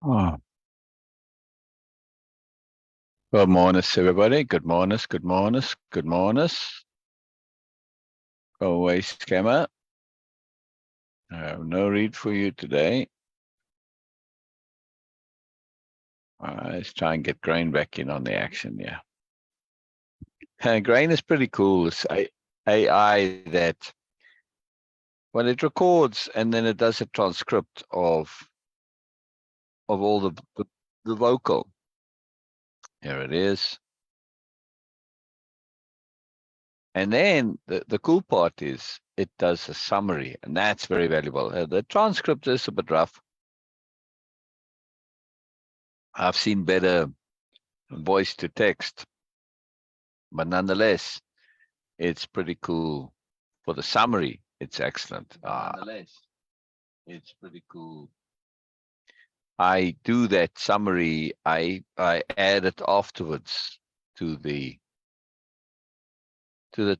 Oh, good morning, everybody. Good morning, good morning, good morning. Go away, scammer. I have no read for you today. Let's try and get Grain back in on the action, yeah. Grain is pretty cool. It's AI that, well, it records and then it does a transcript of all the vocal. Here it is. And then the cool part is it does a summary, and that's very valuable. The transcript is a bit rough. I've seen better voice to text, but nonetheless, it's pretty cool. For the summary, it's excellent. Nonetheless, it's pretty cool. I do that summary. I add it afterwards to the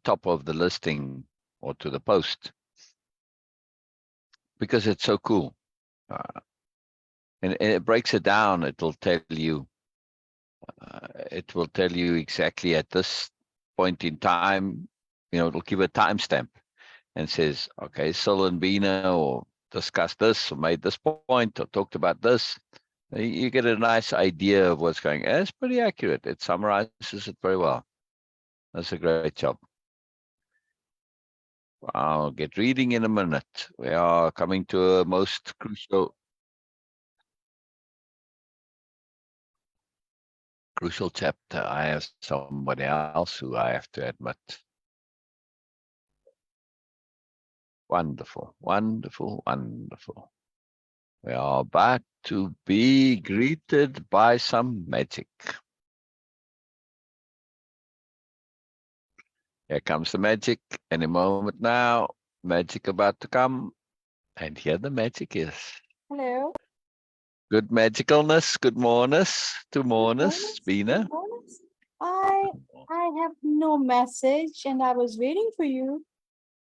top of the listing or to the post because it's so cool. And it breaks it down. It'll tell you. It will tell you exactly at this point in time. It'll give a timestamp and says, okay, Syl and Be or discussed this or made this point or talked about this. You get a nice idea of what's going on. It's pretty accurate. It summarizes it very well. That's a great job. I'll get reading in a minute. We are coming to a most crucial chapter. I have somebody else who I have to admit. Wonderful, wonderful, wonderful. We are about to be greeted by some magic. Here comes the magic. Any moment now. Magic about to come. And here the magic is. Hello. Good magicalness. Good morning. To mornings, Bina. I have no message and I was waiting for you.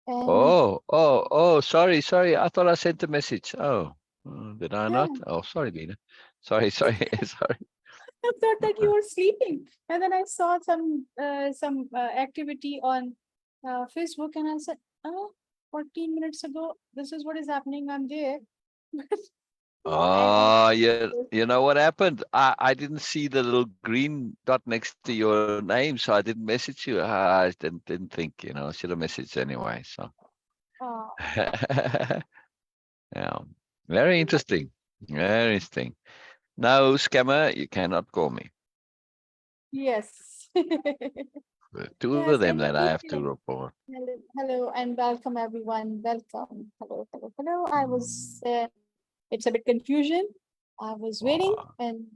And Sorry. I thought I sent a message. Did I not? Oh, sorry, Bina. Sorry. Sorry. I thought that you were sleeping. And then I saw some activity on Facebook and I said, 14 minutes ago, this is what is happening. I'm there. You know what happened? I didn't see the little green dot next to your name, so I didn't message you. I didn't think, I should have messaged anyway. So, yeah, very interesting. Very interesting. No, scammer, you cannot call me. Yes. Two of them that I have to report. Hello and welcome everyone. Welcome. Hello. I was, it's a bit confusion. I was waiting and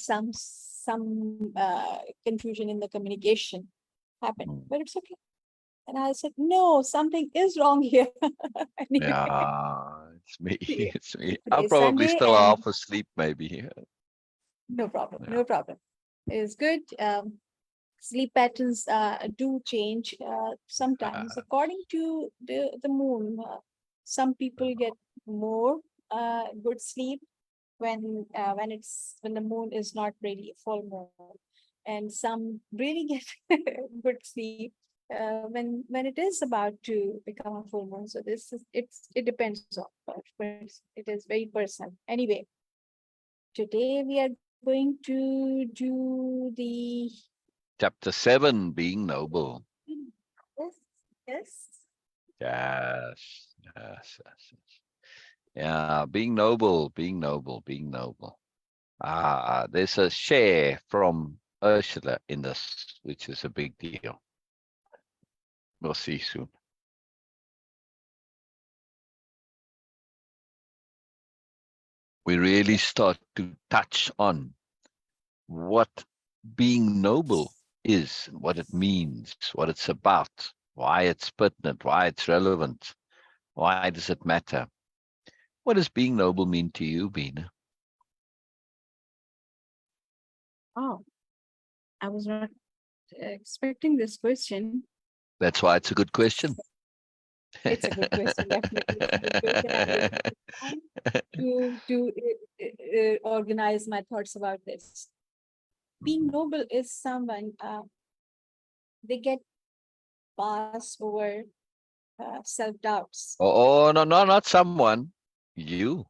some confusion in the communication happened, but it's okay. And I said, no, something is wrong here. Anyway. Yeah, it's me. It's me. I'm Today's probably Sunday still and half asleep, maybe. no problem. Yeah. No problem. It's good. Sleep patterns do change sometimes according to the moon. Some people get more good sleep when the moon is not really full moon, and some really get good sleep when it is about to become a full moon. So it depends on, it is very personal. Anyway, today we are going to do the Chapter 7, being noble. Yes. Yes. Yeah, being noble. There's a share from Ursula in this, which is a big deal. We'll see soon. We really start to touch on what being noble is, what it means, what it's about, why it's pertinent, why it's relevant, why does it matter? What does being noble mean to you, Bina? Oh, I was not expecting this question. That's why it's a good question. It's a good question. Definitely, it's a good question. I will take time to organize my thoughts about this. Being noble is someone they get past over self-doubts. Oh, no, no, not someone. You.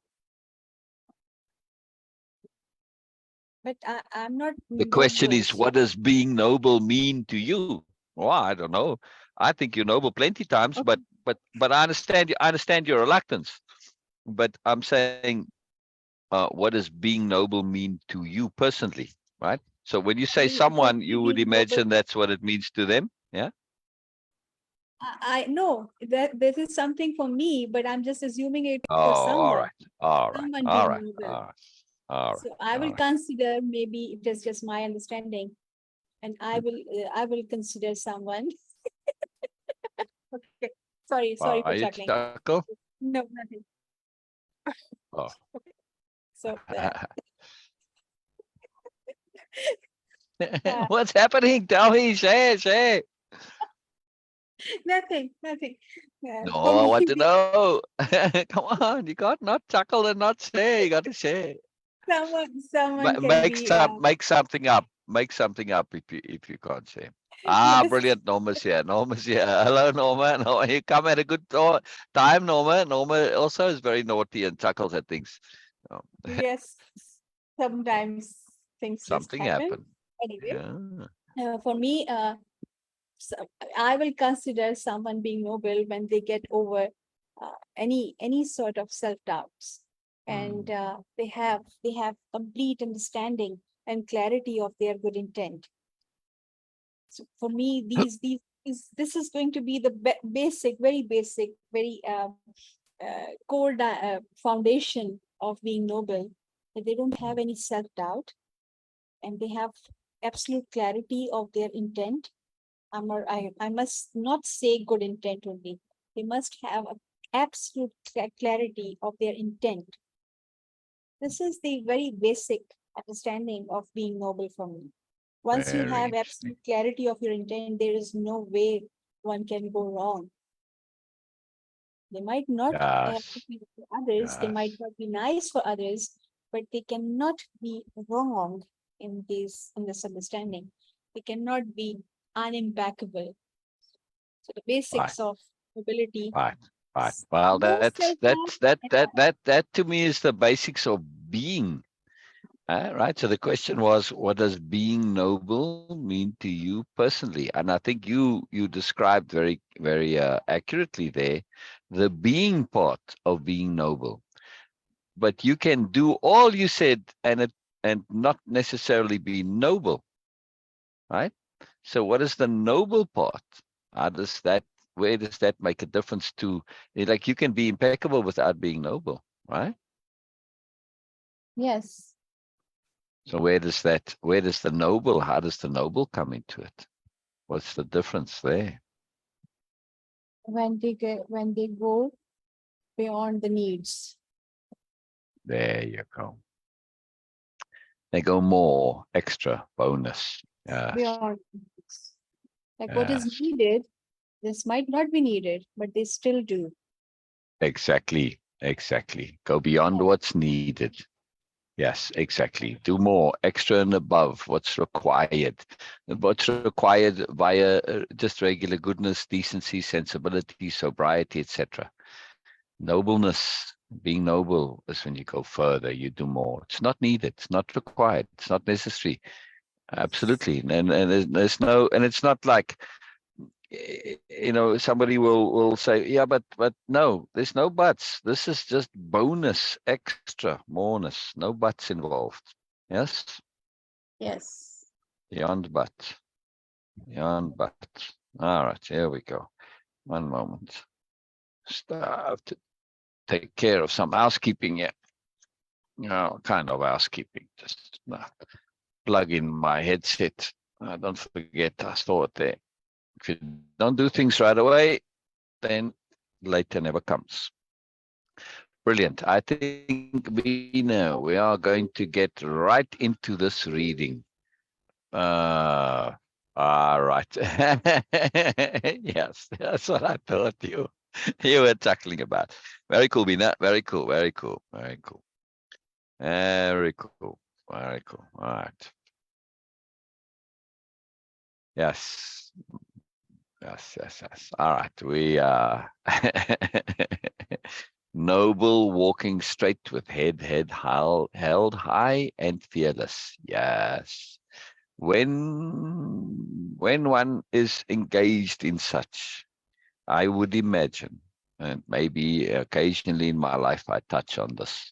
But I'm not The question noble. is, what does being noble mean to you? Well, I don't know. I think you're noble plenty times, Okay. but I understand your reluctance. But I'm saying, what does being noble mean to you personally, right? So when you say For someone, me, you would being noble, imagine that's what it means to them. Yeah. I know that this is something for me, but I'm just assuming it Oh, for all right, all right, someone all being right, noble. all right, all right, So I all will right. consider, maybe it is just my understanding, and I will consider someone. Okay. Sorry for Are you chuckling. chuckle? No, nothing. Oh. So uh, What's happening? Tell me, say. nothing. No, For I me, want to know. Come on, you got not chuckle and not say. You got to say. someone can be Make something up. Make something up if you can't say. Ah, yes, brilliant. Norma's here. Norma's here. Hello, Norma. Norma, you come at a good time, Norma. Norma also is very naughty and chuckles at things. Oh, yes. Sometimes things just something happen. happened. Anyway, Yeah. for me, so I will consider someone being noble when they get over any sort of self doubts, and Mm. they have complete understanding and clarity of their good intent. So for me, this is going to be the basic, very basic, very core foundation of being noble. That they don't have any self doubt, and they have absolute clarity of their intent. I must not say good intent only. They must have a absolute clarity of their intent. This is the very basic understanding of being noble for me. Once you Very have interesting. absolute clarity of your intent, there is no way one can go wrong. They might not Yes. be for others, they might Yes. not be nice for others, but they cannot be wrong in this understanding. They cannot be unimpeccable. So the Right. basics of mobility, Right. Right. Well, no that's self-harm that's that at that all. that that to me is the basics of being. Right. So the question was, what does being noble mean to you personally? And I think you described very accurately there the being part of being noble. But you can do all you said and not necessarily be noble, right? So what is the noble part? How does that where does that make a difference to like you can be impeccable without being noble, right? Yes, So where does the noble, how does the noble come into it? What's the difference there? when they go beyond the needs. There you go. They go more, extra, bonus. Yes, Beyond needs. Like what is yes, needed, this might not be needed, but they still do. exactly, exactly. Go beyond Yeah. what's needed. Yes, exactly. Do more, extra and above what's required. What's required via just regular goodness, decency, sensibility, sobriety, etc. Nobleness, being noble is when you go further, you do more. It's not needed, it's not required, it's not necessary. Yes. Absolutely. And there's no, and it's not like, somebody will say, yeah, but no, there's no buts. This is just bonus, extra, moreness, no buts involved. Yes, Yes. beyond but, beyond but. All right, here we go. One moment. Start to take care of some housekeeping here. Kind of housekeeping. Just plug in my headset. Don't forget, I store it there. If you don't do things right away, then later never comes. Brilliant. I think we know we are going to get right into this reading. All right. Yes, that's what I thought you. You were chuckling about. Very cool, Bina. Very cool. Very cool. Very cool. Very cool. Very cool. All right. Yes. Yes. Yes. Yes. All right. We noble, walking straight with head held high and fearless. Yes. When one is engaged in such, I would imagine, and maybe occasionally in my life I touch on this,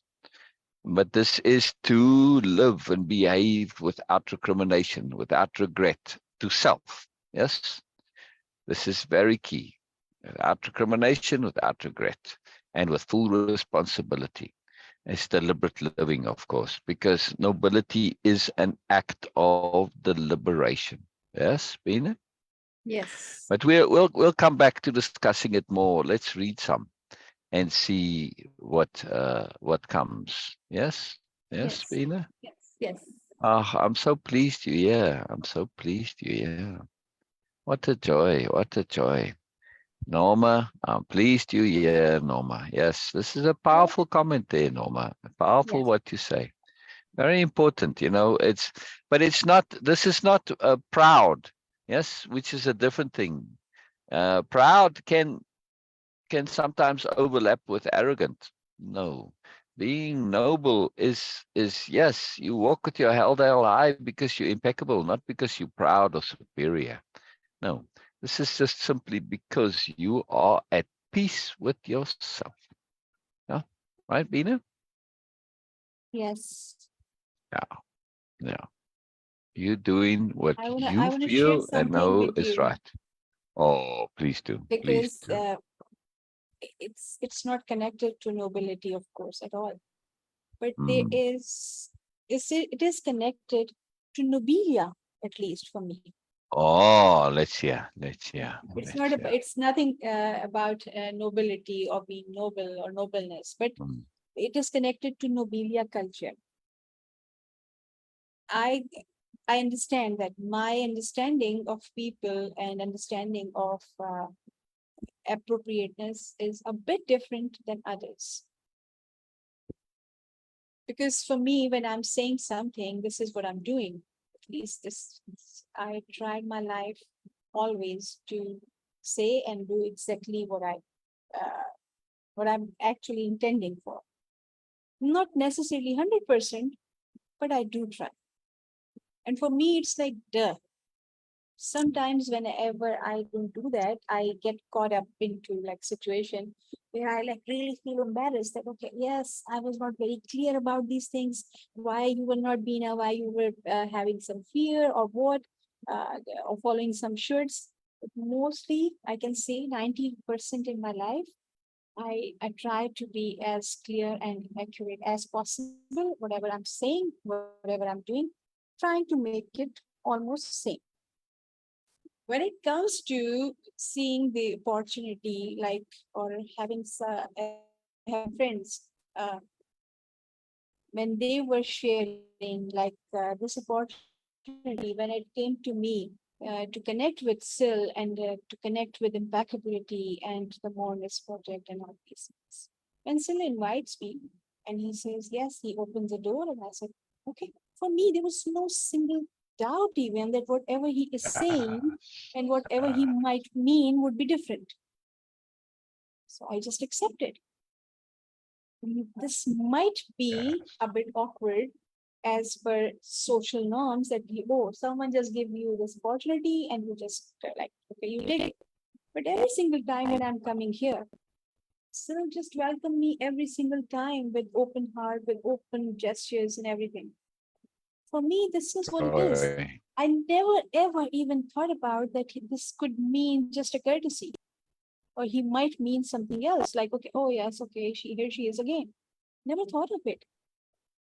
but this is to live and behave without recrimination, without regret to self. Yes, this is very key. Without recrimination, without regret, and with full responsibility. It's deliberate living, of course, because nobility is an act of deliberation. Yes, Bina? Yes. But we'll come back to discussing it more. Let's read some and see what comes. Yes, yes, Yes. Bina. Yes. Yes. I'm so pleased you here. I'm so pleased you here. What a joy! What a joy, Norma. I'm pleased you here, Norma. Yes, this is a Well, powerful comment there, Norma. Powerful yes. what you say. Very important. But it's not. This is not proud. Yes, which is a different thing. Proud can sometimes overlap with arrogant. No, being noble is yes, you walk with your head held high because you're impeccable, not because you're proud or superior. No, this is just simply because you are at peace with yourself. Yeah, right, Bina? Yes. Yeah, yeah. You're doing what I you wanna share feel and something know with is you, right. Oh, please do, please because do. it's not connected to nobility, of course, at all. But there Mm. it is connected to nobilia, at least for me. Oh, let's hear, let's hear, It's not let's about, hear. it's nothing about nobility or being noble or nobleness, but Mm. it is connected to nobilia culture. I I understand that my understanding of people and understanding of appropriateness is a bit different than others. Because for me, when I'm saying something, this is what I'm doing. At least I tried my life always to say and do exactly what I'm actually intending for. Not necessarily 100%, but I do try. And for me, it's like, duh. Sometimes whenever I don't do that, I get caught up into like situation where I like really feel embarrassed that, okay, yes, I was not very clear about these things, why you were not being, why you were having some fear or what, or following some shirts. But mostly I can say 90% in my life, I try to be as clear and accurate as possible, whatever I'm saying, whatever I'm doing, trying to make it almost same. When it comes to seeing the opportunity, like, or having friends, when they were sharing like this opportunity, when it came to me to connect with Syl and to connect with impeccability and the Moreness project and all these things. When Syl invites me and he says yes, he opens the door, and I said, okay. For me, there was no single doubt even that whatever he is saying Yes. and whatever he might mean would be different. So I just accepted. This might be Yes. a bit awkward as per social norms that someone just give you this opportunity and you just like, okay, you take it. But every single time when I'm coming here, Syl just welcome me every single time with open heart, with open gestures and everything. For me, this is what it is. Joy. I never ever even thought about that this could mean just a courtesy, or he might mean something else, like, okay, oh yes, okay, here she is again. Never thought of it.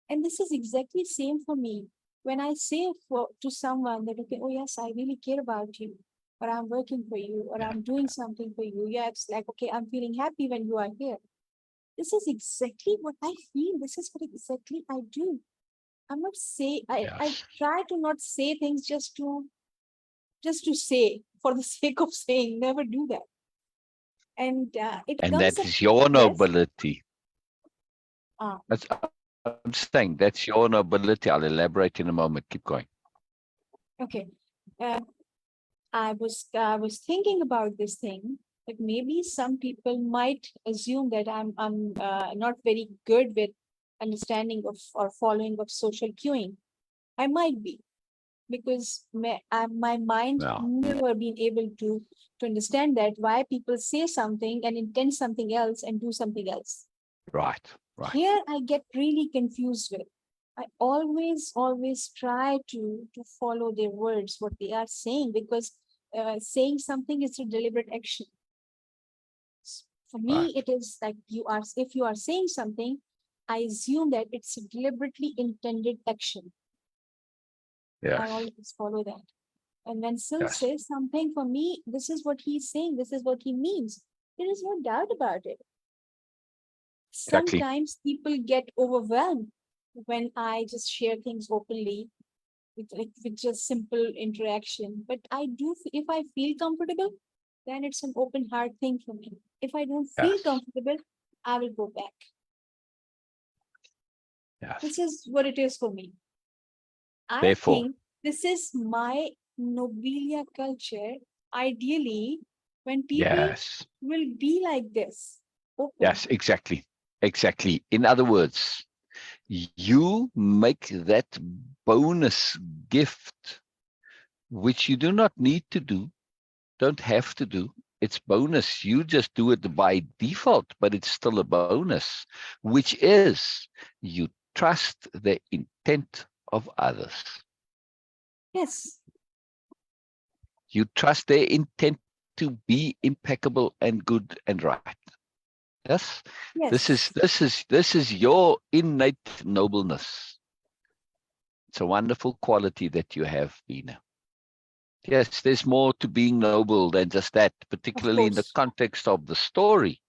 And this is exactly same for me. When I say to someone that, okay, oh yes, I really care about you, or I'm working for you, or Yeah. I'm doing something for you. Yeah, it's like, okay, I'm feeling happy when you are here. This is exactly what I feel. This is what exactly I do. I'm not say I Yes. try to not say things just to say for the sake of saying. Never do that. And it And comes that up, is your yes. nobility. Ah, I'm saying that's your nobility. I'll elaborate in a moment. Keep going. okay. Uh, I was thinking about this thing that maybe some people might assume that I'm not very good with understanding of or following of social cueing. I might be because my mind Yeah. never been able to understand that why people say something and intend something else and do something else. Right. Right. Here I get really confused with. I always try to follow their words, what they are saying, because saying something is a deliberate action. For me, Right. it is like if you are saying something, I assume that it's a deliberately intended action. I Yes. always follow that. And when Syl Yes. says something, for me, this is what he's saying, this is what he means. There is no doubt about it. Exactly. Sometimes people get overwhelmed when I just share things openly with just simple interaction. But if I feel comfortable, then it's an open heart thing for me. If I don't feel Yes. comfortable, I will go back. Yes. This is what it is for me. I Therefore, think this is my Nobelia culture. Ideally, when people yes. will be like this, open. Yes. Exactly. Exactly. In other words, you make that bonus gift, which you do not need to do, don't have to do. It's bonus. You just do it by default, but it's still a bonus, which is you trust the intent of others. Yes, You trust their intent to be impeccable and good and right. Yes, yes, this is your innate nobleness. It's a wonderful quality that you have, Bina. Yes, there's more to being noble than just that, of particularly in the course. context of the story.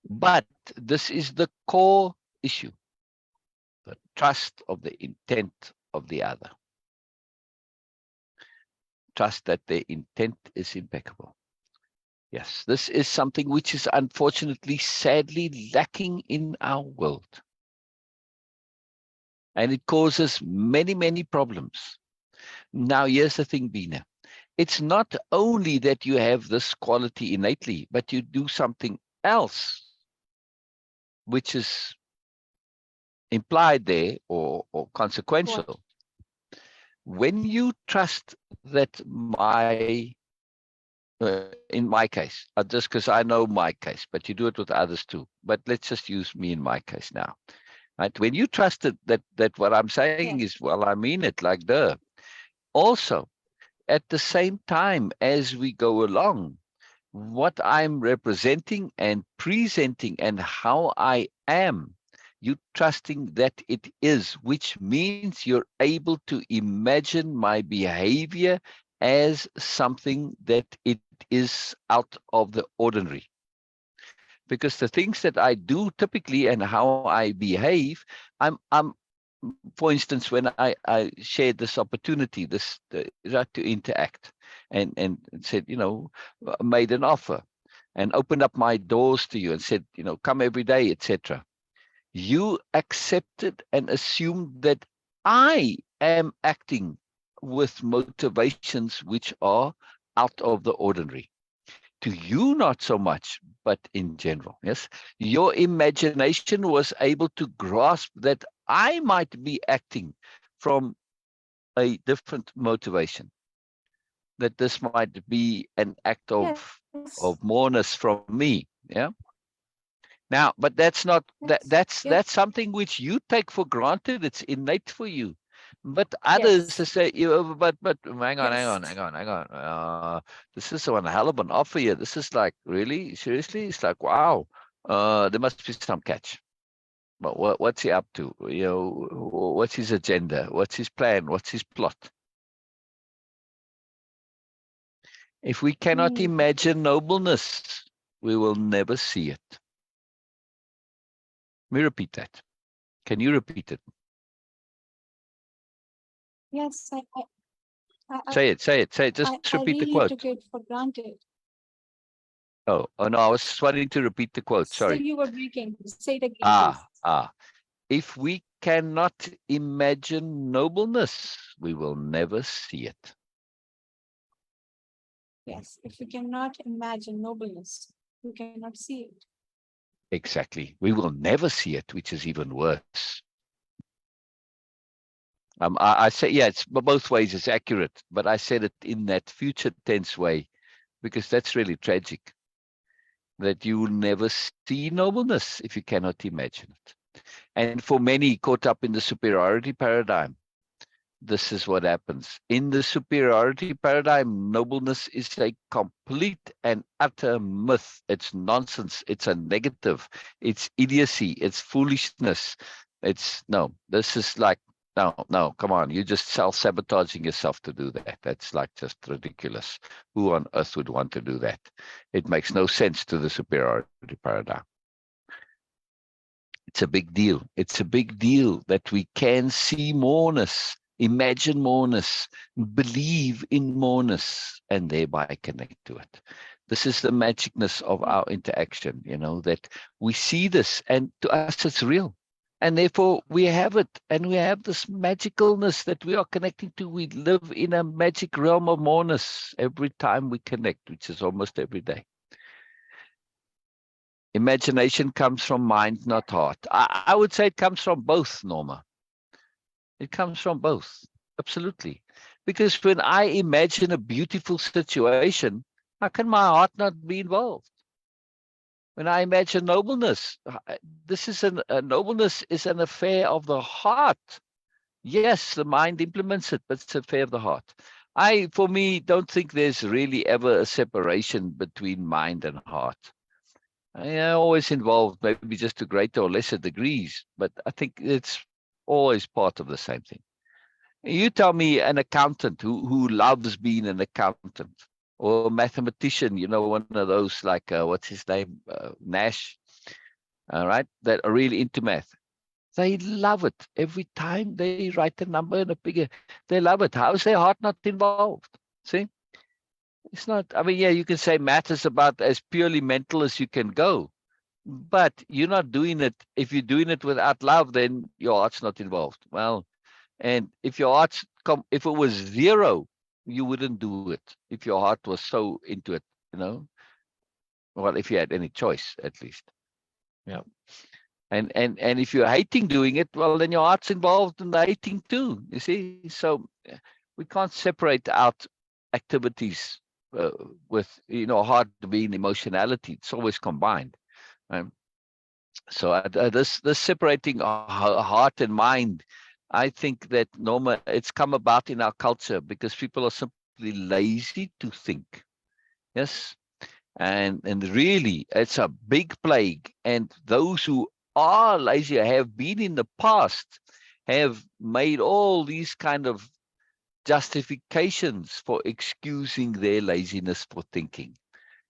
But this is the core issue, the trust of the intent of the other. Trust that their intent is impeccable. Yes, this is something which is unfortunately, sadly lacking in our world. And it causes many, many problems. Now, here's the thing, Bina. It's not only that you have this quality innately, but you do something else, which is implied there or What? consequential. When you trust that in my case, just because I know my case, but you do it with others too. But let's just use me in my case now. Right? When you trust that what I'm saying Yes, is, well, I mean it like duh. Also, at the same time as we go along, what I'm representing and presenting and how I am, you trusting that it is, which means you're able to imagine my behavior as something that it is out of the ordinary. Because the things that I do typically and how I behave, I'm for instance, when I shared this opportunity, the right to interact, and said, made an offer, and opened up my doors to you, and said, come every day, etc. You accepted and assumed that I am acting with motivations which are out of the ordinary. To you, not so much, but in general, yes, your imagination was able to grasp that I might be acting from a different motivation, that this might be an act yes, of moreness from me. Yeah. Now, but that's not yes, yes, that's something which you take for granted. It's innate for you. But others yes, say, but yes. hang on. This is one hell of an offer here. This is like, really, seriously. It's like, wow. There must be some catch. But what's he up to? What's his agenda? What's his plan? What's his plot? If we cannot Hmm. imagine nobleness, we will never see it. Let me repeat that. Can you repeat it? Yes, I, Say it. Say it. I Just repeat the really quote. took it for granted. Oh, no, I was just wanting to repeat the quote. Still Sorry. you were breaking. Say it again, please. If we cannot imagine nobleness, we will never see it. Yes, if we cannot imagine nobleness, we cannot see it. Exactly. We will never see it, which is even worse. I say, yeah, it's both ways. It's accurate, but I said it in that future tense way because that's really tragic. That you will never see nobleness if you cannot imagine it. And for many caught up in the superiority paradigm, this is what happens. In the superiority paradigm, nobleness is a complete and utter myth. It's nonsense. It's a negative. It's idiocy. It's foolishness. This is like, no, come on. You're just self-sabotaging yourself to do that. That's like just ridiculous. Who on earth would want to do that? It makes no sense to the superiority paradigm. It's a big deal. It's a big deal that we can see moreness, imagine moreness, believe in moreness, and thereby connect to it. This is the magicness of our interaction, that we see this, and to us it's real. And therefore we have it, and we have this magicalness that we are connecting to. We live in a magic realm of moreness every time we connect, which is almost every day. Imagination comes from mind, not heart. I would say it comes from both, Norma. It comes from both. Absolutely. Because when I imagine a beautiful situation, how can my heart not be involved? When I imagine nobleness, nobleness is an affair of the heart. Yes, the mind implements it, but it's an affair of the heart. For me, don't think there's really ever a separation between mind and heart. I always involved, maybe just to greater or lesser degrees, but I think it's always part of the same thing. You tell me an accountant who loves being an accountant, or a mathematician, one of those like, what's his name, Nash, right, that are really into math. They love it. Every time they write a number in a figure, they love it. How is their heart not involved? See? It's not, yeah, you can say math is about as purely mental as you can go. But you're not doing it. If you're doing it without love, then your heart's not involved. Well, and if your if it was zero, you wouldn't do it. If your heart was so into it, Well, if you had any choice, at least. Yeah. And if you're hating doing it, well, then your heart's involved in the hating too. You see, so we can't separate out activities with heart being emotionality. It's always combined. So this separating heart and mind, I think that, Norma, it's come about in our culture because people are simply lazy to think. Yes. And really, it's a big plague. And those who are lazy, have been in the past, have made all these kind of justifications for excusing their laziness for thinking.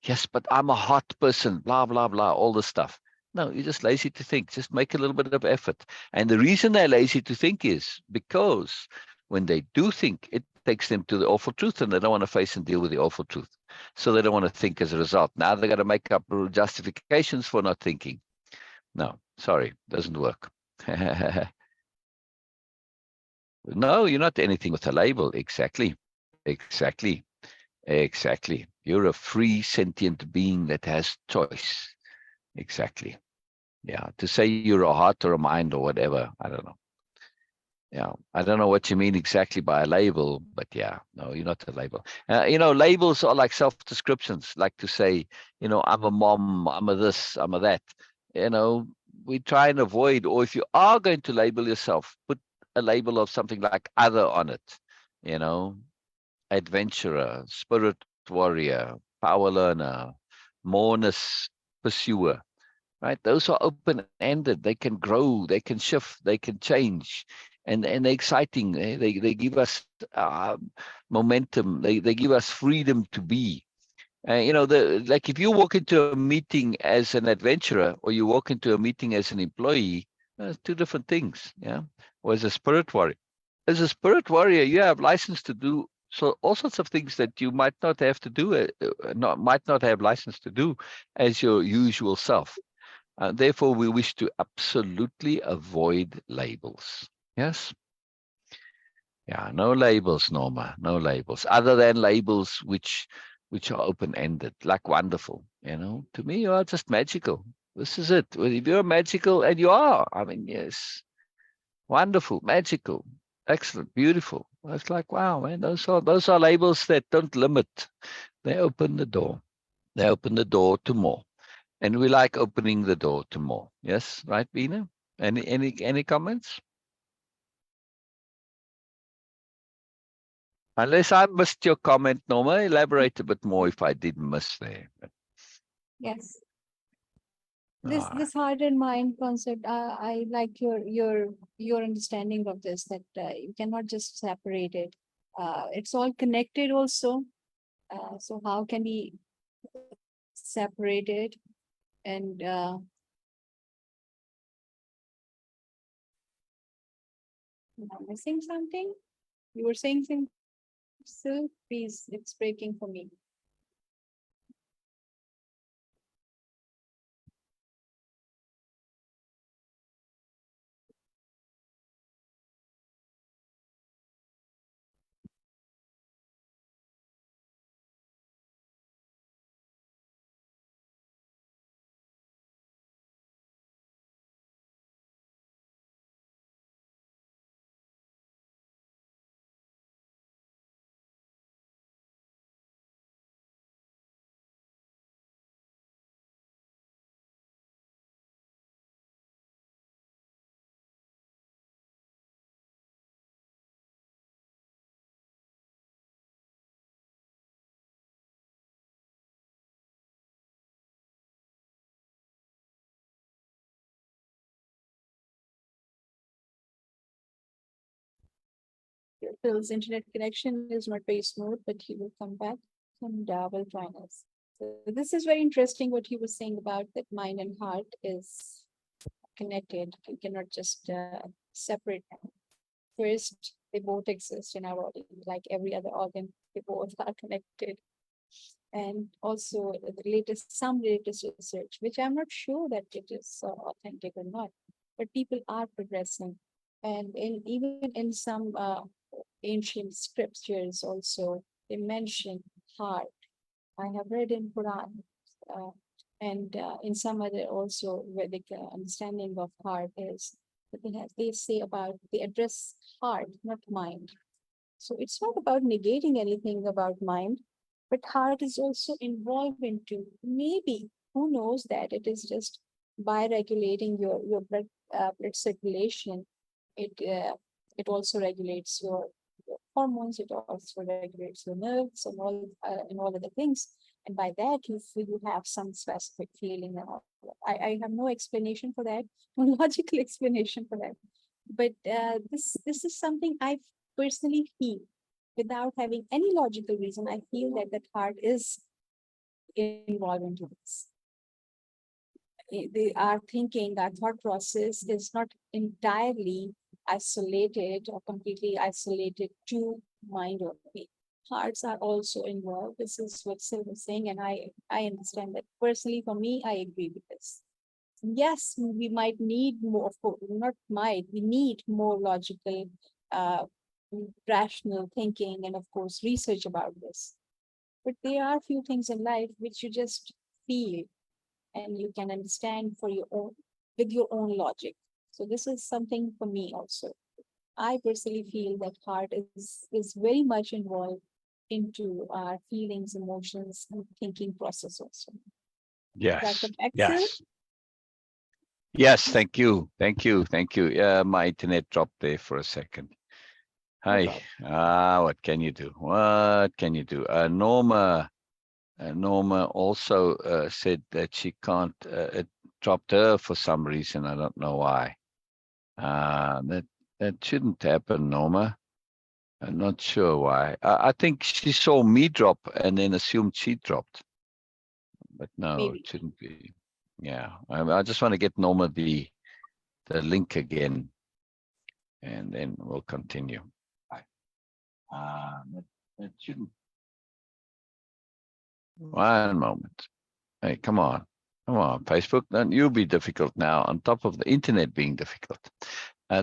Yes, but I'm a hot person, blah, blah, blah, all this stuff. No, you're just lazy to think. Just make a little bit of effort. And the reason they're lazy to think is because when they do think, it takes them to the awful truth, and they don't want to face and deal with the awful truth. So they don't want to think as a result. Now they're going to make up justifications for not thinking. No, sorry, doesn't work. No, you're not anything with a label. Exactly. You're a free sentient being that has choice. Exactly. Yeah. To say you're a heart or a mind or whatever, I don't know. Yeah. I don't know what you mean exactly by a label, but yeah, no, you're not a label. Labels are like self-descriptions, like to say, I'm a mom, I'm a this, I'm a that. We try and avoid, or if you are going to label yourself, put a label of something like other on it, adventurer, spirit warrior, power learner, moreness pursuer, right? Those are open-ended. They can grow, they can shift, they can change, and they're exciting. They give us momentum. They give us freedom to be. Like if you walk into a meeting as an adventurer, or you walk into a meeting as an employee, two different things. Yeah, or as a spirit warrior. As a spirit warrior, you have license to do So all sorts of things that you might not have to do, might not have license to do as your usual self. Therefore, we wish to absolutely avoid labels. Yes? Yeah, no labels, Norma, no labels, other than labels which are open-ended, like wonderful. To me, you are just magical. This is it. Well, if you're magical, and you are, I mean, yes, wonderful, magical, excellent, beautiful. It's like, wow, man, those are labels that don't limit. They open the door. They open the door to more. And we like opening the door to more. Yes, right, Bina? Any comments? Unless I missed your comment, Norma, elaborate a bit more if I did miss there. Yes. All This right. this heart and mind concept, I like your understanding of this, that you cannot just separate it. It's all connected also. So how can we separate it? And am I missing something? You were saying something, Syl? Please, it's breaking for me. Phil's internet connection is not very smooth, but he will come back and will join us. So this is very interesting what he was saying about that mind and heart is connected. You cannot just separate them. First, they both exist in our body, like every other organ. They both are connected. And also some latest research, which I'm not sure that it is authentic or not, but people are progressing. And even in some ancient scriptures also, they mention heart. I have read in Quran, uh, and in some other also Vedic understanding of heart is that they say about, they address heart, not mind. So it's not about negating anything about mind, but heart is also involved into, maybe, who knows, that it is just by regulating your blood circulation. It it also regulates your hormones. It also regulates your nerves and all other things. And by that, you have some specific feeling and all. I have no explanation for that, no logical explanation for that. But this is something I personally feel without having any logical reason. I feel that that heart is involved into this. Our thinking, our thought process is not entirely isolated or completely isolated to mind only. Hearts are also involved. This is what Syl was saying, and I understand that. Personally, for me, I agree with this. Yes, we might need more, of course, not might, we need more logical, uh, rational thinking, and of course, research about this. But there are few things in life which you just feel and you can understand for your own, with your own logic. So this is something for me also. I personally feel that heart is very much involved into our feelings, emotions, and thinking process also. Yes. Welcome back, Syl. Yes. Yes. Thank you. Thank you. Thank you. Yeah, my internet dropped there for a second. No Hi. problem. What can you do? What can you do? Norma also said that she can't. It dropped her for some reason. I don't know why. That shouldn't happen, Norma. I'm not sure why. I think she saw me drop and then assumed she dropped. But no, it Maybe. shouldn't be. Yeah, I just want to get Norma the link again, and then we'll continue. It shouldn't. One moment. Hey, come on. Come on, Facebook. Don't you be difficult now on top of the internet being difficult.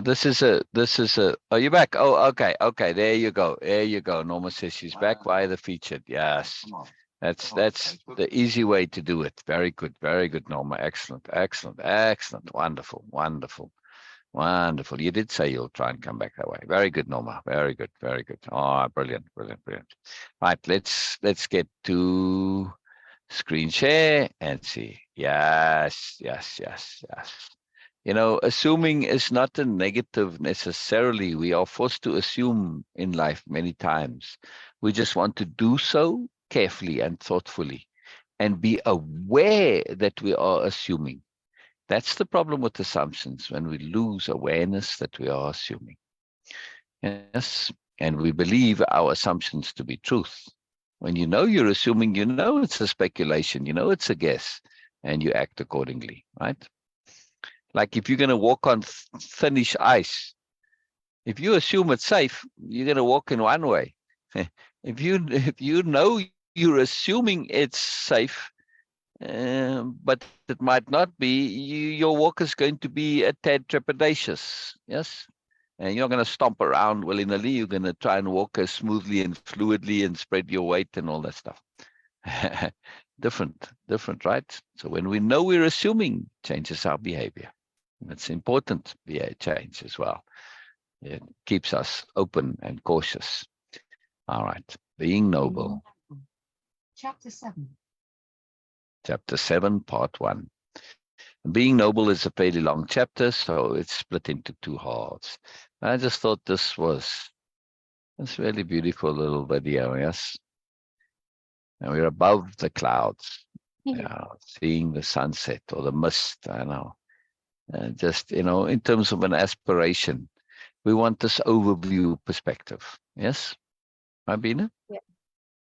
This is a, oh, you're back. Oh, okay. Okay. There you go. There you go. Norma says she's back via the featured. Yes. That's the easy way to do it. Very good. Very good, Norma. Excellent. Excellent. Excellent. Wonderful. Wonderful. Wonderful. You did say you'll try and come back that way. Very good, Norma. Very good. Very good. Oh, brilliant. Brilliant. Brilliant. Right. Let's get to screen share and see. Yes. Yes. Yes. Yes. You know, assuming is not a negative necessarily. We are forced to assume in life many times. We just want to do so carefully and thoughtfully and be aware that we are assuming. That's the problem with assumptions, when we lose awareness that we are assuming. Yes, and we believe our assumptions to be truth. When you know you're assuming, you know it's a speculation, you know it's a guess, and you act accordingly, right? Like if you're going to walk on thinnish ice, if you assume it's safe, you're going to walk in one way. If you know you're assuming it's safe, but it might not be, your walk is going to be a tad trepidatious, yes? And you're not going to stomp around willy-nilly. You're going to try and walk as smoothly and fluidly and spread your weight and all that stuff. Different, right? So when we know we're assuming, changes our behavior. It's important change as well. It keeps us open and cautious. All right. Being noble. Chapter 7. Chapter 7, part 1. Being noble is a fairly long chapter, so it's split into 2 halves. I just thought this was really beautiful little video, yes? And we're above the clouds, seeing the sunset or the mist, I know. Just, in terms of an aspiration, we want this overview perspective. Yes? Bina? Yeah.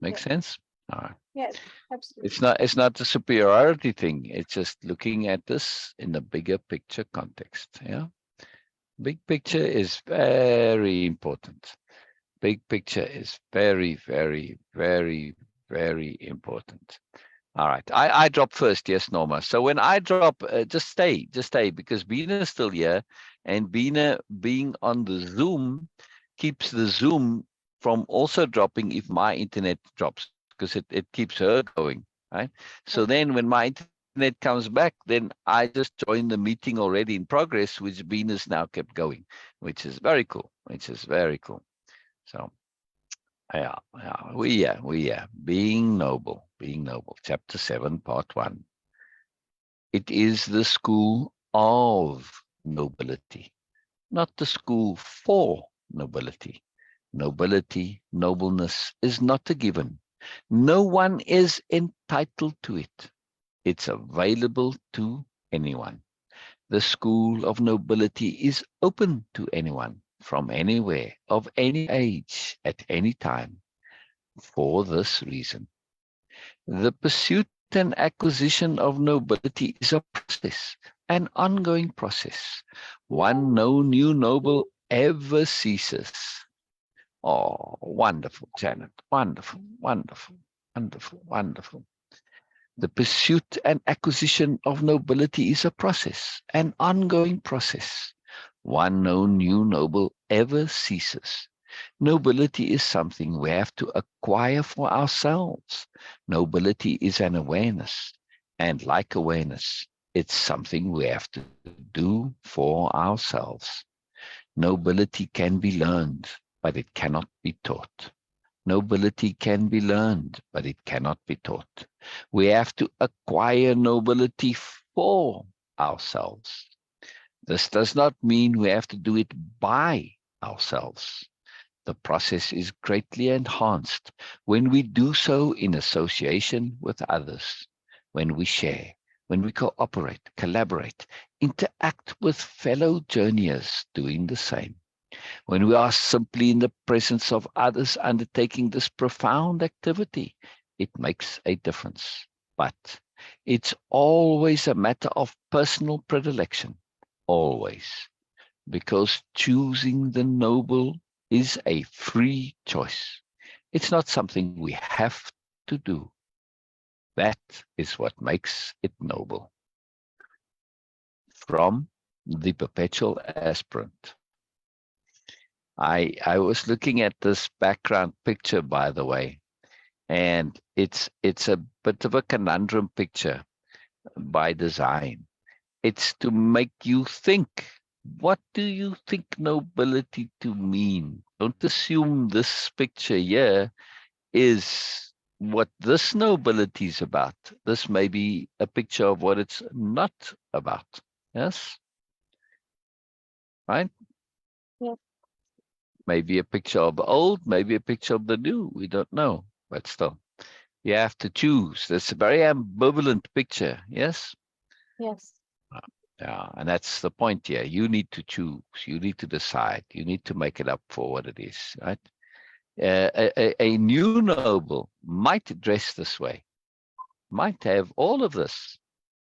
Makes sense? All right. Yes, absolutely. It's not a superiority thing. It's just looking at this in the bigger picture context. Yeah. Big picture is very important. Big picture is very, very, very, very important. All right. I drop first. Yes, Norma. So when I drop, just stay, because Bina is still here, and Bina being on the Zoom keeps the Zoom from also dropping if my internet drops, because it keeps her going, right? So then when my internet comes back, then I just join the meeting already in progress, which Bina's now kept going, which is very cool, So we being noble, chapter 7, part 1. It is the school of nobility, not the school for nobility. Nobility, nobleness is not a given. No one is entitled to it. It's available to anyone. The school of nobility is open to anyone, from anywhere, of any age, at any time. For this reason, the pursuit and acquisition of nobility is a process, an ongoing process. One no new noble ever ceases. Oh, wonderful, Janet. Wonderful, wonderful, wonderful, wonderful. The pursuit and acquisition of nobility is a process, an ongoing process. One no new noble ever ceases. Nobility is something we have to acquire for ourselves. Nobility is an awareness, and like awareness, it's something we have to do for ourselves. Nobility can be learned, but it cannot be taught. Nobility can be learned, but it cannot be taught. We have to acquire nobility for ourselves. This does not mean we have to do it by ourselves. The process is greatly enhanced when we do so in association with others, when we share, when we cooperate, collaborate, interact with fellow journeyers doing the same. When we are simply in the presence of others undertaking this profound activity, it makes a difference. But it's always a matter of personal predilection, always, because choosing the noble is a free choice. It's not something we have to do. That is what makes it noble. From the Perpetual Aspirant. I was looking at this background picture, by the way, and it's a bit of a conundrum picture by design. It's to make you think. What do you think nobility to mean? Don't assume this picture here is what this nobility is about. This may be a picture of what it's not about. Yes? Right? Yeah. Maybe a picture of the old, maybe a picture of the new. We don't know, but still, you have to choose. That's a very ambivalent picture. Yes? Yes. Yeah, and that's the point here. You need to choose. You need to decide. You need to make it up for what it is, right? A new noble might dress this way, might have all of this,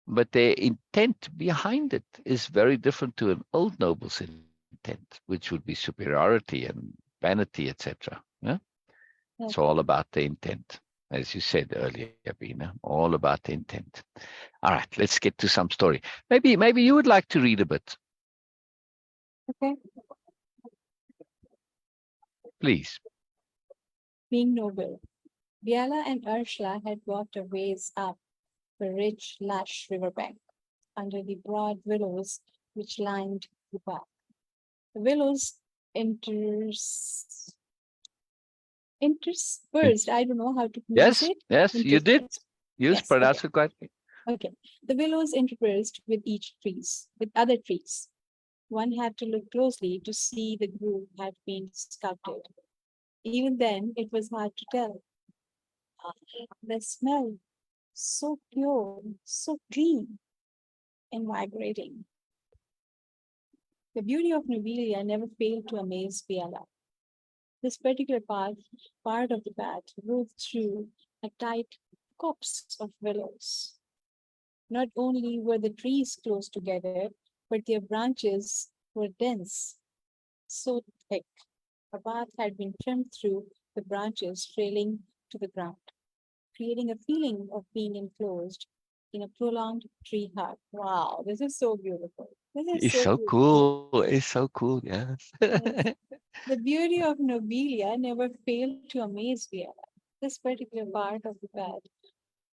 but their intent behind it is very different to an old noble's intent, which would be superiority and vanity, etc. Yeah? Yes. It's all about the intent, as you said earlier, Bina, all about the intent. All right, let's get to some story. Maybe you would like to read a bit, Okay. please. Being noble. Biella and Ursula had walked a ways up the rich, lush riverbank under the broad willows which lined the path. The willows interspersed. I don't know how to pronounce Yes, it. yes, you did. Interspersed. You Yes. pronounce Okay. it correctly. Okay. The willows interspersed with other trees. One had to look closely to see the groove had been sculpted. Even then, it was hard to tell. The smell, so pure, so clean, invigorating. The beauty of Nobelia never failed to amaze Biella. This particular part of the path moved through a tight copse of willows. Not only were the trees close together, but their branches were dense, so thick. A path had been trimmed through the branches trailing to the ground, creating a feeling of being enclosed in a prolonged tree hug. Wow, this is so beautiful. This is It's so so beautiful. cool. It's so cool. Yes. Yes. The beauty of Nobelia never failed to amaze Biella. This particular part of the path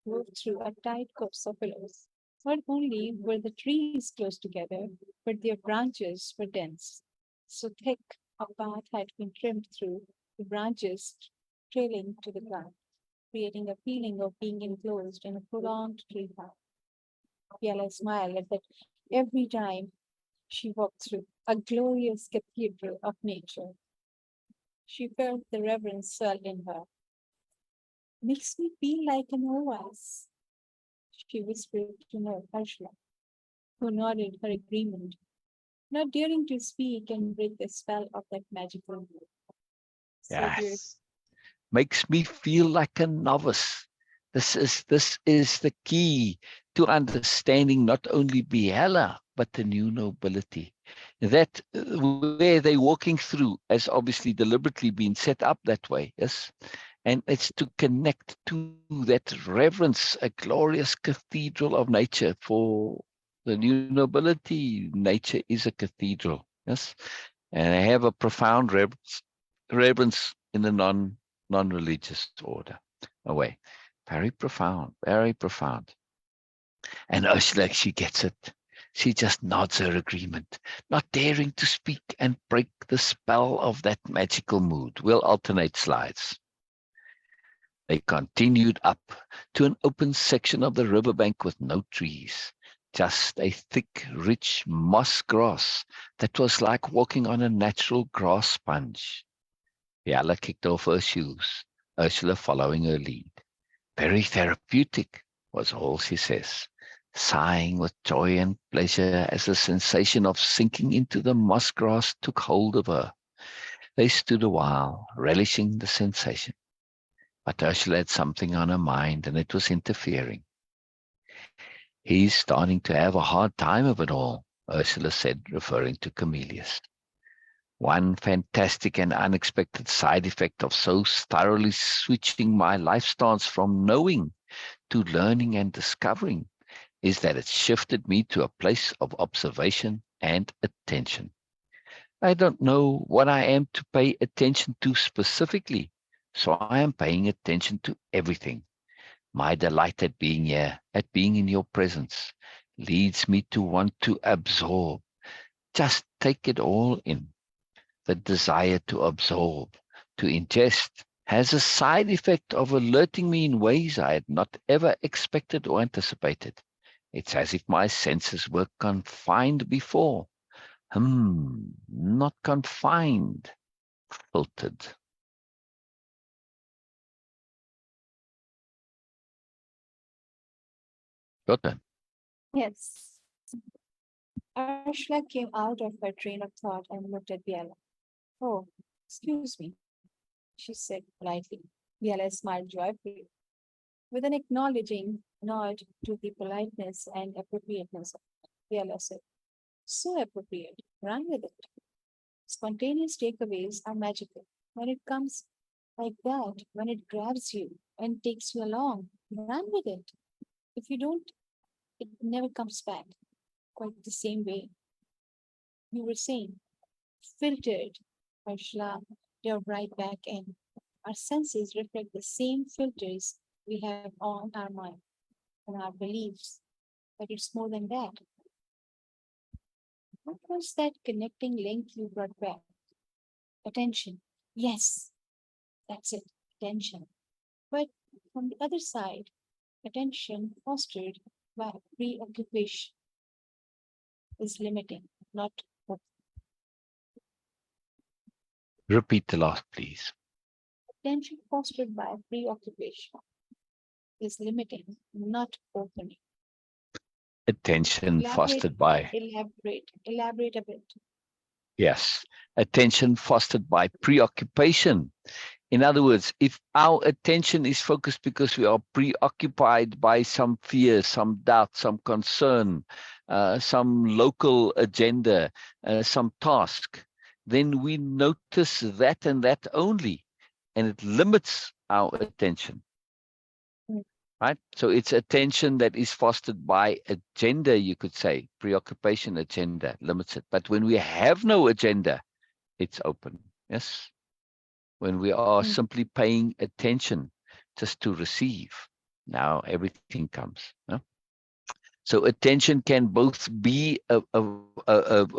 moved through a tight copse of willows. Not only were the trees close together, but their branches were dense, so thick a path had been trimmed through, the branches trailing to the ground, creating a feeling of being enclosed in a prolonged tree hug. Biella smiled at that every time she walked through a glorious cathedral of nature. She felt the reverence swell in her. Makes me feel like an oasis, she whispered to Ursula, who nodded her agreement, not daring to speak and break the spell of that magical mood. So beautiful. Yes. Makes me feel like a novice. This is the key to understanding not only Biella, but the new nobility. That where they're walking through has obviously deliberately been set up that way, yes? And it's to connect to that reverence, a glorious cathedral of nature. For the new nobility, nature is a cathedral, yes? And I have a profound reverence in the non-religious order. Away. Very profound, very profound. And Ursula, she gets it. She just nods her agreement, not daring to speak and break the spell of that magical mood. We'll alternate slides. They continued up to an open section of the riverbank with no trees, just a thick, rich moss grass that was like walking on a natural grass sponge. Biella kicked off her shoes, Ursula following her lead. Very therapeutic, was all she says, sighing with joy and pleasure as the sensation of sinking into the moss grass took hold of her. They stood a while, relishing the sensation. But Ursula had something on her mind, and it was interfering. He's starting to have a hard time of it all, Ursula said, referring to Camillus. One fantastic and unexpected side effect of so thoroughly switching my life stance from knowing to learning and discovering is that it shifted me to a place of observation and attention. I don't know what I am to pay attention to specifically, so I am paying attention to everything. My delight at being here, at being in your presence, leads me to want to absorb, just take it all in. The desire to absorb, to ingest, has a side effect of alerting me in ways I had not ever expected or anticipated. It's as if my senses were confined before. Not confined, filtered. Got that? Yes. Arshla came out of her train of thought and looked at Biella. Oh, excuse me, she said politely. Biella smiled joyfully, with an acknowledging nod to the politeness and appropriateness of it. Biella said, so appropriate, run with it. Spontaneous takeaways are magical. When it comes like that, when it grabs you and takes you along, run with it. If you don't, it never comes back quite the same way. You were saying, filtered, Arshla, you're right back in. Our senses reflect the same filters we have on our mind and our beliefs, but it's more than that. What was that connecting link you brought back? Attention. Yes, that's it, attention. But from the other side, attention fostered by preoccupation is limiting, not open. Repeat the last, please. Attention fostered by preoccupation is limiting, not opening. Attention fostered by, Elaborate a bit. yes, attention fostered by preoccupation. In other words, if our attention is focused because we are preoccupied by some fear, some doubt, some concern, some local agenda, some task, then we notice that and that only, and it limits our attention. Mm. Right? So it's attention that is fostered by agenda, you could say. Preoccupation agenda limits it. But when we have no agenda, it's open. Yes? When we are Mm. simply paying attention just to receive, now everything comes. No? So attention can both be a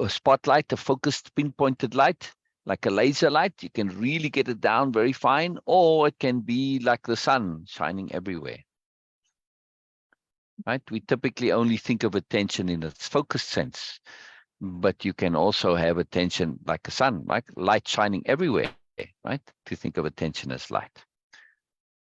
spotlight, a focused, pinpointed light, like a laser light. You can really get it down very fine, or it can be like the sun shining everywhere. Right? We typically only think of attention in its focused sense, but you can also have attention like a sun, like light shining everywhere, right? To think of attention as light.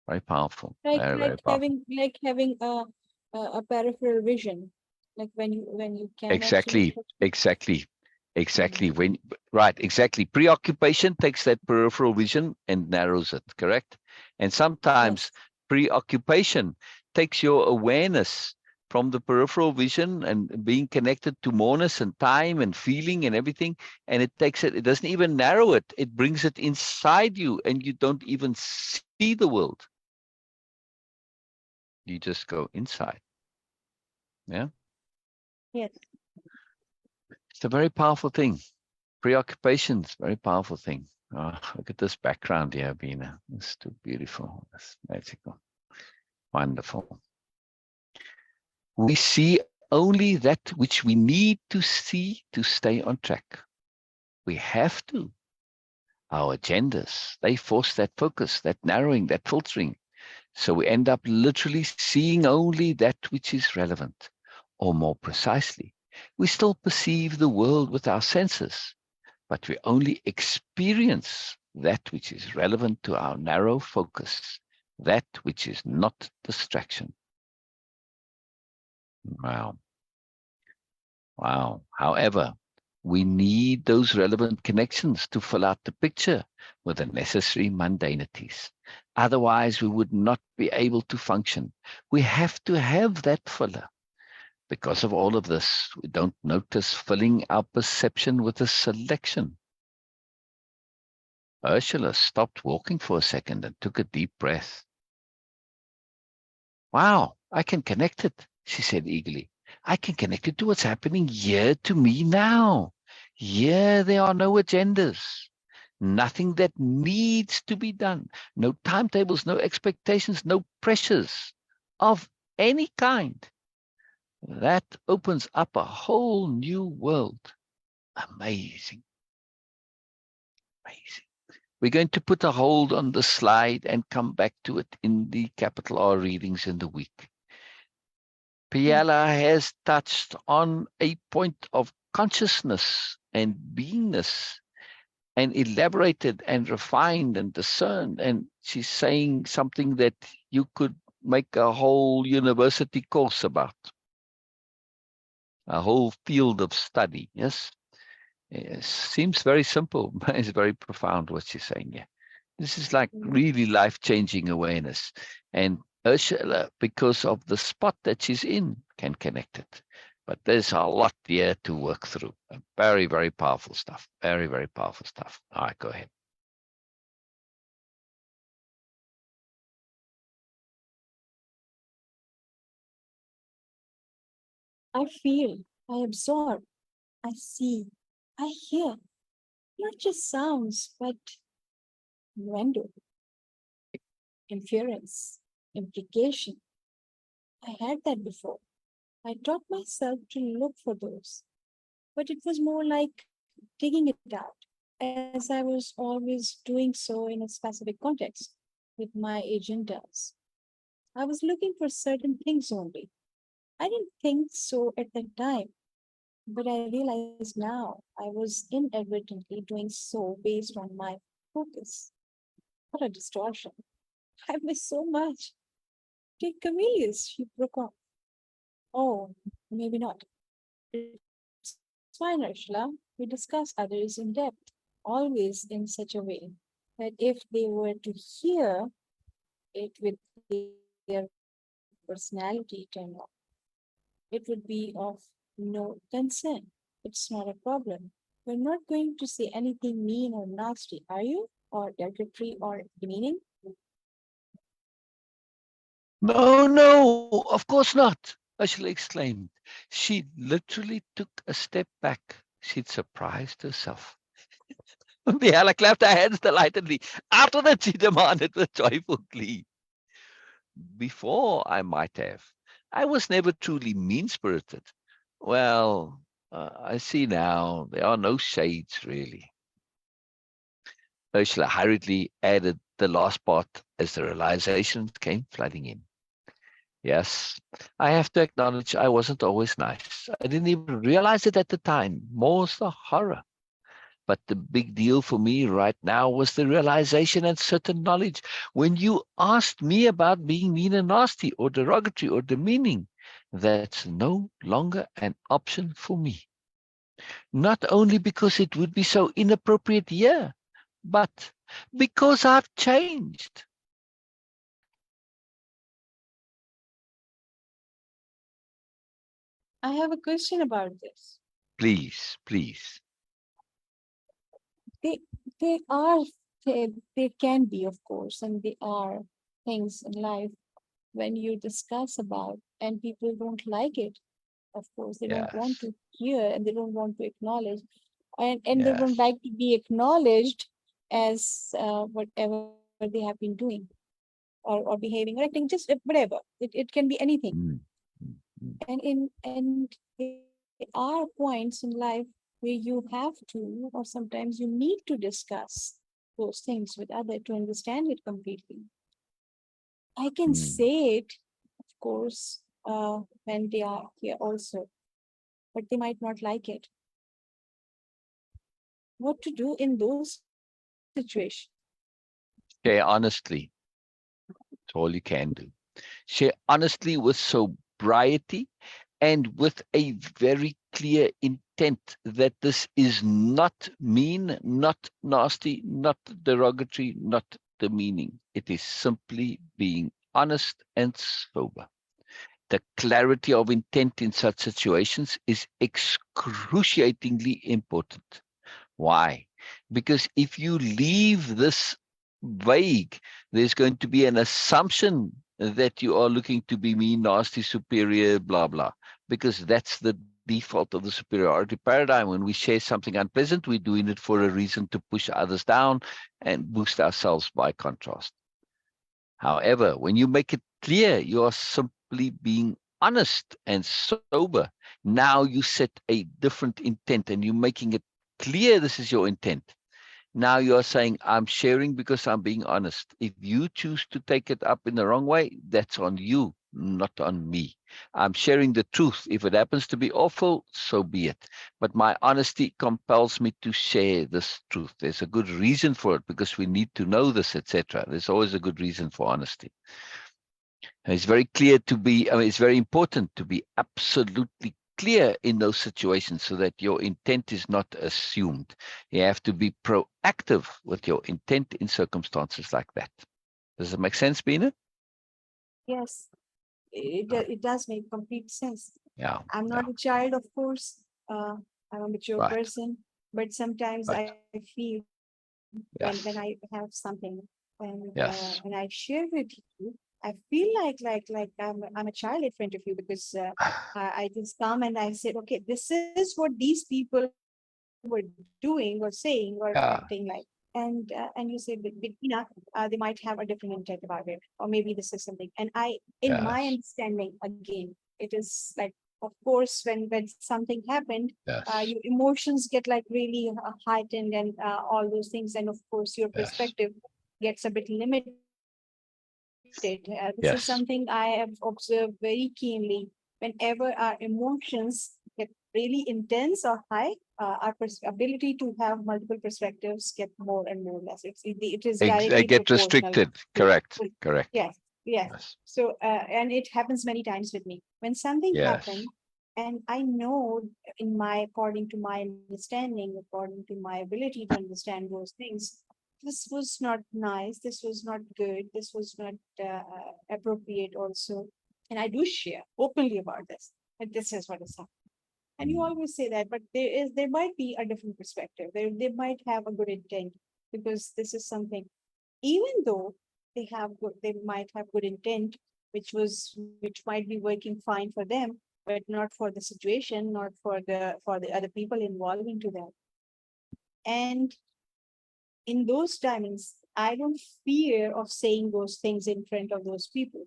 Very powerful. Very powerful. Having a peripheral vision, like when you can actually. Exactly. Exactly. Preoccupation takes that peripheral vision and narrows it, correct? And sometimes Yes. preoccupation takes your awareness from the peripheral vision and being connected to moreness and time and feeling and everything, and it doesn't even narrow it. It brings it inside you, and you don't even see the world. You just go inside. Yeah. Yes. It's a very powerful thing. Preoccupation's a very powerful thing. Oh, look at this background here, Bina. It's too beautiful. It's magical. Wonderful. We see only that which we need to see to stay on track. We have to. Our agendas, they force that focus, that narrowing, that filtering. So we end up literally seeing only that which is relevant. Or more precisely, we still perceive the world with our senses, but we only experience that which is relevant to our narrow focus, that which is not distraction. Wow. However, we need those relevant connections to fill out the picture with the necessary mundanities. Otherwise, we would not be able to function. We have to have that filler. Because of all of this, we don't notice filling our perception with a selection. Ursula stopped walking for a second and took a deep breath. Wow, I can connect it, she said eagerly. I can connect it to what's happening here to me now. Here there are no agendas, nothing that needs to be done, no timetables, no expectations, no pressures of any kind. That opens up a whole new world. Amazing. Amazing. We're going to put a hold on the slide and come back to it in the capital R readings in the week. Biella has touched on a point of consciousness and beingness and elaborated and refined and discerned. And she's saying something that you could make a whole university course about, a whole field of study. Yes. It seems very simple, but it's very profound what she's saying here. This is like really life-changing awareness. And Ursula, because of the spot that she's in, can connect it. But there's a lot here to work through. Very, very powerful stuff. Very, very powerful stuff. All right, go ahead. I feel, I absorb, I see, I hear. Not just sounds, but innuendo, inference, implication. I had that before. I taught myself to look for those, but it was more like digging it out, as I was always doing so in a specific context with my agendas. I was looking for certain things only. I didn't think so at that time, but I realize now I was inadvertently doing so based on my focus. What a distortion. I miss so much. Take camellias, she broke off. Oh, maybe not. It's fine, Ursula. We discuss others in depth, always in such a way that if they were to hear it with their personality turned off, it would be of no concern. It's not a problem. We're not going to say anything mean or nasty, are you? Or derogatory or demeaning? No, no, of course not, Ursula exclaimed. She literally took a step back. She'd surprised herself. Biella clapped her hands delightedly. After that, she demanded with joyful glee. Before I might have. I was never truly mean-spirited. Well, I see now there are no shades, really. Ursula hurriedly added the last part as the realization came flooding in. Yes, I have to acknowledge I wasn't always nice. I didn't even realize it at the time. More's the horror. But the big deal for me right now was the realization and certain knowledge. When you asked me about being mean and nasty or derogatory or demeaning, that's no longer an option for me. Not only because it would be so inappropriate here, but because I've changed. I have a question about this. Please, please. They, they are, they can be, of course, and they are things in life when you discuss about and people don't like it. Of course, they don't want Yes, to hear and they don't want to acknowledge, and they don't yes. like to be acknowledged as whatever they have been doing or behaving or acting, just whatever. It can be anything. Mm, mm, mm. And there are points in life where you have to, or sometimes you need to discuss those things with others to understand it completely. I can Mm. say it, of course, when they are here also, but they might not like it. What to do in those situations? Share honestly. That's all you can do. Share honestly with sobriety and with a very clear intent that this is not mean, not nasty, not derogatory, not demeaning. It is simply being honest and sober. The clarity of intent in such situations is excruciatingly important. Why? Because if you leave this vague, there's going to be an assumption that you are looking to be mean, nasty, superior, blah, blah, because that's the default of the superiority paradigm. When we share something unpleasant, we're doing it for a reason to push others down and boost ourselves by contrast. However, when you make it clear, you are simply being honest and sober. Now you set a different intent and you're making it clear this is your intent. Now you're saying, I'm sharing because I'm being honest. If you choose to take it up in the wrong way, that's on you, not on me. I'm sharing the truth. If it happens to be awful, so be it. But my honesty compels me to share this truth. There's a good reason for it because we need to know this, etc. There's always a good reason for honesty. And it's very clear to be, it's very important to be absolutely clear in those situations so that your intent is not assumed. You have to be proactive with your intent in circumstances like that. Does it make sense, Bina? Yes, it does make complete sense. Yeah. I'm not a child, of course. I'm a mature Right. person, but sometimes Right. I feel Yes. when I have something and Yes. when I share with you, I feel like I'm a child in front of you because I just come and I said, okay, this is what these people were doing or saying or Yeah. acting like. And you say, but they might have a different intent about it, or maybe this is something. And in my Yes. understanding, again, it is like, of course, when something happened, Yes. your emotions get like really heightened and all those things, and of course, your Yes. perspective gets a bit limited. This is Yes. something I have observed very keenly. Whenever our emotions get really intense or high, our ability to have multiple perspectives get more and more less. It is They directly get proportional. restricted. Correct. Correct. Yes, yes. Yes. So, and it happens many times with me. When something Yes. happened, and I know according to my understanding, according to my ability to understand those things, this was not nice, this was not good, this was not appropriate also. And I do share openly about this, but this is what is happening. And you always say that, but there might be a different perspective. They might have a good intent because this is something, even though they might have good intent, which might be working fine for them, but not for the situation, not for the other people involved into that. And in those timings, I don't fear of saying those things in front of those people.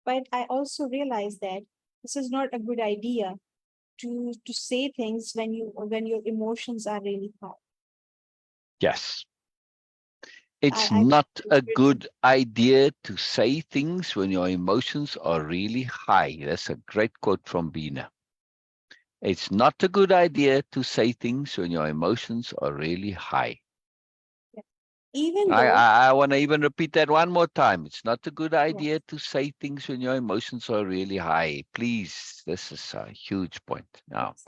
But I also realize that this is not a good idea to say things when your emotions are really high. Yes. It's I not a good idea to say things when your emotions are really high. That's a great quote from Bina. It's not a good idea to say things when your emotions are really high. even I, though I, I want to even repeat that one more time. It's not a good yeah, idea to say things when your emotions are really high. Please, this is a huge point. Now, yes.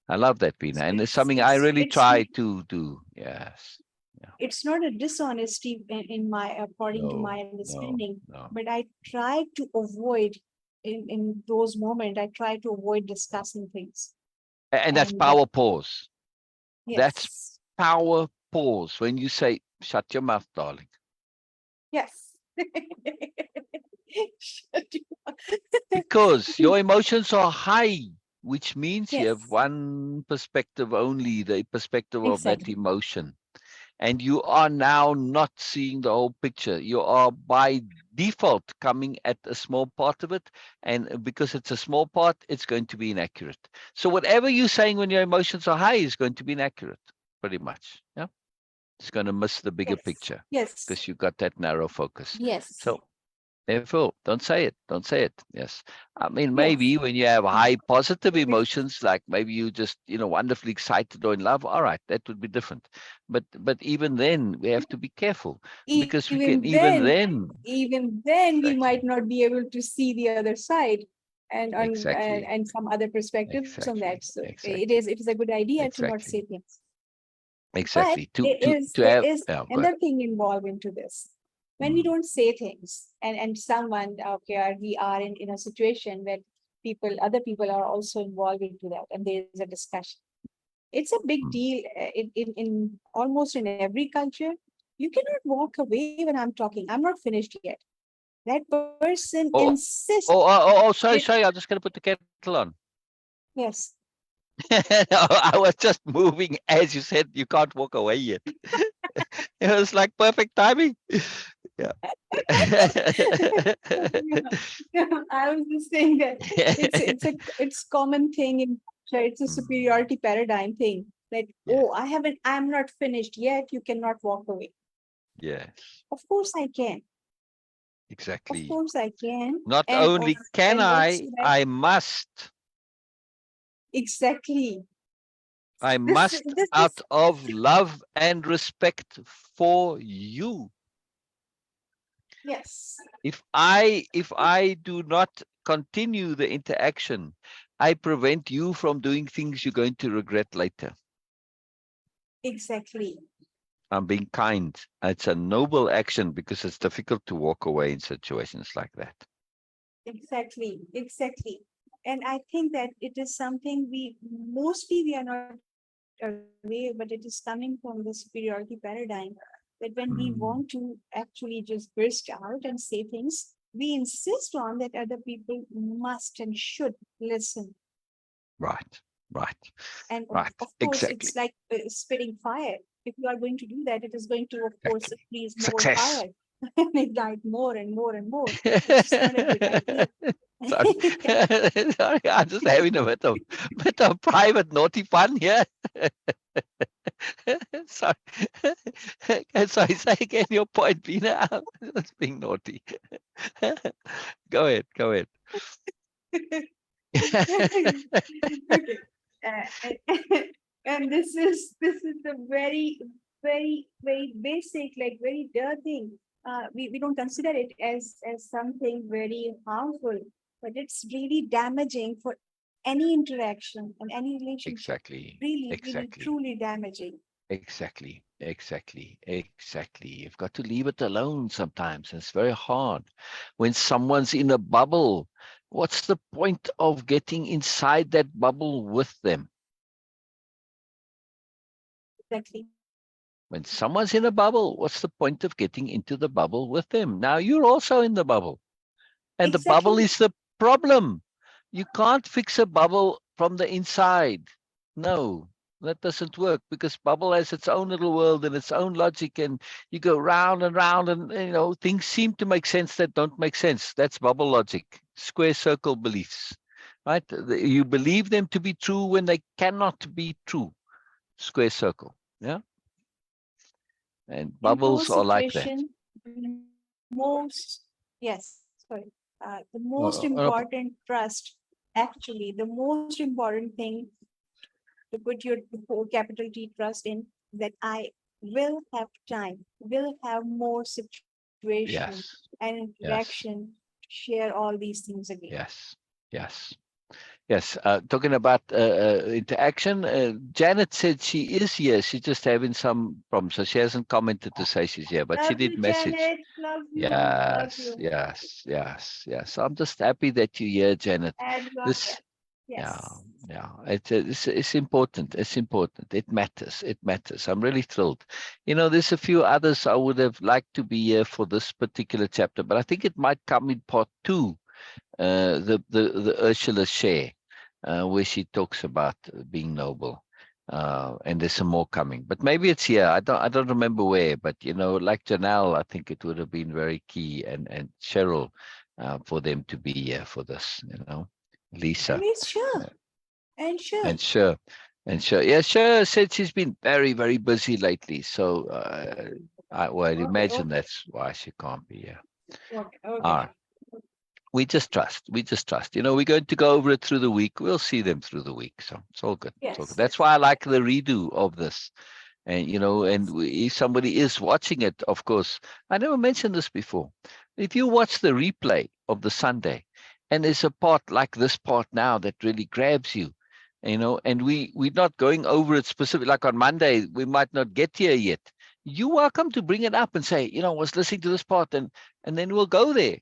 I love that, Bina. So And it's something I really it's try to do. Yes. Yeah. it's not a dishonesty in my according to my No, no, understanding, no. but I try to avoid in those moments. I try to avoid discussing things, And that's and power pause. That's yes, power pause. When you say, shut your mouth, darling. yes. Because your emotions are high, which means you have Yes, one perspective only, the perspective of that exactly. emotion. And you are now not seeing the whole picture. You are by default coming at a small part of it. And because it's a small part, it's going to be inaccurate. So whatever you're saying when your emotions are high is going to be inaccurate, pretty much. Yeah. It's going to miss the bigger Yes, picture yes, because you've got that narrow focus. yes, So therefore, don't say it. Don't say it. Yes. I mean, yes. maybe when you have high positive emotions, like maybe you just, wonderfully excited or in love, all right, that would be different. But even then, we have to be careful because we can Even even then, then. even then, we might Exactly. not be able to see the other side Exactly. and some other perspectives on that. Exactly. So Exactly. it is a good idea to not Exactly. say things. But Exactly. To there have, is yeah, go ahead. another thing involved into this. When we Mm. don't say things, and someone, okay, we are in a situation where other people are also involved into that, and there is a discussion. It's a big Mm. deal in almost in every culture. You cannot walk away when I'm talking. I'm not finished yet. That person Oh, insists. sorry, sorry. I'm just going to put the kettle on. Yes. No, I was just moving as you said. You can't walk away yet. It was like perfect timing. Yeah. I was just saying that it's common thing in culture. It's a superiority paradigm thing. Like, Yeah. oh, I'm not finished yet. You cannot walk away. Yes, Of course I can. Of exactly. course I can. Not And of only can and also that I must. exactly. I This must this out is of love and respect for you. yes, If I do not continue the interaction, I prevent you from doing things you're going to regret later. exactly. I'm being kind. It's a noble action because it's difficult to walk away in situations like that. Exactly, exactly. And I think that it is something we are not aware, but it is coming from the superiority paradigm. That when we want to Mm. actually just burst out and say things, we insist on that other people must and should listen. Right, right, And right. of course, Exactly, it's like spitting fire. If you are going to do that, it is going to, of course, exactly. increase more Success. fire and ignite more and more and more, which is not a good idea. Sorry. Sorry, I'm just having a bit of private naughty fun here. Sorry. Sorry, say again your point, Bina. That's being naughty. Go ahead, go ahead. Okay. And this is the very basic, like very dirt thing. We don't consider it as something very harmful, but it's really damaging for any interaction and any relationship. Exactly, Really, really, exactly. truly damaging. Exactly, exactly, exactly. You've got to leave it alone sometimes. It's very hard. When someone's in a bubble, what's the point of getting inside that bubble with them? Exactly. When someone's in a bubble, what's the point of getting into the bubble with them? Now you're also in the bubble, and the bubble Exactly. is the problem. You can't fix a bubble from the inside. No, that doesn't work because bubble has its own little world and its own logic, and you go round and round, and things seem to make sense that don't make sense. That's bubble logic, square circle beliefs, right? You believe them to be true when they cannot be true. Square circle, yeah. And In bubbles those are like that. situations, the most, yes, sorry, the most Uh, uh, important trust, actually, the most important thing to put your whole capital T trust in, that I will have time, will have more situation yes, and interaction yes, to share all these things again. yes, yes. Yes, talking about interaction, Janet said she is here. She's just having some problems, so she hasn't commented to say she's here, but she Love did you, message. Janet. Love you. Love Yes, you. yes, yes, yes. So I'm just happy that you're here, Janet. And you are This, here. yeah, Yes. yeah. It's important. It's important. It matters. It matters. I'm really thrilled. There's a few others I would have liked to be here for this particular chapter, but I think it might come in part two. The Ursula share, where she talks about being noble, and there's some more coming. But maybe it's here. I don't remember where. But like Janelle, I think it would have been very key, and Cheryl, for them to be here for this. And Lisa, it's sure. uh, And sure. and sure. And sure, yeah, sure. Said she's been very, very busy lately. So I would Okay. imagine Okay. that's why she can't be here. Okay. All Okay. right. We just trust. We just trust. We're going to go over it through the week. We'll see them through the week. So it's all good. It's all good. Yes. That's Yes. why I like the redo of this. And, Yes. if somebody is watching it, of course, I never mentioned this before. If you watch the replay of the Sunday and there's a part like this part now that really grabs you, and we're not going over it specifically, like on Monday, we might not get here yet. You're welcome to bring it up and say, I was listening to this part, and then we'll go there.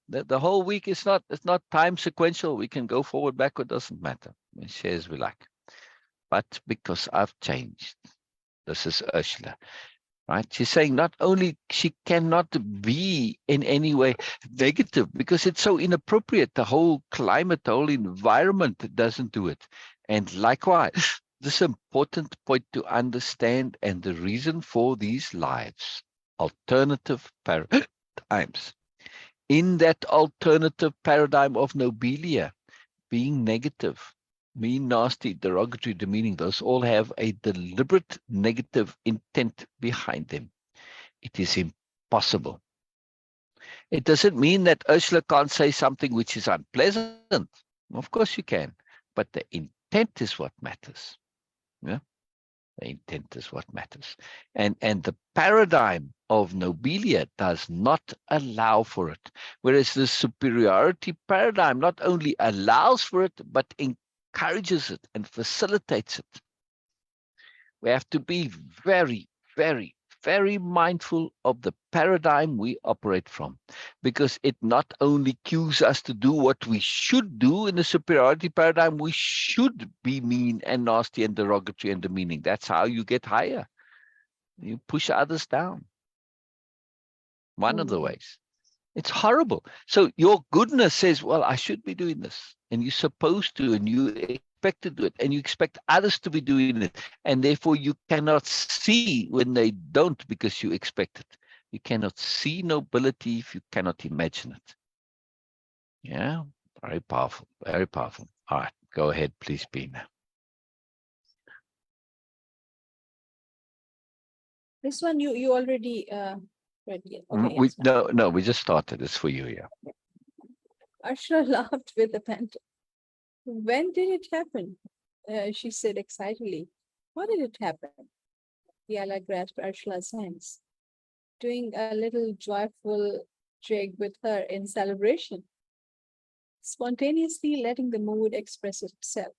The whole week it's not time sequential. We can go forward, backward, doesn't matter. We share as we like. but because I've changed. This is Ursula, right? She's saying not only she cannot be in any way negative because it's so inappropriate. The whole climate, the whole environment doesn't do it. And likewise, this important point to understand and the reason for these lives, alternative paradigms. In that alternative paradigm of Nobelia, being negative, mean, nasty, derogatory, demeaning, those all have a deliberate negative intent behind them. It is impossible. It doesn't mean that Ursula can't say something which is unpleasant. Of course you can, but the intent is what matters. Yeah, the intent is what matters. And the paradigm of Nobelia does not allow for it, whereas the superiority paradigm not only allows for it, but encourages it and facilitates it. We have to be very, very, very mindful of the paradigm we operate from, because it not only cues us to do what we should do in the superiority paradigm, we should be mean and nasty and derogatory and demeaning. That's how you get higher. You push others down. One of the ways. It's horrible. So your goodness says, well, I should be doing this. And you're supposed to, and you expect to do it. And you expect others to be doing it. And therefore you cannot see when they don't because you expect it. You cannot see nobility if you cannot imagine it. Yeah, very powerful, very powerful. All right, go ahead, please, Bina. This one you already read. Yeah. Okay, yes. No, we just started. It's for you, yeah. Ursula laughed with abandon. When did it happen? She said excitedly. How did it happen? Biella grasped Ursula's hands, doing a little joyful jig with her in celebration, spontaneously letting the mood express itself.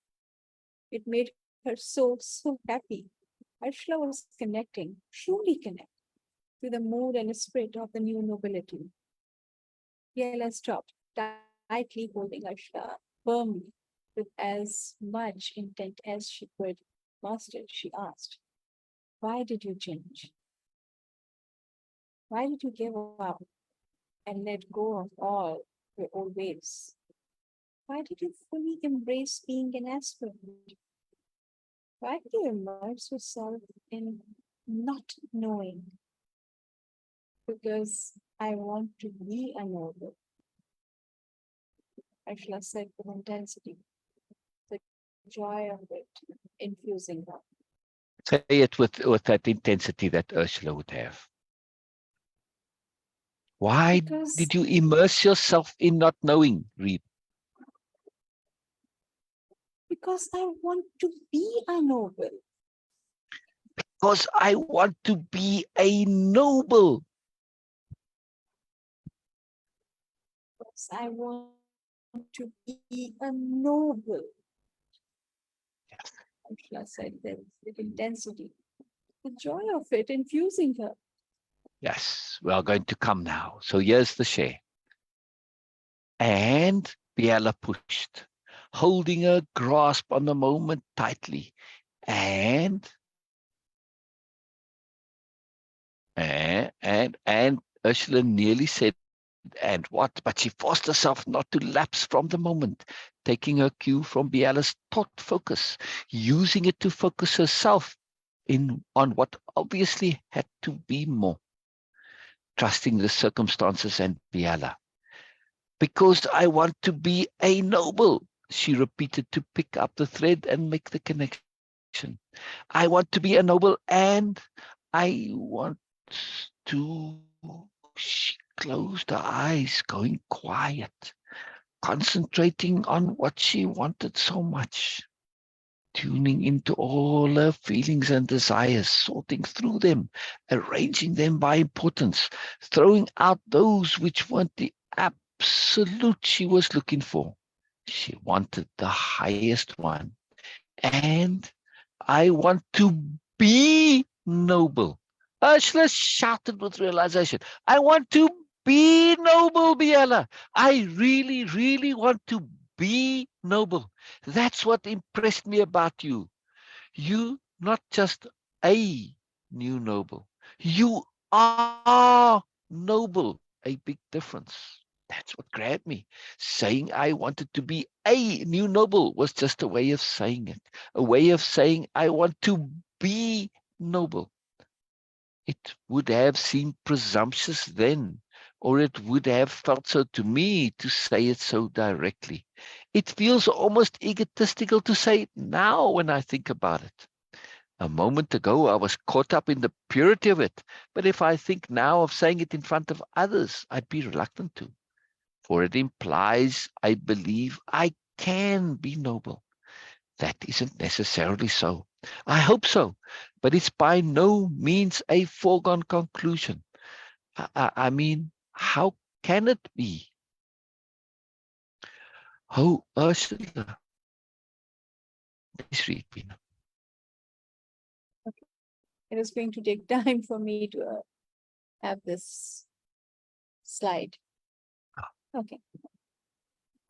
It made her so happy. Ursula was connecting, truly connecting, to the mood and spirit of the new nobility. Biella stopped, tightly holding Ursula firmly, with as much intent as she could muster. She asked, "Why did you change? Why did you give up and let go of all your old ways? Why did you fully embrace being an aspirant? Why did you immerse yourself in not knowing? Because I want to be a noble," Ursula said with intensity, the joy of it infusing her. Say it with that intensity that Ursula would have. Why did you immerse yourself in not knowing, Reed? Because I want to be a noble. Because I want to be a noble. Because I want to be a noble. Yes. Ursula said that with intensity, the joy of it infusing her. Yes, we are going to come now. So here's the share. And Biella pushed, holding her grasp on the moment tightly. And Ursula nearly said, "And what?" But she forced herself not to lapse from the moment, taking her cue from Biella's thought focus, using it to focus herself on what obviously had to be more, trusting the circumstances and Biella. Because I want to be a noble, she repeated to pick up the thread and make the connection. I want to be a noble and I want to... She closed her eyes, going quiet, concentrating on what she wanted so much, tuning into all her feelings and desires, sorting through them, arranging them by importance, throwing out those which weren't the absolute she was looking for. She wanted the highest one. And I want to be noble. Ursula shouted with realization. I want to be noble, Biella. I really, really want to be noble. That's what impressed me about you. You not just a new noble, you are noble. A big difference. That's what grabbed me. Saying I wanted to be a new noble was just a way of saying it, a way of saying I want to be noble. It would have seemed presumptuous then, or it would have felt so to me to say it so directly. It feels almost egotistical to say it now when I think about it. A moment ago, I was caught up in the purity of it, but if I think now of saying it in front of others, I'd be reluctant to, for it implies I believe I can be noble. That isn't necessarily so. I hope so, but it's by no means a foregone conclusion. I mean, how can it be? Oh, Ursula, please read me. It is going to take time for me to have this slide. Okay.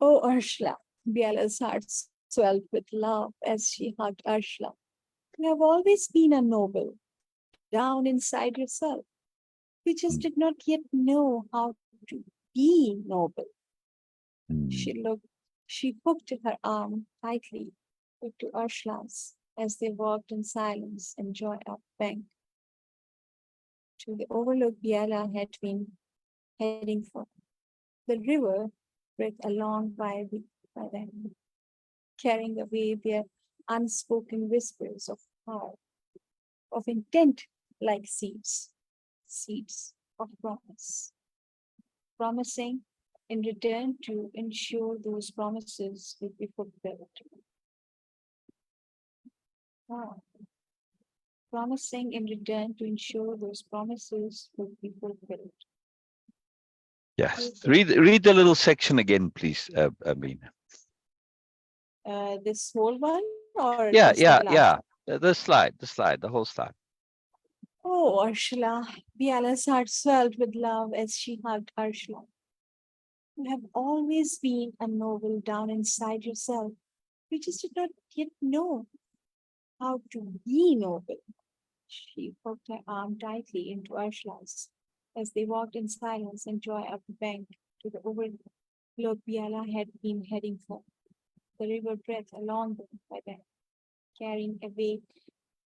Oh, Ursula, Biella's heart swelled with love as she hugged Ursula. You have always been a noble, down inside yourself. You just did not yet know how to be noble. She hooked her arm tightly to Ursula's as they walked in silence and joy up bank to the overlook Biella had been heading for. The river breathed along by them, carrying away their unspoken whispers of heart, of intent like seeds, seeds of promise, promising in return to ensure those promises would be fulfilled. Wow. Promising in return to ensure those promises would be fulfilled. Yes, read the little section again, please, Amina. This whole one or Yeah, just the last one? The slide, the whole slide. Oh, Ursula, Biella's heart swelled with love as she hugged Ursula. You have always been a noble down inside yourself. You just did not yet know how to be noble. She hooked her arm tightly into Ursula's as they walked in silence and joy up the bank to the overlook Biella had been heading for. The river breathed along them by them, carrying away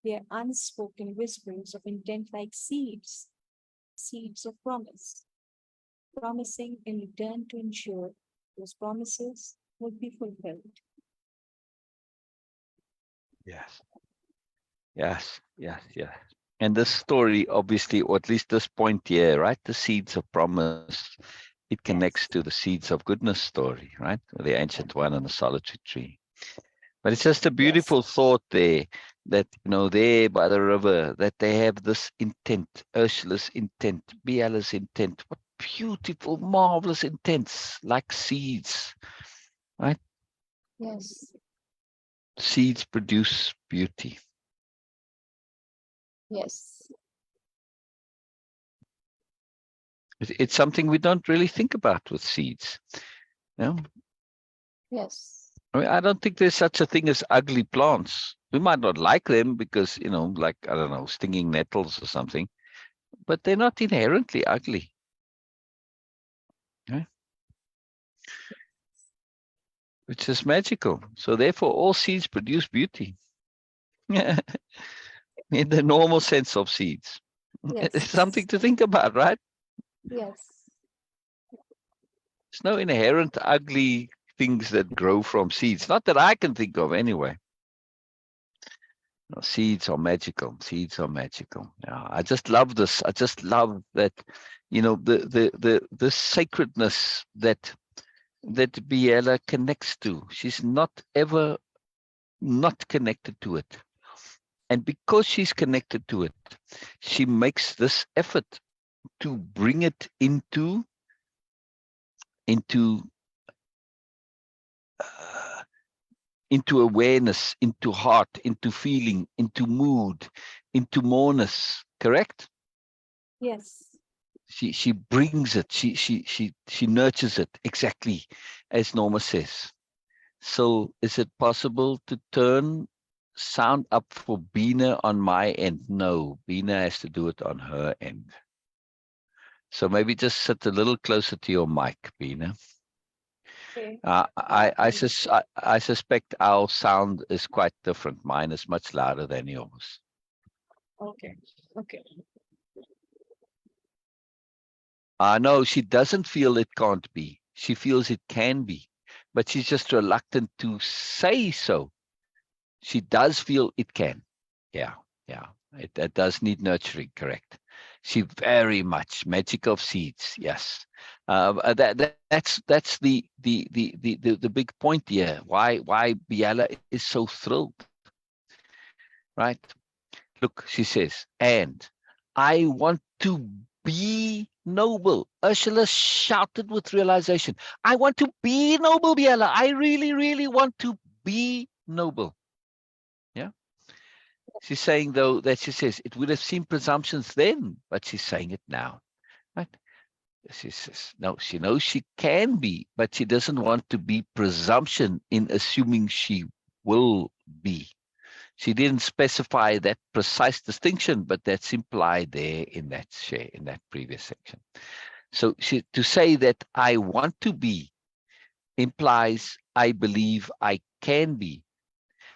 their unspoken whispers of intent like seeds, seeds of promise, promising in return to ensure those promises would be fulfilled. Yes. Yes. And this story, obviously, or at least this point here, right? The seeds of promise, it connects Yes. to the seeds of goodness story, right? The ancient one and the solitary tree. But it's just a beautiful thought there that, there by the river, that they have this intent, Ursula's intent, Biella's intent. What beautiful, marvelous intents, like seeds, right? Yes. Seeds produce beauty. Yes. It's something we don't really think about with seeds. Yes. I mean, I don't think there's such a thing as ugly plants. We might not like them because, like, I don't know, stinging nettles or something, but they're not inherently ugly. Okay? Which is magical. So therefore, all seeds produce beauty. In the normal sense of seeds. Yes. It's something to think about, right? Yes. There's no inherent ugly things that grow from seeds. Not that I can think of anyway. No, seeds are magical. Seeds are magical. Yeah, I just love this. I just love that, the sacredness that Biella connects to. She's not ever not connected to it. And because she's connected to it, she makes this effort to bring it into awareness, into heart, into feeling, into mood, into moreness. Correct? Yes. She brings it. She nurtures it exactly as Norma says. So, is it possible to turn sound up for Bina on my end? No, Bina has to do it on her end. So maybe just sit a little closer to your mic, Bina. Okay. I suspect our sound is quite different. Mine is much louder than yours. Okay. Okay. No, she doesn't feel it can't be. She feels it can be, but she's just reluctant to say so. She does feel it can. Yeah, yeah. It does need nurturing, correct. She very much magic of seeds. Yes, that's the big point here. Why Biella is so thrilled, right? Look, she says, and I want to be noble. Ursula shouted with realization. I want to be noble, Biella. I really, really want to be noble. Yeah. She's saying, though, that she says it would have seemed presumptions then, but she's saying it now. Right? She says, no, she knows she can be, but she doesn't want to be presumption in assuming she will be. She didn't specify that precise distinction, but that's implied there in that share, in that previous section. So to say that I want to be implies I believe I can be.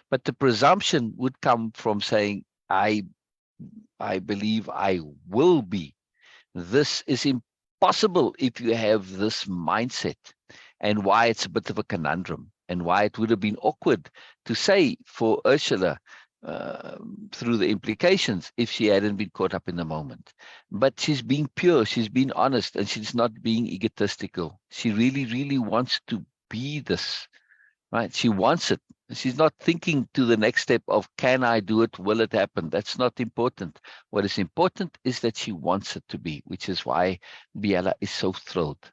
But the presumption would come from saying I believe I will be. This is impossible if you have this mindset, and why it's a bit of a conundrum, and why it would have been awkward to say for Ursula through the implications if she hadn't been caught up in the moment. But she's being pure, she's being honest, and she's not being egotistical. She really, really wants to be this, right? She wants it. She's not thinking to the next step of, can I do it? Will it happen? That's not important. What is important is that she wants it to be, which is why Biella is so thrilled.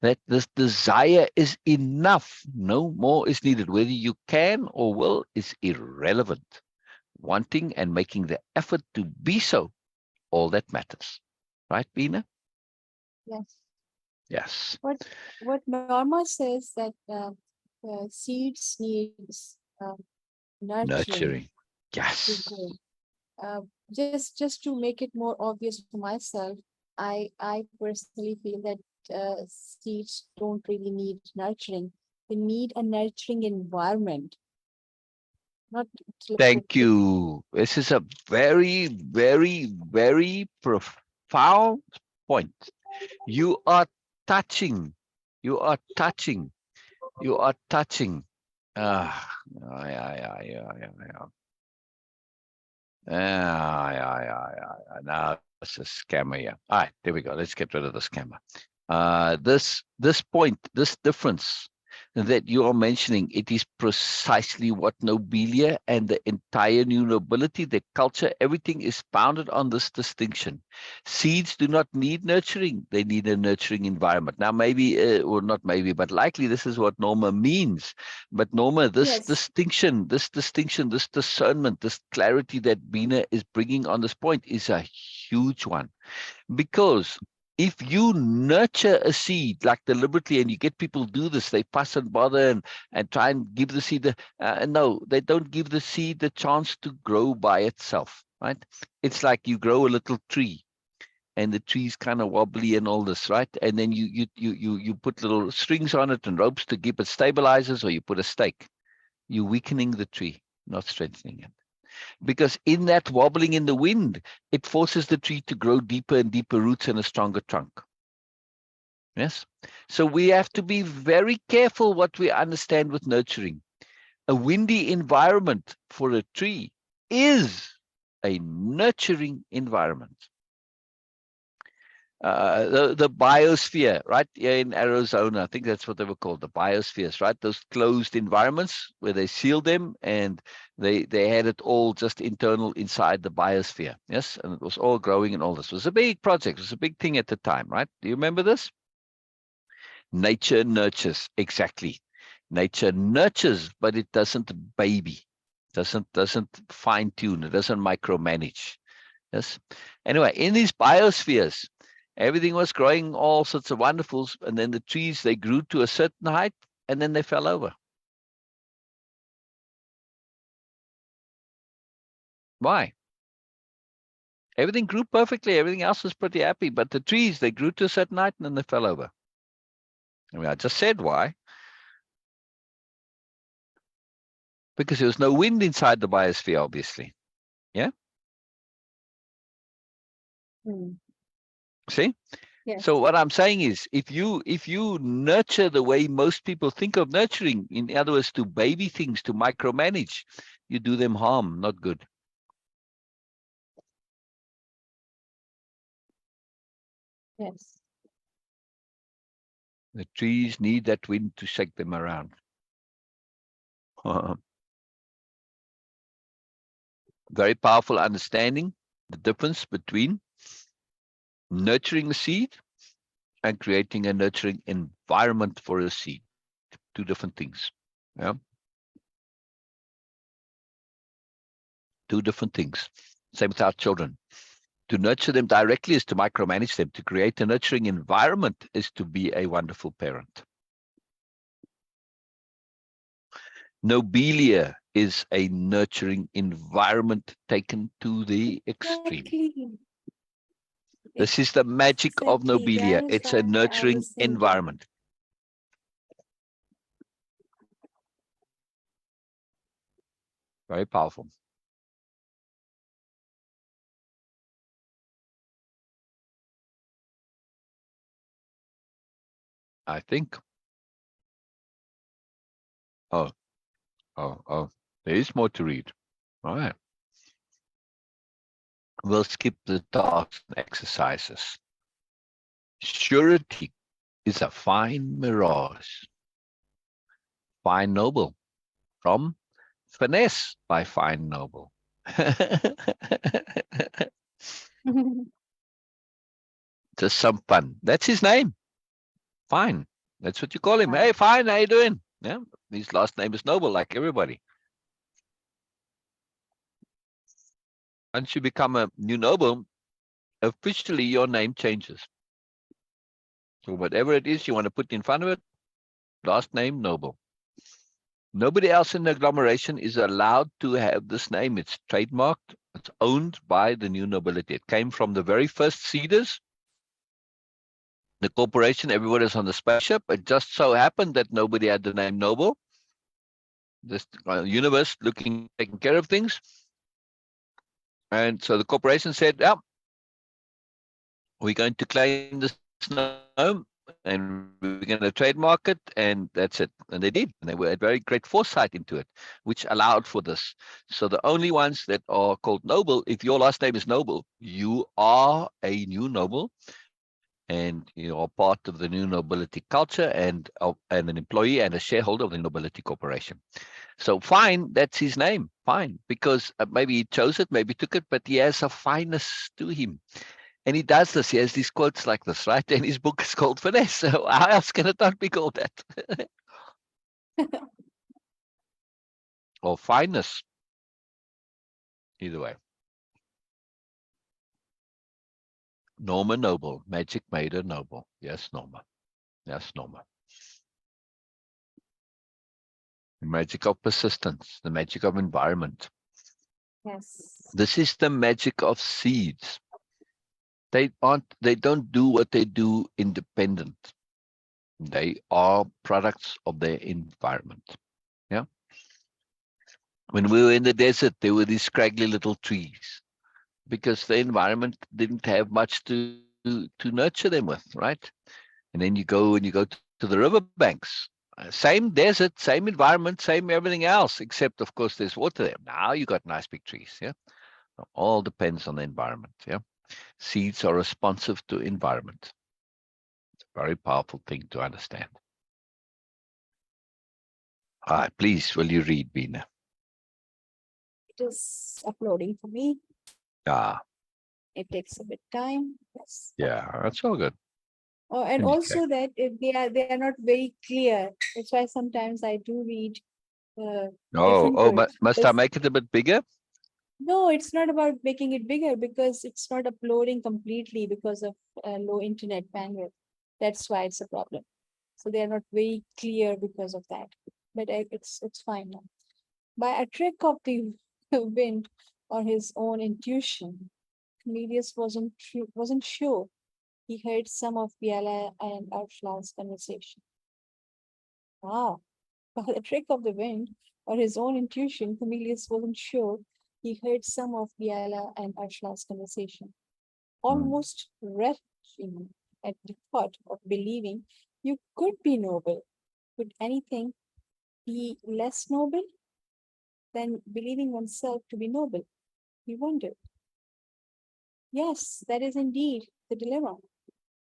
That this desire is enough. No more is needed. Whether you can or will is irrelevant. Wanting and making the effort to be so, all that matters. Right, Bina? Yes. Yes. What Norma says that seeds needs nurturing Nurturing. to Yes. grow. Just to make it more obvious for myself, I personally feel that seeds don't really need nurturing. They need a nurturing environment, not to Thank you. This is a very, very, very profound point. You are touching. You are touching. You are touching. Yeah, yeah, yeah, yeah. Yeah, yeah. Now it's a scammer here. All right, there we go. Let's get rid of the scammer. This point, this difference that you are mentioning, it is precisely what Nobelia and the entire new nobility, the culture, everything is founded on this distinction. Seeds do not need nurturing. They need a nurturing environment. Now, maybe, or not maybe, but likely this is what Norma means. But Norma, this Yes. distinction, this discernment, this clarity that Bina is bringing on this point is a huge one. Because if you nurture a seed like deliberately, and you get people do this, they fuss and bother and try and give the seed, no, they don't give the seed the chance to grow by itself, right? It's like you grow a little tree and the tree's kind of wobbly and all this, right? And then you put little strings on it and ropes to keep it stabilizes, or you put a stake. You're weakening the tree, not strengthening it. Because in that wobbling in the wind, it forces the tree to grow deeper and deeper roots and a stronger trunk. Yes. So we have to be very careful what we understand with nurturing. A windy environment for a tree is a nurturing environment. The biosphere, right here in Arizona, I think that's what they were called, the biospheres, right? Those closed environments where they sealed them and they had it all just internal inside the biosphere. Yes, and it was all growing and all this. It was a big project. It was a big thing at the time, right? Do you remember this? Nature nurtures, exactly. Nature nurtures, but it doesn't baby, doesn't fine tune, it doesn't micromanage. Yes. Anyway, in these biospheres, everything was growing all sorts of wonderfuls, and then the trees, they grew to a certain height, and then they fell over. Why? Everything grew perfectly. Everything else was pretty happy. But the trees, they grew to a certain height and then they fell over. I mean, I just said why. Because there was no wind inside the biosphere, obviously. Yeah? Hmm. See? Yes. So what I'm saying is, if you nurture the way most people think of nurturing, in other words, to baby things, to micromanage, you do them harm, not good. Yes. The trees need that wind to shake them around. Very powerful understanding the difference between nurturing a seed and creating a nurturing environment for a seed. Two different things. Yeah. Two different things. Same with our children. To nurture them directly is to micromanage them. To create a nurturing environment is to be a wonderful parent. Nobelia is a nurturing environment taken to the extreme. Exactly. This is the magic of Exactly. Nobelia. That is It's a what I nurturing was thinking. environment. Very powerful. I think. Oh, oh. There is more to read. All right. We'll skip the tasks and exercises. Surety is a fine mirage. Fine Noble from Finesse by Fine Noble. Just some fun. That's his name. Fine. That's what you call him. Wow. Hey, Fine, how you doing? Yeah. His last name is Noble, like everybody. Once you become a new noble, officially your name changes. So whatever it is you want to put in front of it, last name Noble. Nobody else in the agglomeration is allowed to have this name. It's trademarked. It's owned by the new nobility. It came from the very first seeders. The corporation, everybody's on the spaceship. It just so happened that nobody had the name Noble. This universe taking care of things. And so the corporation said, yeah, we're going to claim this name and we're going to trademark it, and that's it. And they did. And they were very great foresight into it, which allowed for this. So the only ones that are called noble, if your last name is Noble, you are a new noble, and you are part of the new nobility culture, and an employee and a shareholder of the Nobility Corporation. So Fine, that's his name, Fine, because maybe he chose it, maybe took it, but he has a fineness to him. And he does this. He has these quotes like this, right? And his book is called Finesse. So how else can it not be called that? Or fineness. Either way. Norma Noble. Magic made her noble. Yes, Norma. Yes, Norma. The magic of persistence. The magic of environment. Yes. This is the magic of seeds. They don't do what they do independent. They are products of their environment. Yeah. When we were in the desert, there were these scraggly little trees because the environment didn't have much to nurture them with, right? And then you go to the riverbanks, same desert, same environment, same everything else, except of course there's water there. Now you got nice big trees. Yeah. All depends on the environment. Yeah. Seeds are responsive to environment. It's a very powerful thing to understand. All right, please, will you read, Bina? It is uploading for me. Ah, It takes a bit time. Yes. yeah, that's all good. And Can you also that if they are not very clear. That's why sometimes I do read different words. Must I make it a bit bigger? No, it's not about making it bigger because it's not uploading completely because of low internet bandwidth. That's why it's a problem. So they are not very clear because of that. But it's fine now. By a trick of the wind, or his own intuition. Cornelius wasn't sure. He heard some of Biella and Ursula's conversation. Ah, by the trick of the wind or his own intuition, Cornelius wasn't sure. He heard some of Biella and Ursula's conversation, almost retching at the thought of believing you could be noble. Could anything be less noble than believing oneself to be noble? He wondered. Yes, that is indeed the dilemma.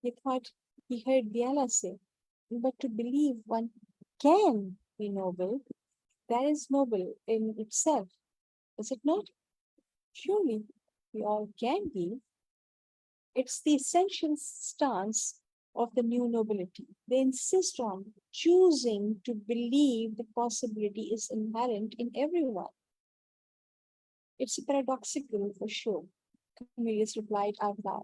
He thought he heard Biella say, but to believe one can be noble, that is noble in itself, is it not? Surely we all can be. It's the essential stance of the new nobility. They insist on choosing to believe the possibility is inherent in everyone. It's paradoxical for sure, Cornelius replied out loud.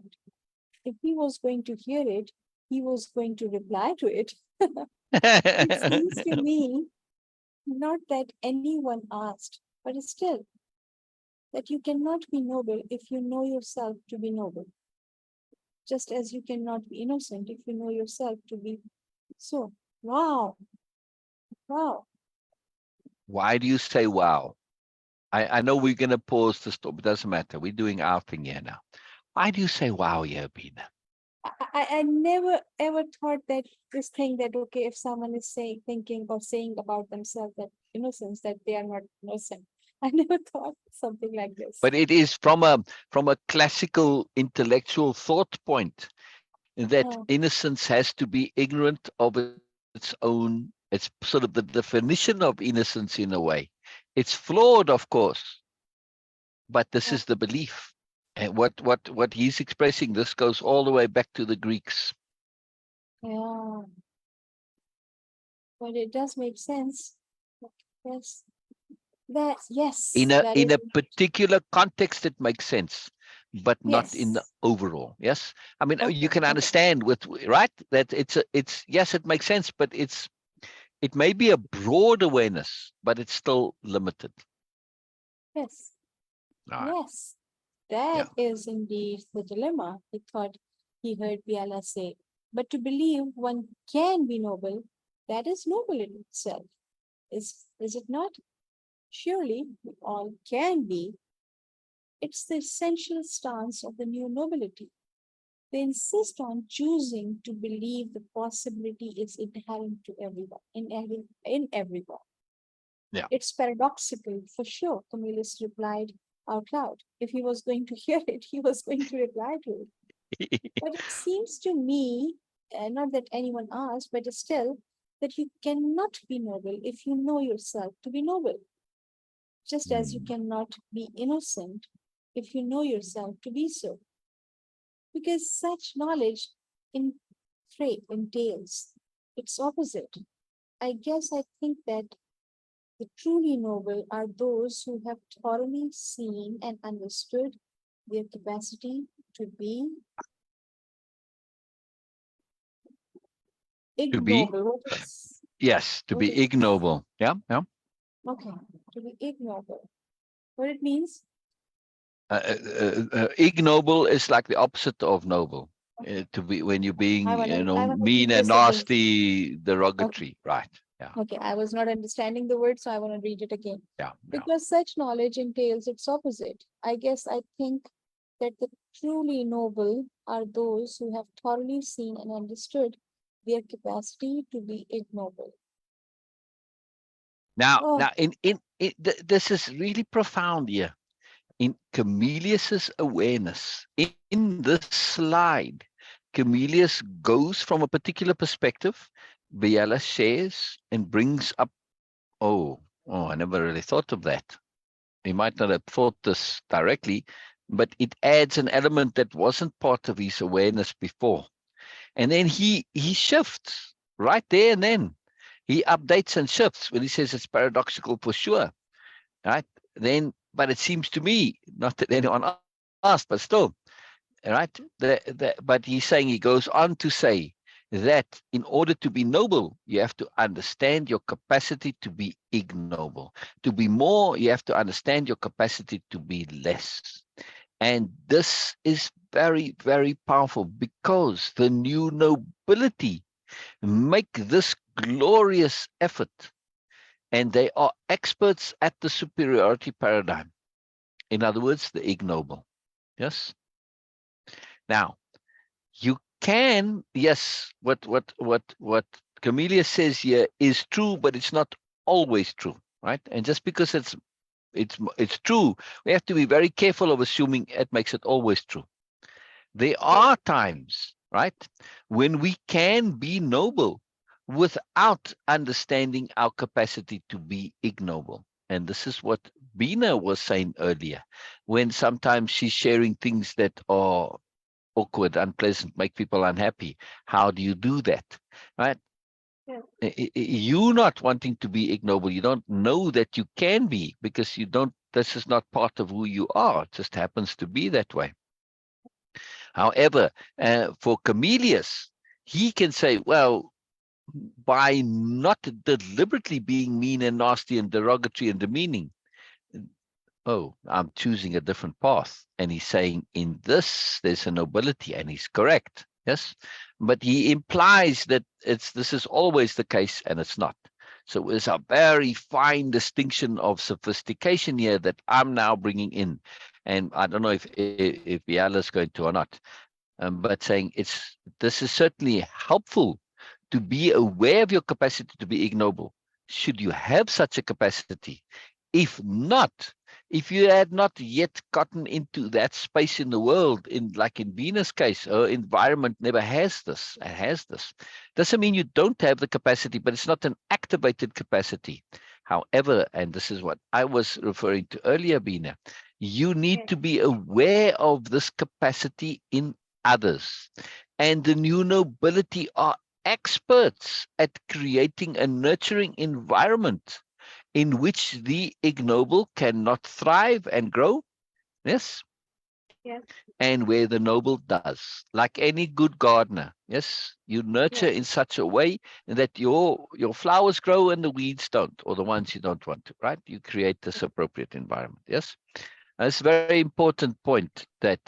If he was going to hear it, he was going to reply to it. It seems to me not that anyone asked, but still that you cannot be noble if you know yourself to be noble, just as you cannot be innocent if you know yourself to be so. Wow, wow. Why do you say wow? I know we're going to pause to stop. It doesn't matter. We're doing our thing here now. Why do you say wow, Yerbina? I never ever thought that this thing that okay, if someone is saying, thinking or saying about themselves that innocence, that they are not innocent. I never thought something like this. But it is from a classical intellectual thought point that Oh, innocence has to be ignorant of its own. It's sort of the definition of innocence in a way. It's flawed, of course, but this oh, is the belief. And what he's expressing, this goes all the way back to the Greeks. yeah, but it does make sense. Yes, that yes, that In is a particular context, it makes sense, but not in the yes. overall. Yes, I mean you Okay, can okay. understand with right that it's yes, it makes sense, but it may be a broad awareness, but it's still limited. Yes, All right. yes. Yeah. That is indeed the dilemma, he thought he heard Biella say. But to believe one can be noble, that is noble in itself. Is it not? Surely we all can be. It's the essential stance of the new nobility. They insist on choosing to believe the possibility is inherent to everyone, in everyone. Yeah. It's paradoxical for sure, Cornelius replied out loud. If he was going to hear it, he was going to reply to it. But it seems to me, not that anyone asked, but still, that you cannot be noble if you know yourself to be noble, just as you Mm. cannot be innocent if you know yourself to be so. Because such knowledge in entails its opposite. I think that the truly noble are those who have thoroughly seen and understood their capacity to be To be ignoble. yes, to What be is ignoble. Yeah, yeah. okay? To be ignoble. What it means? Ignoble is like the opposite of noble. To be when you're being, I wanna mean read and this again. nasty, Okay, derogatory. Right. Yeah. okay. I was not understanding the word, so I want to read it again. Yeah. Yeah. Because such knowledge entails its opposite. I think that the truly noble are those who have thoroughly seen and understood their capacity to be ignoble. Oh, Now, this is really profound here. In Cornelius's awareness, in this slide, Cornelius goes from a particular perspective. Biella shares and brings up, I never really thought of that. He might not have thought this directly, but it adds an element that wasn't part of his awareness before. And then he shifts right there and then. He updates and shifts when he says it's paradoxical for sure. Right? Then, but it seems to me, not that anyone asked, but still, right? But he's saying, he goes on to say that in order to be noble, you have to understand your capacity to be ignoble. To be more, you have to understand your capacity to be less. And this is very, very powerful, because the new nobility make this glorious effort, and they are experts at the superiority paradigm. In other words, the ignoble. Yes. Now, you can, yes, what Camellia says here is true, but it's not always true, right? And just because it's true, we have to be very careful of assuming it makes it always true. There are times, right, when we can be noble without understanding our capacity to be ignoble. And this is what Bina was saying earlier, when sometimes she's sharing things that are awkward, unpleasant, make people unhappy. How do you do that, right? Yeah. You not wanting to be ignoble, you don't know that you can be, because you don't, this is not part of who you are. It just happens to be that way. However, for Camillus, he can say, well, by not deliberately being mean and nasty and derogatory and demeaning, oh, I'm choosing a different path. And he's saying in this, there's a nobility, and he's correct. Yes. But he implies that this is always the case, and it's not. So it's a very fine distinction of sophistication here that I'm now bringing in. And I don't know if Biella is going to or not, but saying this is certainly helpful to be aware of your capacity to be ignoble, should you have such a capacity. If not, if you had not yet gotten into that space in the world, like in Venus' case, her environment never has this. It has this. Doesn't mean you don't have the capacity, but it's not an activated capacity. However, and this is what I was referring to earlier, Bina, you need to be aware of this capacity in others. And the new nobility are experts at creating a nurturing environment in which the ignoble cannot thrive and grow. Yes. Yes. And where the noble does, like any good gardener. Yes, you nurture in such a way that your flowers grow and the weeds don't, or the ones you don't want to, right? You create this appropriate environment. Yes. That's a very important point, that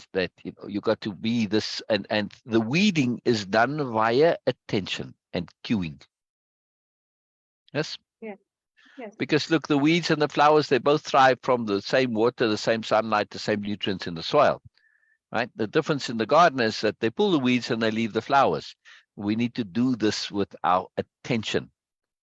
you got to be this, and the weeding is done via attention and cueing. Yes. Yes. Yes. Because look, the weeds and the flowers, they both thrive from the same water, the same sunlight, the same nutrients in the soil, right? The difference in the garden is that they pull the weeds and they leave the flowers. We need to do this with our attention.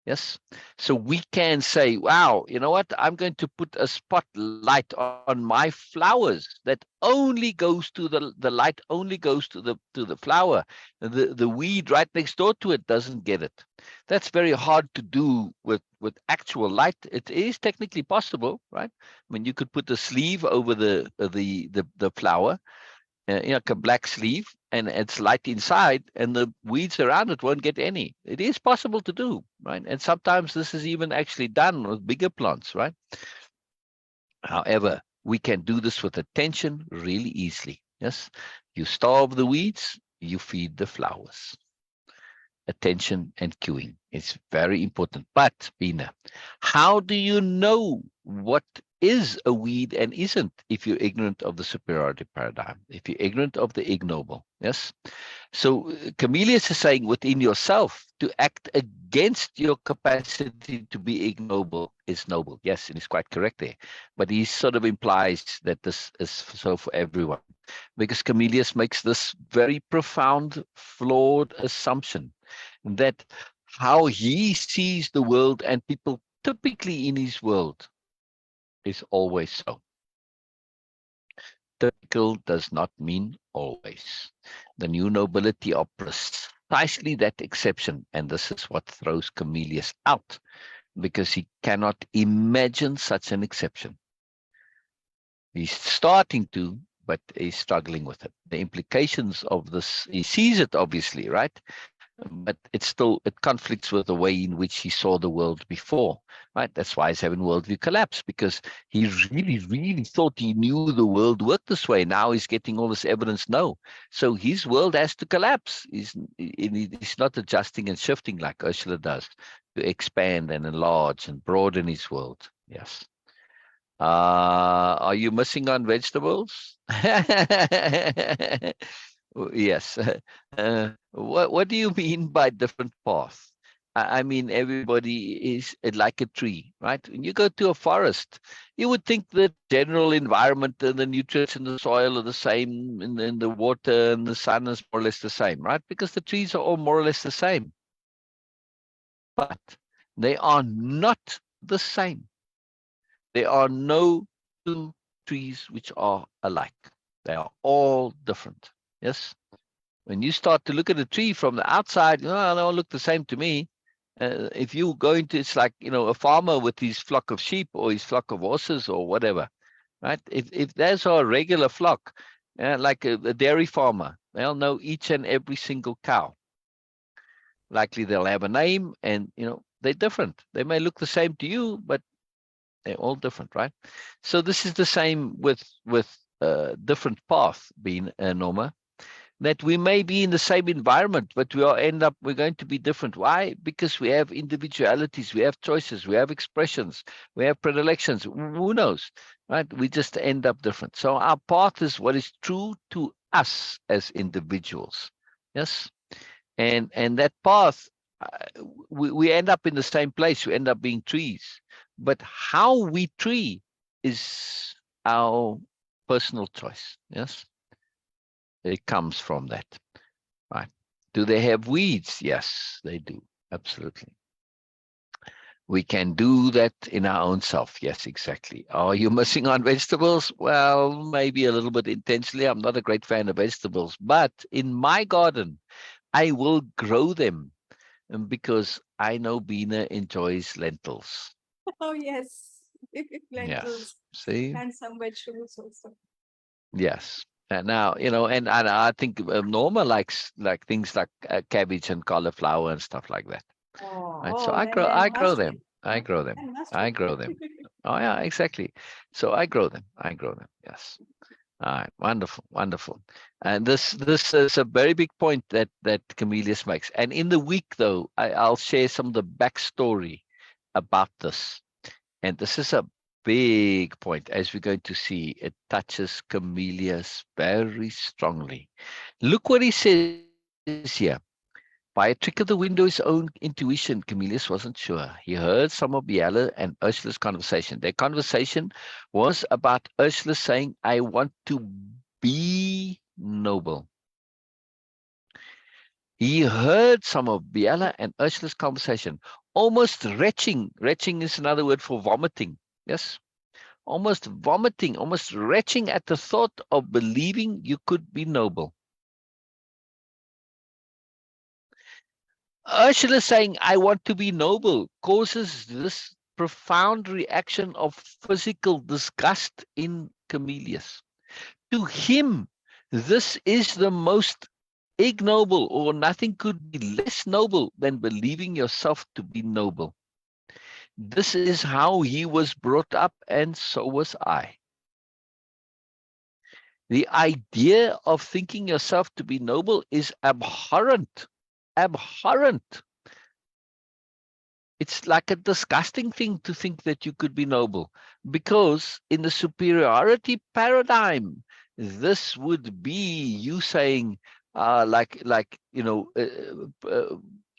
Yes. So we can say, wow, you know what? I'm going to put a spotlight on my flowers that only goes to the light only goes to the flower. The weed right next door to it doesn't get it. That's very hard to do with actual light. It is technically possible, right? I mean, you could put a sleeve over the flower, like a black sleeve, and it's light inside, and the weeds around it won't get any. It is possible to do, right? And sometimes this is even actually done with bigger plants, right? However, we can do this with attention really easily. Yes, you starve the weeds, you feed the flowers. Attention and cueing. It's very important. But, Bina, how do you know what is a weed and isn't if you're ignorant of the superiority paradigm, if you're ignorant of the ignoble? Yes. So Camillus is saying within yourself, to act against your capacity to be ignoble is noble. Yes, and he's quite correct there. But he sort of implies that this is so for everyone, because Camillus makes this very profound, flawed assumption that how he sees the world and people typically in his world is always so. Typical does not mean always. The new nobility are precisely that exception, and this is what throws Camillus out, because he cannot imagine such an exception. He's starting to, but he's struggling with it. The implications of this, he sees it obviously, right? but it conflicts with the way in which he saw the world before, right? That's why he's having worldview collapse, because he really thought he knew the world worked this way. Now he's getting all this evidence. No. So his world has to collapse. He's not adjusting and shifting like Ursula does to expand and enlarge and broaden his world. Yes. Are you missing on vegetables? Yes. What do you mean by different path? I mean, everybody is like a tree, right? When you go to a forest, you would think the general environment and the nutrients in the soil are the same, in the water and the sun is more or less the same, right? Because the trees are all more or less the same. But they are not the same. There are no two trees which are alike. They are all different. Yes. When you start to look at a tree from the outside, they all look the same to me. If you go into, it's like, a farmer with his flock of sheep or his flock of horses or whatever, right? If there's a regular flock, like a dairy farmer, they'll know each and every single cow. Likely they'll have a name, and, they're different. They may look the same to you, but they're all different, right? So this is the same with different path being Norma, that we may be in the same environment, but we're going to be different. Why? Because we have individualities, we have choices, we have expressions, we have predilections. Who knows, right? We just end up different. So our path is what is true to us as individuals. Yes. And that path, we end up in the same place. We end up being trees. But how we tree is our personal choice. Yes. It comes from that, right? Do they have weeds? Yes, they do. Absolutely. We can do that in our own self. Yes, exactly. Are you missing on vegetables? Well, maybe a little bit intentionally. I'm not a great fan of vegetables, but in my garden, I will grow them because I know Bina enjoys lentils. Oh, yes. Yes. Lentils See? and some vegetables also. Yes. And now, and I think Norma likes things like cabbage and cauliflower and stuff like that. Right. So Oh, then I grow must be. them. I Huh? grow them. Then must I be. grow them. Oh yeah, exactly. So I grow them. I grow them. Yes. All right. Wonderful. Wonderful. And this is a very big point that Camillus makes. And in the week, though, I'll share some of the backstory about this. And this is a big point, as we're going to see. It touches Camillus very strongly. Look what he says here. By a trick of the window's own intuition, Camillus wasn't sure. He heard some of Biella and Ursula's conversation. Their conversation was about Ursula saying, I want to be noble. He heard some of Biella and Ursula's conversation, almost retching. Retching is another word for vomiting. Yes? Almost vomiting, almost retching at the thought of believing you could be noble. Ursula saying, I want to be noble, causes this profound reaction of physical disgust in Camillus. To him, this is the most ignoble, or nothing could be less noble than believing yourself to be noble. This is how he was brought up, and so was I. The idea of thinking yourself to be noble is abhorrent. Abhorrent. It's like a disgusting thing to think that you could be noble, because in the superiority paradigm, this would be you saying,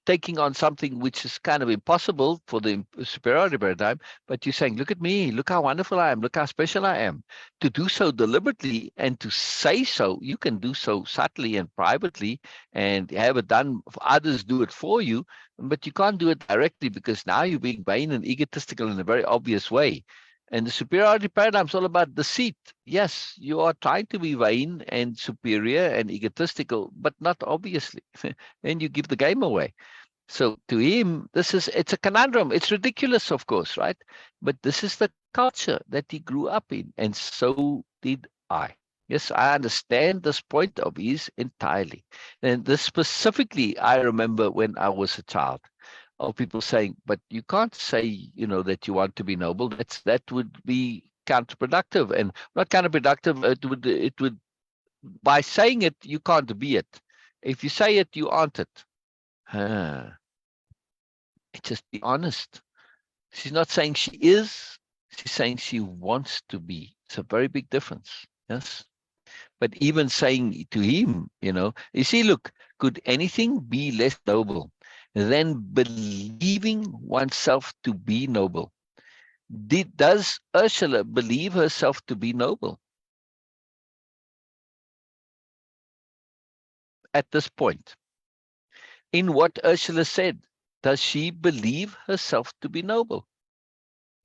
taking on something which is kind of impossible for the superiority paradigm, but you're saying, look at me, look how wonderful I am, look how special I am. To do so deliberately and to say so, you can do so subtly and privately and have it done, others do it for you, but you can't do it directly, because now you're being vain and egotistical in a very obvious way. And the superiority paradigm is all about deceit. Yes, you are trying to be vain and superior and egotistical, but not obviously. And you give the game away. So to him, it's a conundrum. It's ridiculous, of course, right? But this is the culture that he grew up in, and so did I. Yes, I understand this point of his entirely. And this specifically, I remember when I was a child, of people saying, but you can't say, that you want to be noble. That would be counterproductive, and not counterproductive. It would, by saying it, you can't be it. If you say it, you aren't it. Huh. Just be honest. She's not saying she is. She's saying she wants to be. It's a very big difference. Yes. But even saying to him, you see, look, could anything be less noble than believing oneself to be noble? Does Ursula believe herself to be noble at this point? In what Ursula said, does she believe herself to be noble?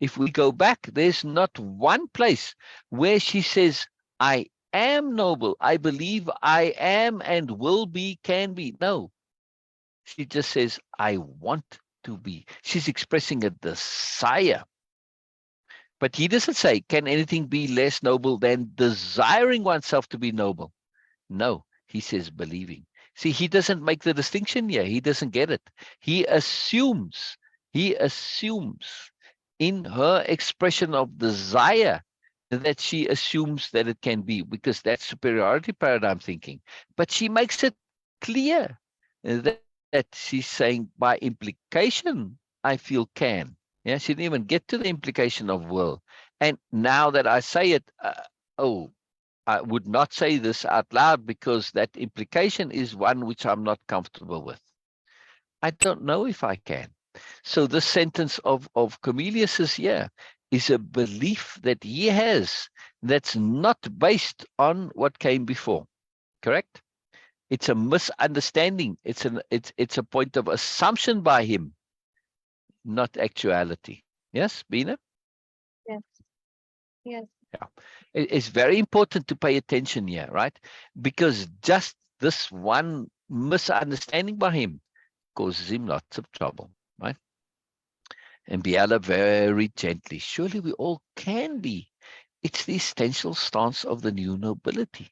If we go back, there's not one place where she says, I am noble. I believe I am and will be, can be. No, she just says, I want to be. She's expressing a desire. But he doesn't say, can anything be less noble than desiring oneself to be noble? No, he says believing. See, he doesn't make the distinction here. He doesn't get it. He assumes in her expression of desire that she assumes that it can be, because that's superiority paradigm thinking. But she makes it clear that she's saying by implication, I feel can. Yeah, she didn't even get to the implication of will. And now that I say it, I would not say this out loud because that implication is one which I'm not comfortable with. I don't know if I can. So this sentence of Cornelius's here is a belief that he has that's not based on what came before. Correct? It's a misunderstanding. It's a point of assumption by him, not actuality. Yes, Bina? Yes. Yes. Yeah. It's very important to pay attention here, right? Because just this one misunderstanding by him causes him lots of trouble, right? And Biella very gently, surely we all can be. It's the essential stance of the new nobility.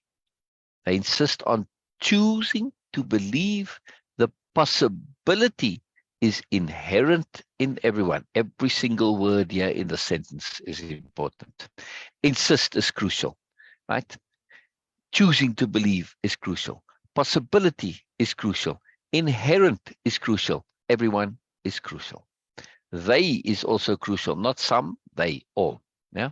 They insist on choosing to believe the possibility is inherent in everyone. Every single word here in the sentence is important. Insist is crucial, right? Choosing to believe is crucial. Possibility is crucial. Inherent is crucial. Everyone is crucial. They is also crucial, not some, they, all. Yeah.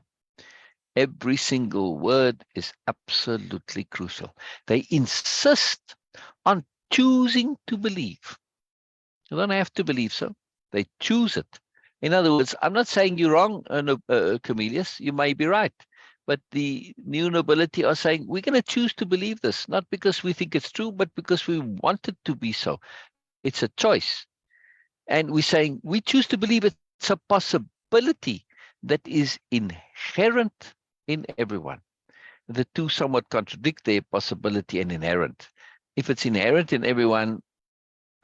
Every single word is absolutely crucial. They insist on choosing to believe. You don't have to believe so. They choose it. In other words, I'm not saying you're wrong, Cornelius. You may be right. But the new nobility are saying, we're going to choose to believe this, not because we think it's true, but because we want it to be so. It's a choice. And we're saying, we choose to believe it's a possibility that is inherent in everyone. The two somewhat contradict their possibility and inherent. If it's inherent in everyone,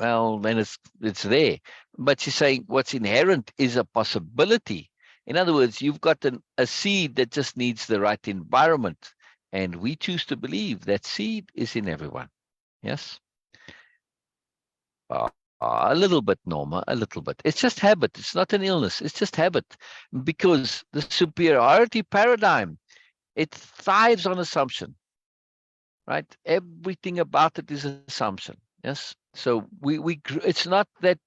well, then it's there. But she's saying what's inherent is a possibility. In other words, you've got a seed that just needs the right environment. And we choose to believe that seed is in everyone. Yes? A little bit, Norma, a little bit. It's just habit. It's not an illness. It's just habit. Because the superiority paradigm, it thrives on assumption, right? Everything about it is assumption. Yes. So it's not that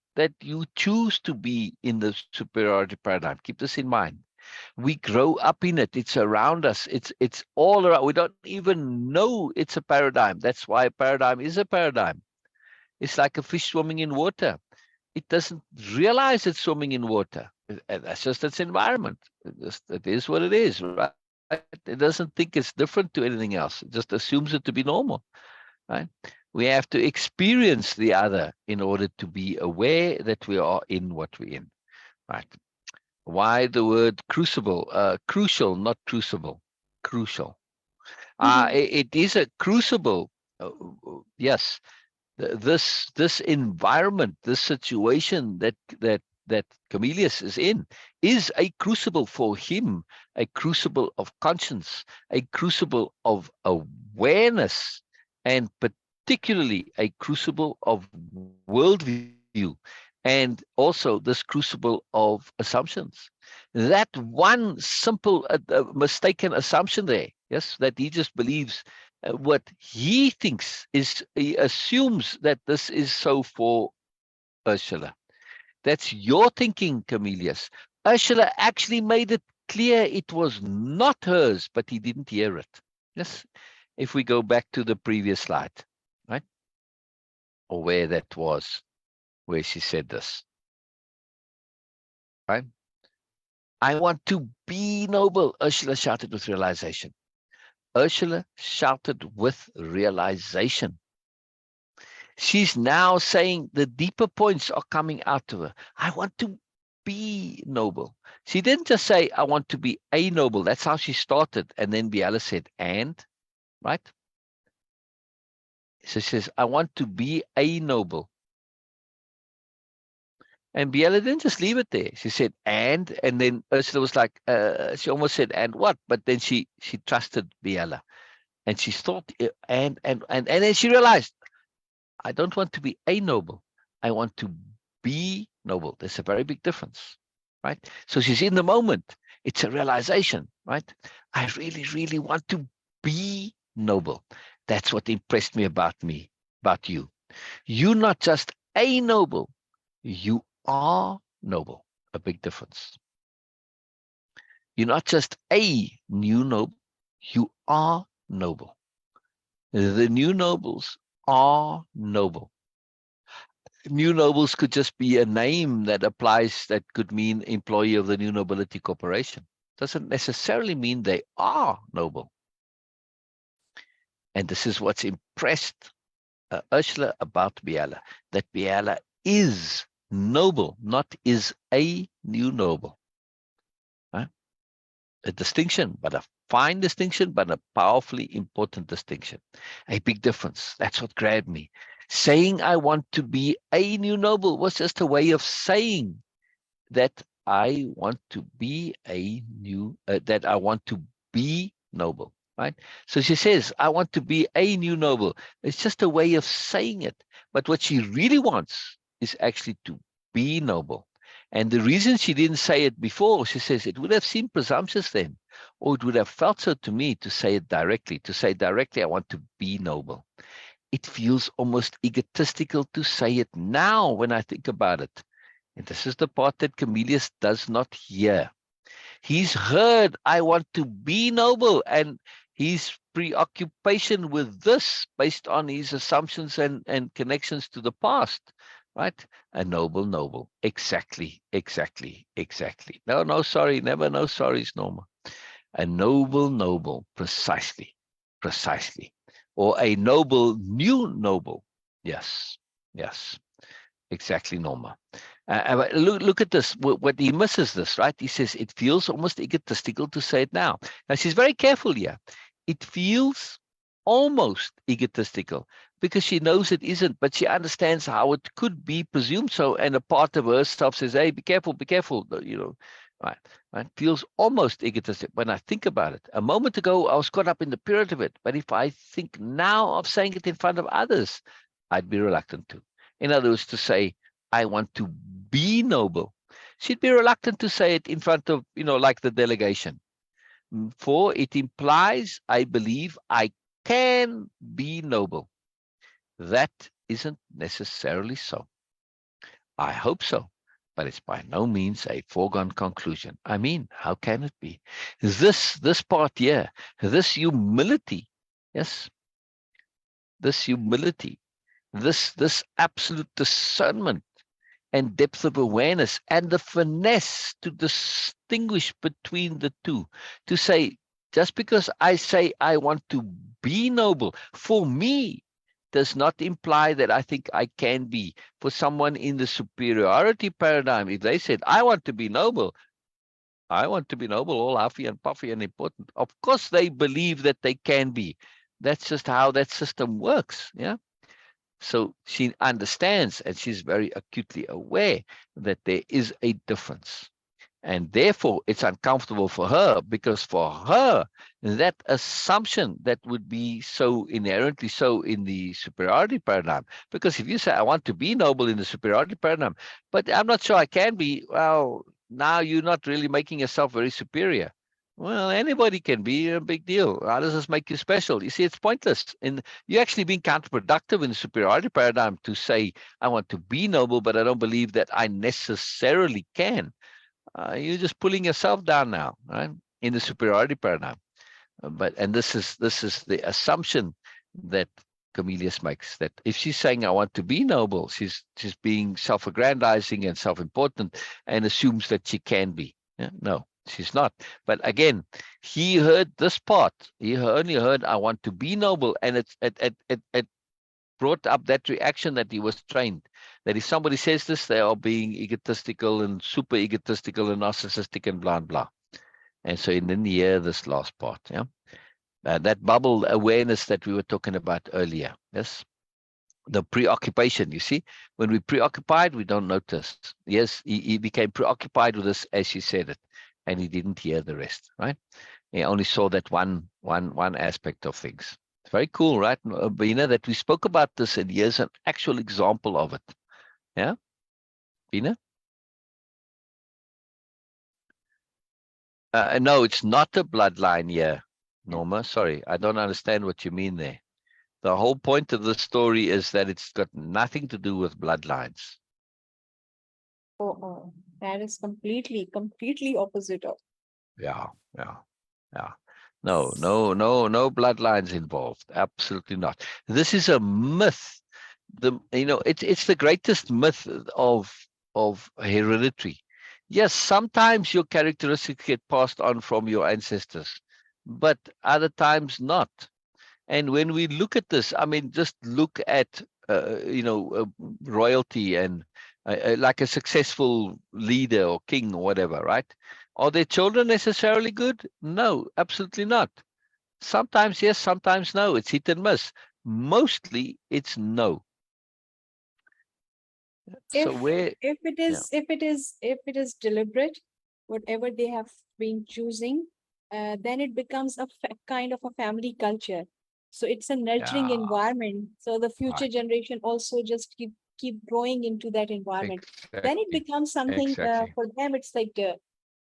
you choose to be in the superiority paradigm. Keep this in mind. We grow up in it. It's around us. It's all around. We don't even know it's a paradigm. That's why a paradigm is a paradigm. It's like a fish swimming in water. It doesn't realize it's swimming in water. That's just its environment. It is what it is, right? It doesn't think it's different to anything else. It just assumes it to be normal, right? We have to experience the other in order to be aware that we are in what we're in, right? Why the word crucible? Crucial, not crucible. Crucial. It is a crucible. Yes, this environment, this situation that that Camillus is in is a crucible for him, a crucible of conscience, a crucible of awareness, and particularly a crucible of worldview, and also this crucible of assumptions. That one simple mistaken assumption there, yes, that he just believes what he thinks is, he assumes that this is so for Ursula. That's your thinking, Camillus. Ursula actually made it clear it was not hers, but he didn't hear it. Yes, if we go back to the previous slide, right? Or where that was, where she said this, right? I want to be noble, Ursula shouted with realization. Ursula shouted with realization. She's now saying the deeper points are coming out to her. I want to be noble. She didn't just say, I want to be a noble. That's how she started. And then Biella said, and, right? So she says, I want to be a noble. And Biella didn't just leave it there. She said, and then Ursula was like, she almost said, and what? But then she trusted Biella. And she thought, and then she realized, I don't want to be a noble. I want to be noble. There's a very big difference, right? So she's in the moment. It's a realization, right? I really, really want to be noble. That's what impressed me about you. You're not just a noble. You are noble. A big difference. You're not just a new noble. You are noble. The new nobles are noble. New nobles could just be a name that applies, that could mean employee of the New Nobility Corporation. Doesn't necessarily mean they are noble. And this is what's impressed Ursula about Biella, that Biella is noble, not is a new noble. Right? A distinction, but a fine distinction, but a powerfully important distinction. A big difference. That's what grabbed me. Saying I want to be a new noble was just a way of saying that I want to be a new, that I want to be noble, right? So she says, I want to be a new noble. It's just a way of saying it. But what she really wants is actually to be noble. And the reason she didn't say it before, she says, it would have seemed presumptuous then, or it would have felt so to me to say it directly, I want to be noble. It feels almost egotistical to say it now when I think about it. And this is the part that Camillus does not hear. He's heard, I want to be noble, and his preoccupation with this based on his assumptions and connections to the past, right? A noble. Exactly. No, sorry, never no sorries, Norma. A noble, precisely. Or a noble, new noble. Yes. Exactly, Norma. Look at this. What he misses this, right? He says it feels almost egotistical to say it now. Now, she's very careful here. It feels almost egotistical because she knows it isn't, but she understands how it could be presumed so. And a part of herself says, hey, be careful, you know, right? Feels almost egotistic when I think about it. A moment ago, I was caught up in the period of it. But if I think now of saying it in front of others, I'd be reluctant to. In other words, to say, I want to be noble. She'd be reluctant to say it in front of, like the delegation. For it implies, I believe, I can be noble. That isn't necessarily so. I hope so, but it's by no means a foregone conclusion. I mean, how can it be? This part here, this humility, yes, this humility, this absolute discernment and depth of awareness and the finesse to distinguish between the two, to say, just because I say I want to be noble, for me, does not imply that I think I can be. For someone in the superiority paradigm, if they said, I want to be noble, all huffy and puffy and important, of course they believe that they can be. That's just how that system works, yeah? So she understands, and she's very acutely aware that there is a difference. And therefore, it's uncomfortable for her, because for her, that assumption that would be so inherently so in the superiority paradigm. Because if you say, I want to be noble in the superiority paradigm, but I'm not sure I can be, well, now you're not really making yourself very superior. Well, anybody can be, a big deal. How does this make you special? You see, it's pointless. And you're actually being counterproductive in the superiority paradigm to say, I want to be noble, but I don't believe that I necessarily can. You're just pulling yourself down now, right? In the superiority paradigm. And this is the assumption that Cornelius makes, that if she's saying I want to be noble, she's being self-aggrandizing and self-important, and assumes that she can be. Yeah? No, she's not. But again, he heard this part. He only heard I want to be noble, and it brought up that reaction that he was trained, that if somebody says this, they are being egotistical and super egotistical and narcissistic and blah, blah. And so he didn't hear this last part. Yeah. That bubble awareness that we were talking about earlier. Yes. The preoccupation, you see, when we're preoccupied, we don't notice. Yes, he became preoccupied with this as she said it, and he didn't hear the rest, right? He only saw that one aspect of things. It's very cool, right, Bina, that we spoke about this, and here's an actual example of it. Yeah, Bina? No, it's not a bloodline here, Norma. Sorry, I don't understand what you mean there. The whole point of the story is that it's got nothing to do with bloodlines. Oh, that is completely opposite of. Yeah. No bloodlines involved. Absolutely not. This is a myth. It's the greatest myth of hereditary. Yes, sometimes your characteristics get passed on from your ancestors, but other times not. And when we look at this, I mean, just look at royalty and like a successful leader or king or whatever, right? Are their children necessarily good? No, absolutely not. Sometimes yes, sometimes no. It's hit and miss. Mostly it's no. So where, If it yeah, is deliberate, whatever they have been choosing, then it becomes a kind of a family culture. So it's a nurturing yeah, environment. So the future right, generation also just keep growing into that environment. Then it exactly, becomes something exactly. for them. It's like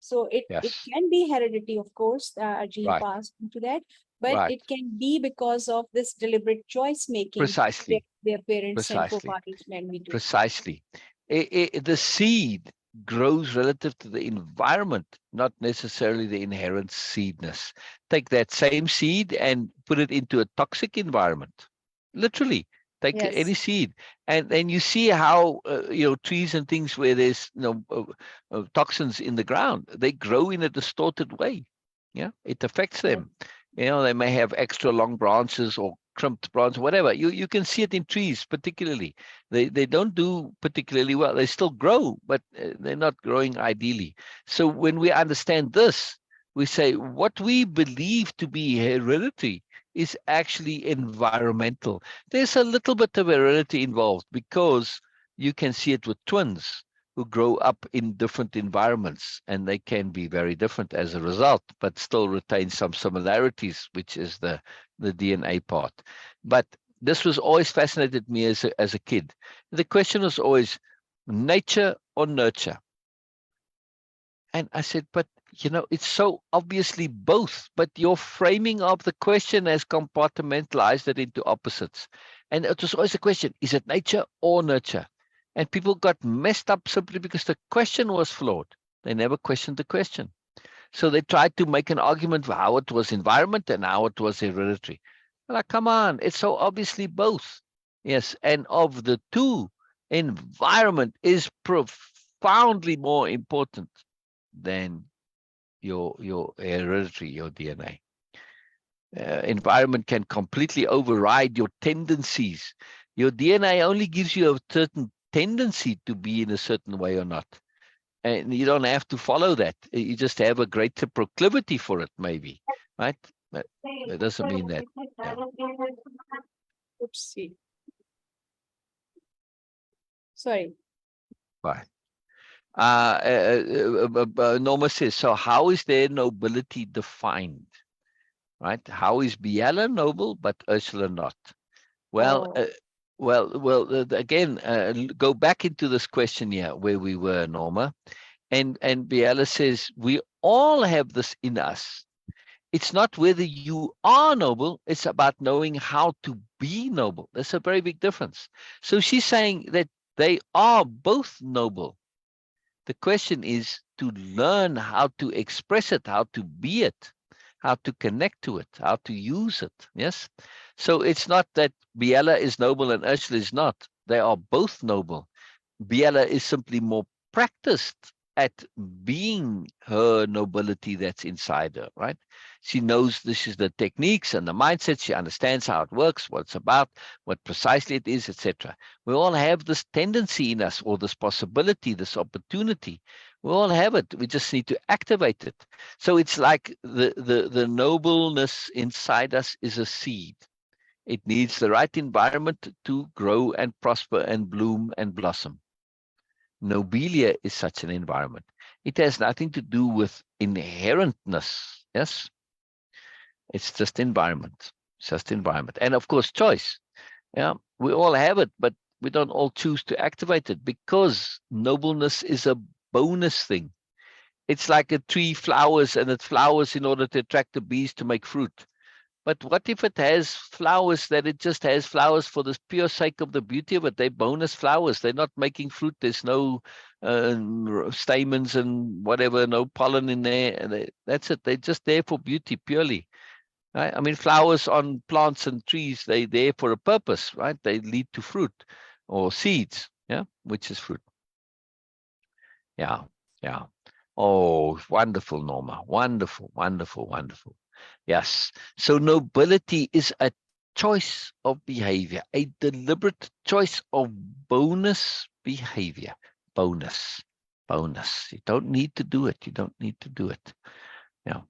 so it Yes, can be heredity, of course, a gene right, passed into that, but right. it can be because of this deliberate choice making Precisely, their parents and precisely. forefathers mainly do. Precisely. The seed grows relative to the environment, not necessarily the inherent seedness. Take that same seed and put it into a toxic environment. Literally, take Yes. any seed, and then you see how trees and things where there's toxins in the ground, they grow in a distorted way. Yeah, it affects Yes. them. They may have extra long branches or crimped branches, whatever. You can see it in trees, particularly. They don't do particularly well. They still grow, but they're not growing ideally. So when we understand this, we say what we believe to be hereditary is actually environmental. There's a little bit of heredity involved because you can see it with twins who grow up in different environments, and they can be very different as a result, but still retain some similarities, which is the DNA part. But this was always fascinated me as a kid. The question was always nature or nurture. And I said, but it's so obviously both, but your framing of the question has compartmentalized it into opposites. And it was always a question, is it nature or nurture? And people got messed up simply because the question was flawed. They never questioned the question. So they tried to make an argument for how it was environment and how it was hereditary. Like, come on, it's so obviously both. Yes, and of the two, environment is profoundly more important than your hereditary, your DNA. Environment can completely override your tendencies. Your DNA only gives you a certain tendency to be in a certain way or not. And you don't have to follow that. You just have a greater proclivity for it, maybe, right? But that doesn't mean that, yeah. Oopsie. Sorry. Right. Norma says, so how is their nobility defined? Right? How is Biella noble, but Ursula not? Well, Oh, again, go back into this question here where we were, Norma. And Biella says, we all have this in us. It's not whether you are noble, it's about knowing how to be noble. There's a very big difference. So she's saying that they are both noble. The question is to learn how to express it, how to be it, how to connect to it, how to use it. Yes. So it's not that Biella is noble and Ursula is not. They are both noble. Biella is simply more practiced at being her nobility that's inside her, right? She knows this is the techniques and the mindset. She understands how it works, what it's about, what precisely it is, etc. We all have this tendency in us, or this possibility, this opportunity. We all have it. We just need to activate it. So it's like the nobleness inside us is a seed. It needs the right environment to grow and prosper and bloom and blossom. Nobelia is such an environment. It has nothing to do with inherentness. Yes, it's just environment. It's just environment, and of course, choice. Yeah, we all have it, but we don't all choose to activate it because nobleness is a bonus thing. It's like a tree flowers, and it flowers in order to attract the bees to make fruit. But what if it has flowers that it just has flowers for the pure sake of the beauty of it? They're bonus flowers. They're not making fruit. There's no stamens and whatever, no pollen in there. And that's it. They're just there for beauty purely. Right? I mean, flowers on plants and trees, they're there for a purpose, right? They lead to fruit or seeds, yeah, which is fruit. Yeah, yeah. Oh, wonderful, Norma. Wonderful, wonderful, wonderful. Yes. So nobility is a choice of behavior, a deliberate choice of bonus behavior. Bonus, bonus. You don't need to do it. You don't need to do it. Yeah.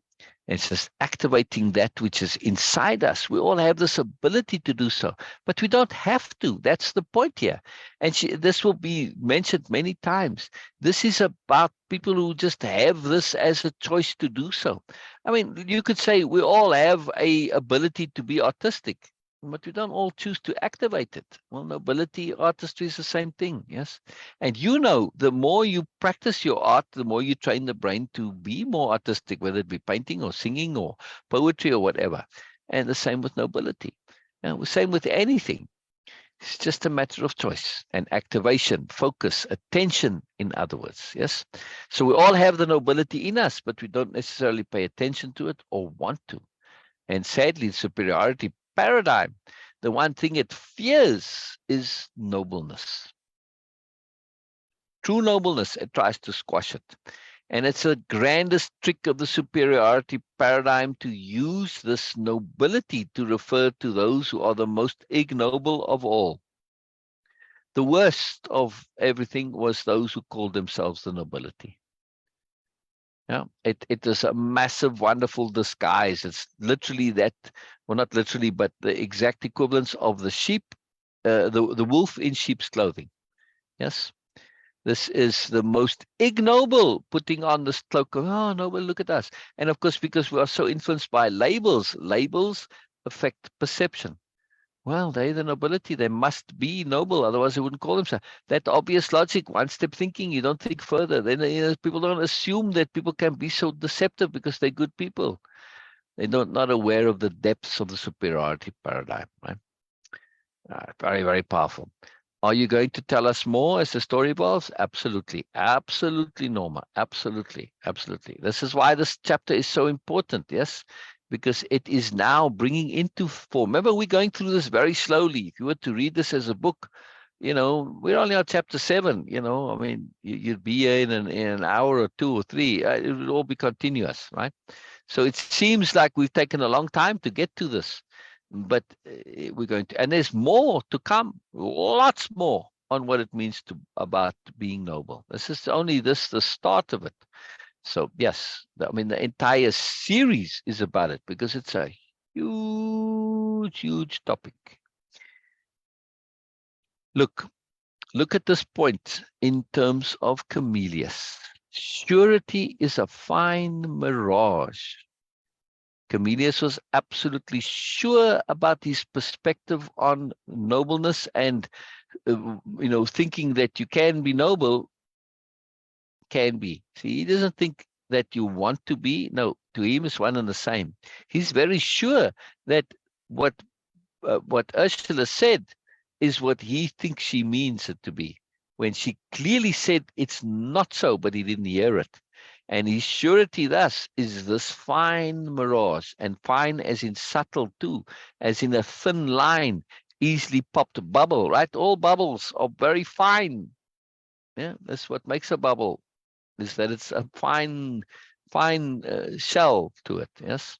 It's just activating that which is inside us. We all have this ability to do so, but we don't have to. That's the point here. And this will be mentioned many times. This is about people who just have this as a choice to do so. I mean, you could say we all have a ability to be artistic, but we don't all choose to activate it. Well, nobility, artistry is the same thing, yes? And you know, the more you practice your art, the more you train the brain to be more artistic, whether it be painting or singing or poetry or whatever. And the same with nobility. And the same with anything. It's just a matter of choice and activation, focus, attention, in other words, yes? So we all have the nobility in us, but we don't necessarily pay attention to it or want to. And sadly, the superiority paradigm, the one thing it fears is nobleness. True nobleness, it tries to squash it. And it's the grandest trick of the superiority paradigm to use this nobility to refer to those who are the most ignoble of all. The worst of everything was those who called themselves the nobility. Yeah, it is a massive, wonderful disguise. It's literally that, well, not literally, but the exact equivalence of the sheep, the wolf in sheep's clothing. Yes, this is the most ignoble, putting on this cloak of, oh, no, well, look at us. And of course, because we are so influenced by labels, labels affect perception. Well, they're the nobility. They must be noble, otherwise they wouldn't call themselves. That obvious logic, one step thinking, you don't think further. Then people don't assume that people can be so deceptive because they're good people. They're not aware of the depths of the superiority paradigm, right? Very, very powerful. Are you going to tell us more as the story evolves? Absolutely. Absolutely, Norma. Absolutely. Absolutely. This is why this chapter is so important, yes? Because it is now bringing into form. Remember, we're going through this very slowly. If you were to read this as a book, we're only on chapter 7, I mean, you'd be here in an hour or 2 or 3. It would all be continuous, right? So it seems like we've taken a long time to get to this. But we're going to, and there's more to come, lots more on what it means about being noble. This is only the start of it. So yes, I mean, the entire series is about it because it's a huge, huge topic. Look, look at this point in terms of Camellius. Surety is a fine mirage. Camellius was absolutely sure about his perspective on nobleness and, thinking that you can be noble, can be. See, he doesn't think that you want to be. No, to him it's one and the same. He's very sure that what Ursula said is what he thinks she means it to be, when she clearly said it's not so, but he didn't hear it. And his surety thus is this fine mirage, and fine as in subtle too, as in a thin line, easily popped bubble, right? All bubbles are very fine. Yeah, that's what makes a bubble, is that it's a fine shell to it. Yes,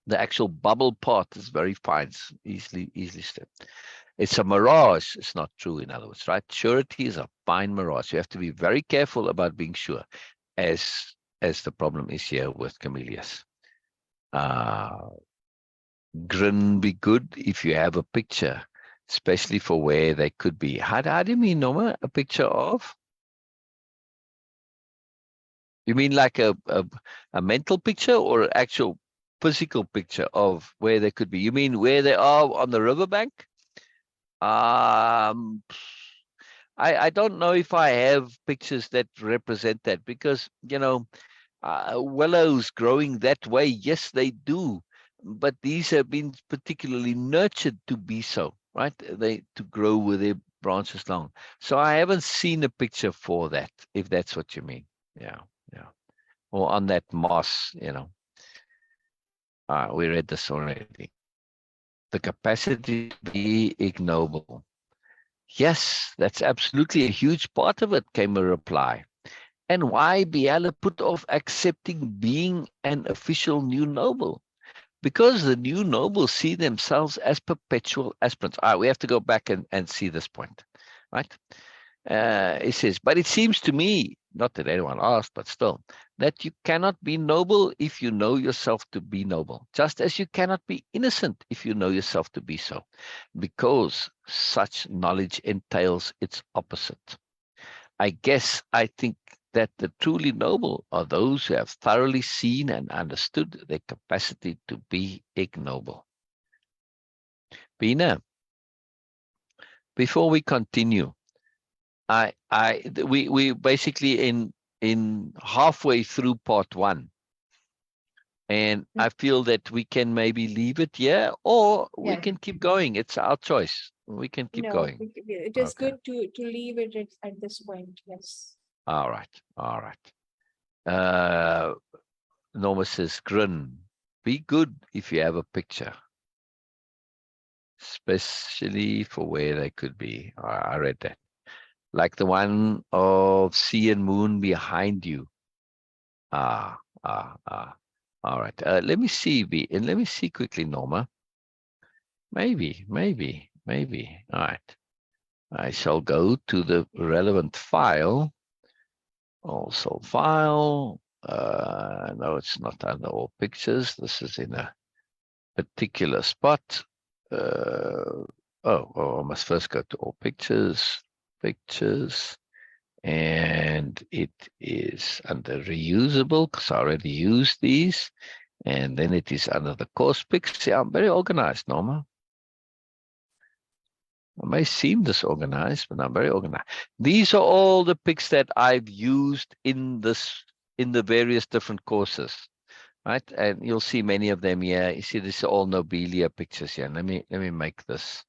the actual bubble part is very fine, easily stepped. It's a mirage. It's not true, in other words, right? Surety is a fine mirage. You have to be very careful about being sure, as the problem is here with Camellius. Grin be good if you have a picture, especially for where they could be. How do you mean, Norma? A picture of? You mean like a mental picture or an actual physical picture of where they could be? You mean where they are on the riverbank? I don't know if I have pictures that represent that, because, willows growing that way, yes, they do. But these have been particularly nurtured to be so, right? To grow with their branches long. So I haven't seen a picture for that, if that's what you mean. Yeah. Or on that moss, we read this already. The capacity to be ignoble. Yes, that's absolutely a huge part of it, came a reply. And why Biella put off accepting being an official new noble? Because the new nobles see themselves as perpetual aspirants. We have to go back and see this point, right? It says, but it seems to me, not that anyone asked, but still, that you cannot be noble if you know yourself to be noble, just as you cannot be innocent if you know yourself to be so, because such knowledge entails its opposite. I think that the truly noble are those who have thoroughly seen and understood their capacity to be ignoble. Bina, before we continue, we basically in halfway through part 1, and I feel that we can maybe leave it here, or we Yeah. can keep going. It's our choice. We can keep going. It is Okay. good to leave it at this point. Yes. All right. Norma says, grin. Be good if you have a picture, especially for where they could be. I read that. Like the one of sea and moon behind you. All right. Let me see, and let me see quickly, Norma. Maybe. All right. I shall go to the relevant file. Also file. No, it's not under all pictures. This is in a particular spot. I must first go to all pictures. And it is under reusable, because I already used these. And then it is under the course pics. Yeah, I'm very organized, Norma. I may seem disorganized, but I'm very organized. These are all the pics that I've used in the various different courses, right? And you'll see many of them here. You see, these are all Nobelia pictures here. Let me make this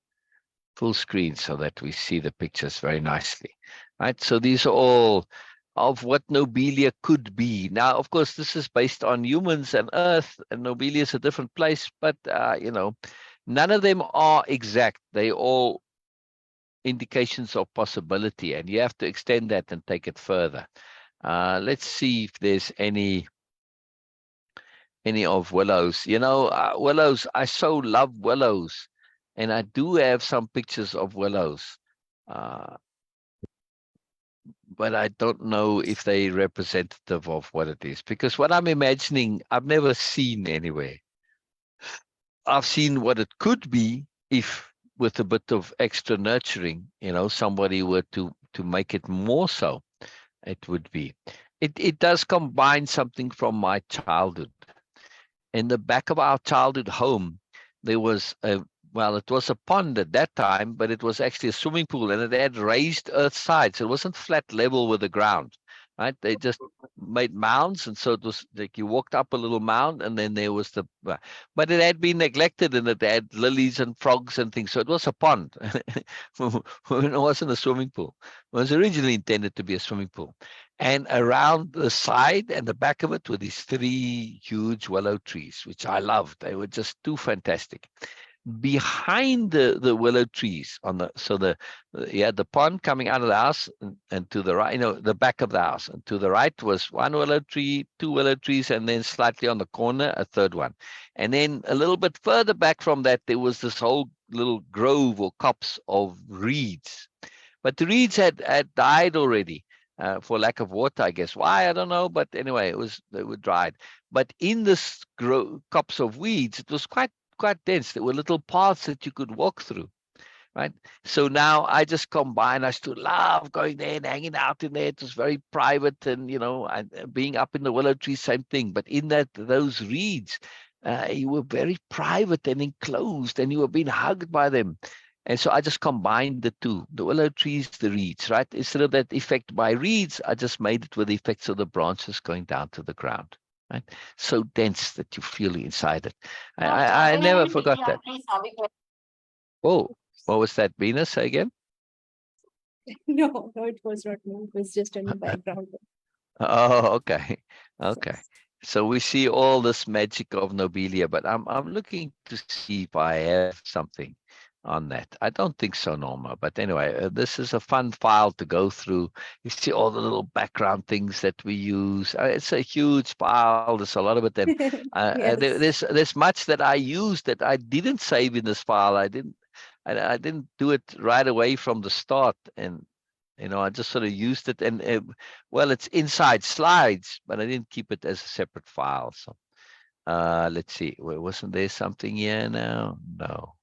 full screen so that we see the pictures very nicely, right? So these are all of what Nobelia could be. Now, of course, this is based on humans and Earth, and Nobelia is a different place, but, none of them are exact. They all indications of possibility, and you have to extend that and take it further. Let's see if there's any of willows. Willows, I so love willows, and I do have some pictures of willows, but I don't know if they're representative of what it is, because what I'm imagining, I've never seen anywhere. I've seen what it could be if with a bit of extra nurturing, somebody were to make it more so, it would be. It does combine something from my childhood. In the back of our childhood home, there was it was a pond at that time, but it was actually a swimming pool, and it had raised earth sides. It wasn't flat level with the ground, right? They just made mounds, and so it was like you walked up a little mound, and then there was but it had been neglected, and it had lilies and frogs and things, so it was a pond. It wasn't a swimming pool. It was originally intended to be a swimming pool. And around the side and the back of it were these 3 huge willow trees, which I loved. They were just too fantastic. Behind the willow trees you had the pond coming out of the house, and to the right, the back of the house, and to the right was 1 willow tree, 2 willow trees, and then slightly on the corner a 3rd one. And then a little bit further back from that, there was this whole little grove or copse of reeds, but the reeds had died already. For lack of water, I guess. Why, I don't know. But anyway, they were dried. But in this copse of weeds, it was quite dense. There were little paths that you could walk through, right? So now I just combine. I still love going there and hanging out in there. It was very private, and being up in the willow tree, same thing. But in those reeds, you were very private and enclosed, and you were being hugged by them. And so I just combined the two, the willow trees, the reeds, right? Instead of that effect by reeds, I just made it with the effects of the branches going down to the ground, right? So dense that you feel inside it. I never forgot that. Oh, what was that, Bina? Say again? No, it was not me. It was just in the background. Oh, okay. Okay. So we see all this magic of Nobelia, but I'm looking to see if I have something on that. I don't think so, Norma. But anyway, this is a fun file to go through. You see all the little background things that we use. It's a huge file. There's a lot of it. And Yes. there's much that I used that I didn't save in this file. I didn't do it right away from the start, and I just sort of used it, and it's inside slides, but I didn't keep it as a separate file. So let's see. Wasn't there something here now? No.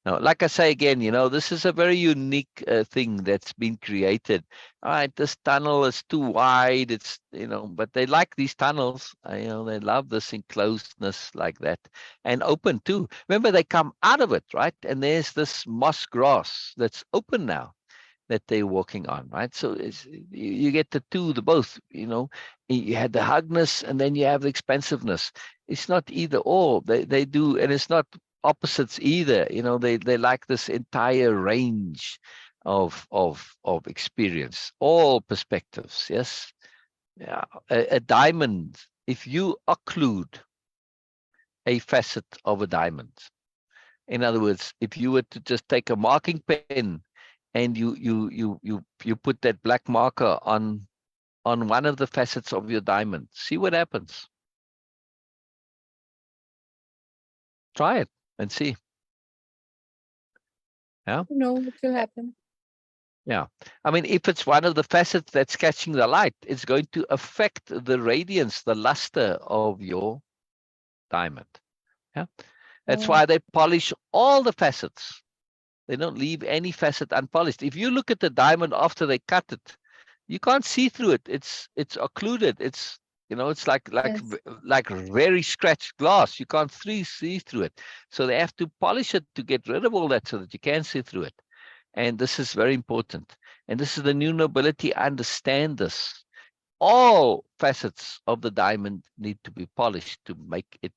No, like I say again, this is a very unique thing that's been created. All right, this tunnel is too wide. It's, but they like these tunnels. They love this enclosedness like that, and open too. Remember, they come out of it, right? And there's this moss grass that's open now that they're walking on, right? So you get the both, you had the hugness, and then you have the expansiveness. It's not either or. They do, and it's not opposites either. They like this entire range of experience, all perspectives. Yes. Yeah. A diamond, if you occlude a facet of a diamond, in other words, if you were to just take a marking pen and you put that black marker on one of the facets of your diamond, see what happens. Try it and see. Yeah. No, what will happen? Yeah. I mean, if it's one of the facets that's catching the light, it's going to affect the radiance, the luster of your diamond. Yeah. That's why they polish all the facets. They don't leave any facet unpolished. If you look at the diamond after they cut it, you can't see through it. It's occluded. It's it's like very scratched glass. You can't see through it. So they have to polish it to get rid of all that so that you can see through it. And this is very important. And this is the new nobility. Understand this. All facets of the diamond need to be polished to make it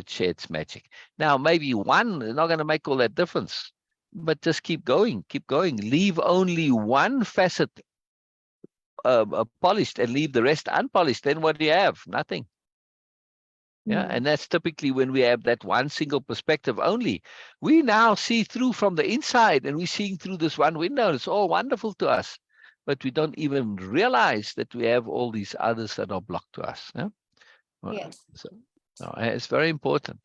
share its magic. Now, maybe one is not going to make all that difference, but just keep going. Leave only one facet polished and leave the rest unpolished. Then what do you have? Nothing. Yeah, and that's typically when we have that one single perspective only. We now see through from the inside, and we're seeing through this one window. And it's all wonderful to us, but we don't even realize that we have all these others that are blocked to us. Yeah? Yes. So it's very important.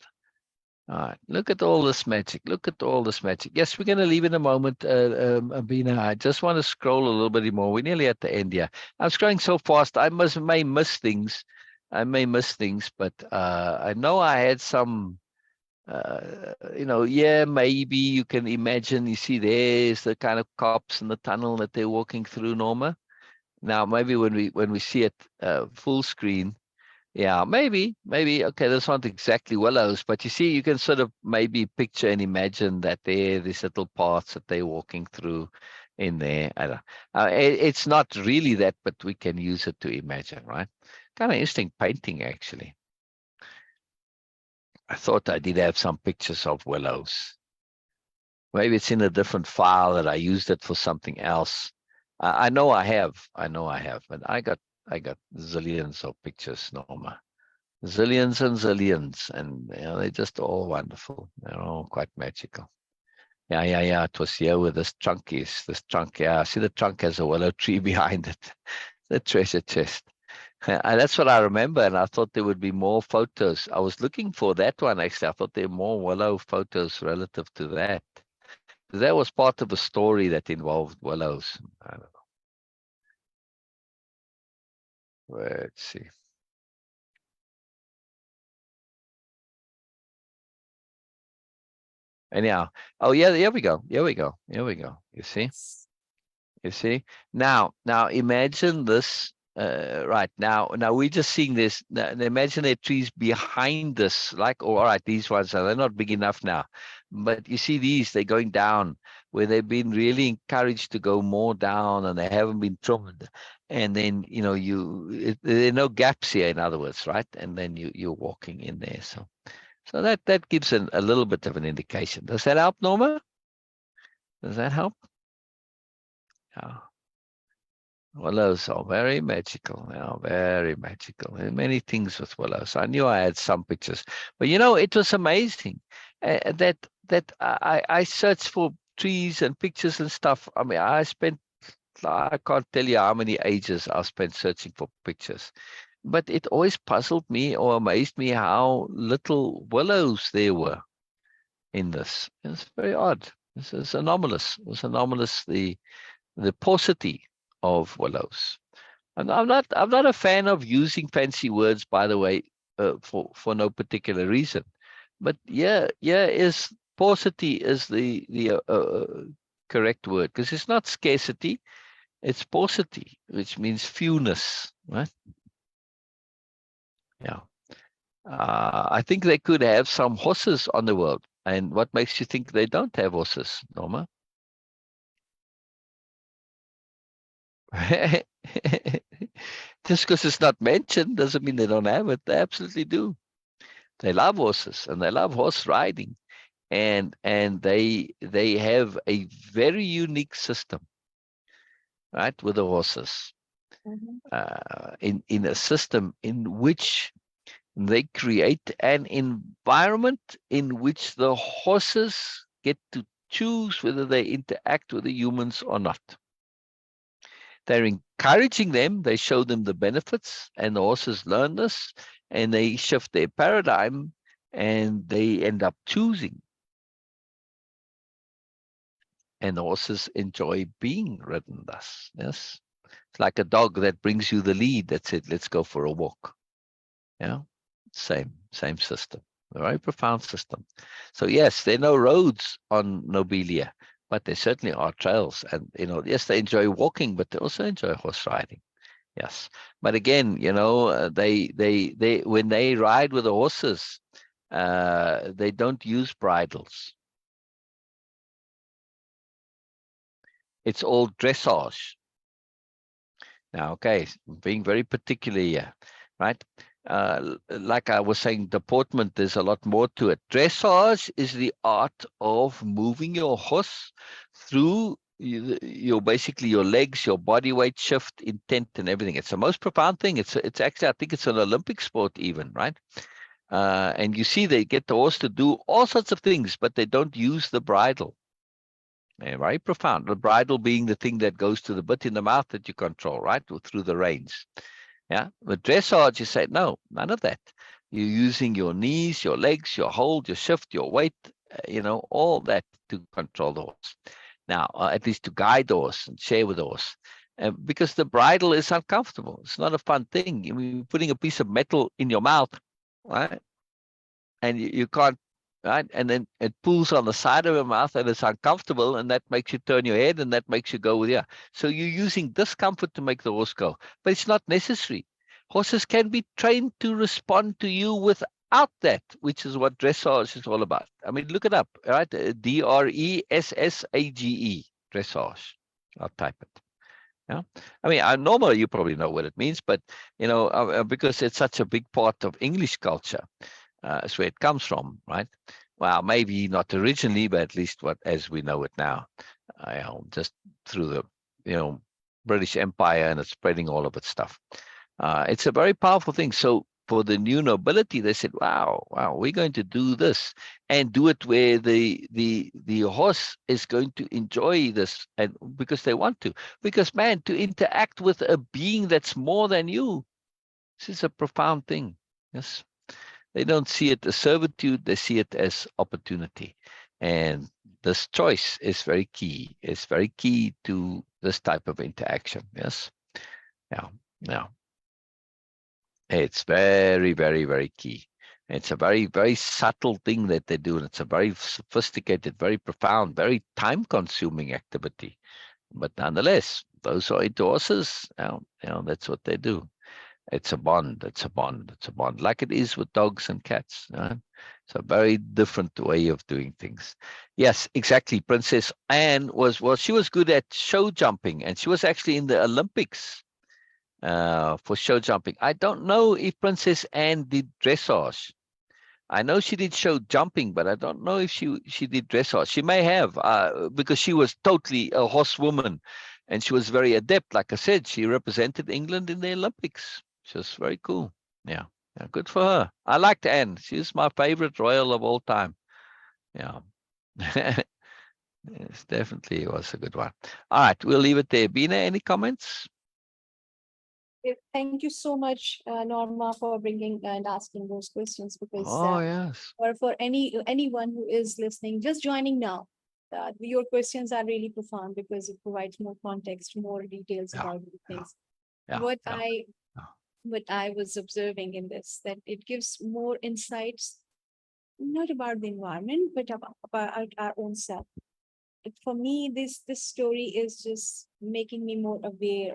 All right, look at all this magic. Yes, we're going to leave in a moment, Abina. I just want to scroll a little bit more. We're nearly at the end here. I'm scrolling so fast, I may miss things. But I know I had some Yeah, maybe you can imagine, you see there's the kind of cops in the tunnel that they're walking through, Norma. Now, maybe when we see it full screen, yeah, maybe, okay, those aren't exactly willows, but you see, you can sort of maybe picture and imagine that these little paths that they're walking through in there. I don't, it's not really that, but we can use it to imagine, right? Kind of interesting painting, actually. I thought I did have some pictures of willows. Maybe it's in a different file that I used it for something else. I know I have, but I got zillions of pictures, Norma. Zillions and zillions, and they're just all wonderful. They're all quite magical. Yeah. It was here where this trunk is. This trunk, yeah. See, the trunk has a willow tree behind it. The treasure chest. And that's what I remember, and I thought there would be more photos. I was looking for that one, actually. I thought there were more willow photos relative to that. That was part of a story that involved willows. I don't know. Let's see. Anyhow, oh yeah, here we go. You see? You see? Now imagine this. Right now we're just seeing this. Now, imagine there are trees behind this, like, all right, these ones they're not big enough now, but you see these, they're going down where they've been really encouraged to go more down, and they haven't been trimmed. And then there are no gaps here, in other words, right? And then you're walking in there, so that gives a little bit of an indication. Does that help, Norma? Does that help? Yeah. Willows are very magical. They are very magical. There are many things with willows. I knew I had some pictures, but it was amazing that I searched for trees and pictures and stuff. I mean, I can't tell you how many ages I spent searching for pictures, but it always puzzled me or amazed me how little willows there were in this. It's very odd. This is anomalous. It was anomalous, the paucity of willows. And I'm not a fan of using fancy words, by the way, for no particular reason. But is paucity is the correct word, because it's not scarcity, it's paucity, which means fewness, right? Yeah. I think they could have some horses on the world. And what makes you think they don't have horses, Norma? Just because it's not mentioned doesn't mean they don't have it. They absolutely do. They love horses and they love horse riding, and they have a very unique system, right, with the horses. In a system in which they create an environment in which the horses get to choose whether they interact with the humans or not. They're encouraging them. They show them the benefits, and the horses learn this, and they shift their paradigm, and they end up choosing. And the horses enjoy being ridden thus. Yes, it's like a dog that brings you the lead. That said, let's go for a walk. Yeah, same system. A very profound system. So yes, there are no roads on Nobelia, but there certainly are trails. And yes, they enjoy walking, but they also enjoy horse riding. Yes, but again, they when they ride with the horses, they don't use bridles. It's all dressage. Now, okay, being very particular here, right? Like I was saying, deportment, there's a lot more to it. Dressage is the art of moving your horse through your basically your legs, your body weight shift, intent, and everything. It's the most profound thing. It's actually, I think it's an Olympic sport even, right? And you see they get the horse to do all sorts of things, but they don't use the bridle. Very profound. The bridle being the thing that goes to the bit in the mouth that you control, right? Or through the reins. Yeah. With dressage, you say, no, none of that. You're using your knees, your legs, your hold, your shift, your weight, all that to control the horse. Now, at least to guide the horse and share with the horse. Because the bridle is uncomfortable. It's not a fun thing. You're putting a piece of metal in your mouth, right? And you can't right? And then it pulls on the side of your mouth and it's uncomfortable, and that makes you turn your head, and that makes you go with, yeah. So you're using discomfort to make the horse go, but it's not necessary. Horses can be trained to respond to you without that, which is what dressage is all about. I mean, look it up, right? DRESSAGE, dressage. I'll type it. Yeah, I mean, normally you probably know what it means, but because it's such a big part of English culture, that's where it comes from, right? Well, maybe not originally, but at least as we know it now, just through the British Empire and it's spreading all of its stuff. It's a very powerful thing. So for the new nobility, they said, wow, we're going to do this and do it where the horse is going to enjoy this, and because they want to. Because, man, to interact with a being that's more than you, this is a profound thing. Yes. They don't see it as servitude, they see it as opportunity. And this choice is very key. It's very key to this type of interaction. Yes. Yeah. It's very, very, very key. It's a very, very subtle thing that they do. And it's a very sophisticated, very profound, very time-consuming activity. But nonetheless, those who are into horses, that's what they do. It's a bond. It's a bond. It's a bond, like it is with dogs and cats. It's a very different way of doing things. Yes, exactly. Princess Anne she was good at show jumping, and she was actually in the Olympics for show jumping. I don't know if Princess Anne did dressage. I know she did show jumping, but I don't know if she did dressage. She may have, because she was totally a horsewoman, and she was very adept. Like I said, she represented England in the Olympics. She was very cool. Yeah, good for her. I liked Anne. She's my favorite royal of all time. Yeah. Yes, definitely was a good one. All right, we'll leave it there. Bina, any comments? Thank you so much, Norma, for bringing and asking those questions, because Oh, yes. or for anyone who is listening, just joining now, your questions are really profound because it provides more context, more details Yeah, about the things. yeah, what yeah, I yeah. what I was observing in this, that it gives more insights, not about the environment, but about our own self. For me, this story is just making me more aware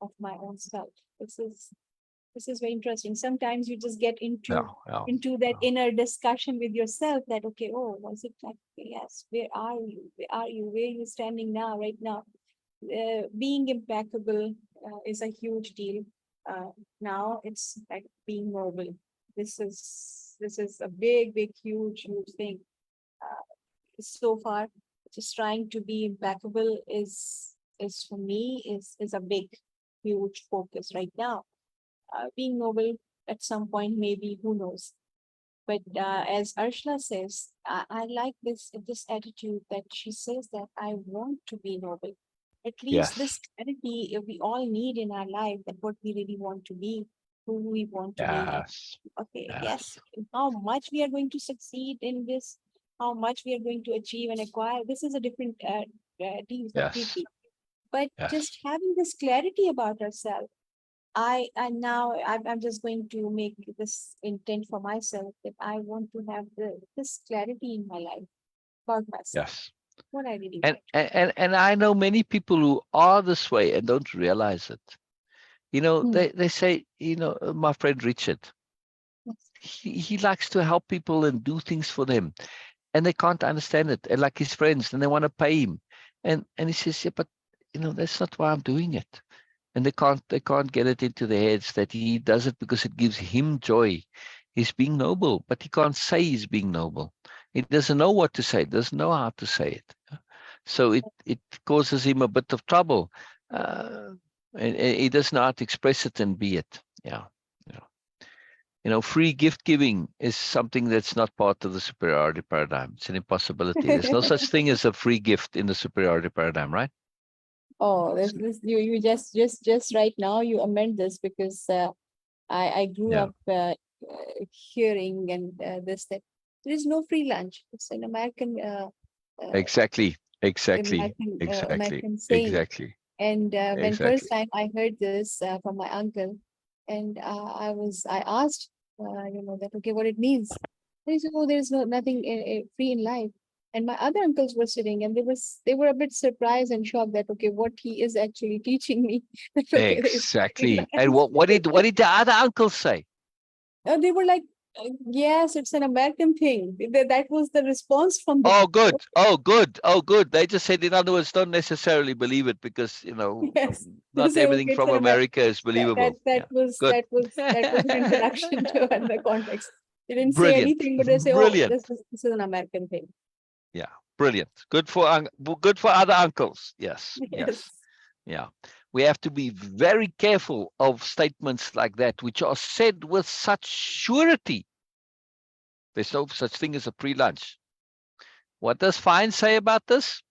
of my own self. This is very interesting. Sometimes you just get Yeah, into that yeah. inner discussion with yourself, that okay, oh, was it like, yes, where are you, where are you standing now, right now? Being impeccable is a huge deal. Now it's like being noble. This is a big, huge thing. So far, just trying to be impeccable is for me is a big, huge focus right now. Being noble at some point, maybe, who knows? But as Arshla says, I like this attitude that she says that I want to be noble. At least Yes, this clarity we all need in our life, that what we really want to be, who we want to be. yes, Okay, yes, yes, how much we are going to succeed in this, how much we are going to achieve and acquire, this is a different deal yes, completely. But yes, just having this clarity about ourselves, I'm just going to make this intent for myself, that I want to have this clarity in my life about myself, yes. what I really And, want. and I know many people who are this way and don't realize it. Hmm. They say, my friend Richard, Yes. he likes to help people and do things for them, and they can't understand it. And like his friends, and they want to pay him, and he says, yeah, but that's not why I'm doing it. And they can't get it into their heads that he does it because it gives him joy. He's being noble, but he can't say he's being noble. He doesn't know what to say, doesn't know how to say it. So it causes him a bit of trouble. And he doesn't know how to express it and be it. Yeah. Yeah. Free gift giving is something that's not part of the superiority paradigm. It's an impossibility. There's no such thing as a free gift in the superiority paradigm, right? Oh, this you just right now you amend this, because I grew Yeah. up hearing and this, that there is no free lunch. It's an uh, Exactly. Exactly. Exactly. American saying. Exactly. And when first Exactly. time I heard this from my uncle, and I asked, that, okay, what it means. And he said, "Oh, there's nothing free in life." And my other uncles were sitting, and they were a bit surprised and shocked that okay, what he is actually teaching me. That okay, there is free Exactly. And life. what did the other uncles say? They were like, "Yes, it's an American thing." That was the response from them. Oh, good. Oh, good. Oh, good. They just said, in other words, don't necessarily believe it because, Yes, they not say, everything okay, it's from an American. America is believable. That Yeah, was good. an introduction to the context. They didn't say Brilliant. anything, but they say, "Oh, Brilliant. this is an American thing." Yeah, brilliant. Good for other uncles. Yes, Yes. yes. Yeah. We have to be very careful of statements like that, which are said with such surety. There's no such thing as a pre-lunch. What does Fine say about this?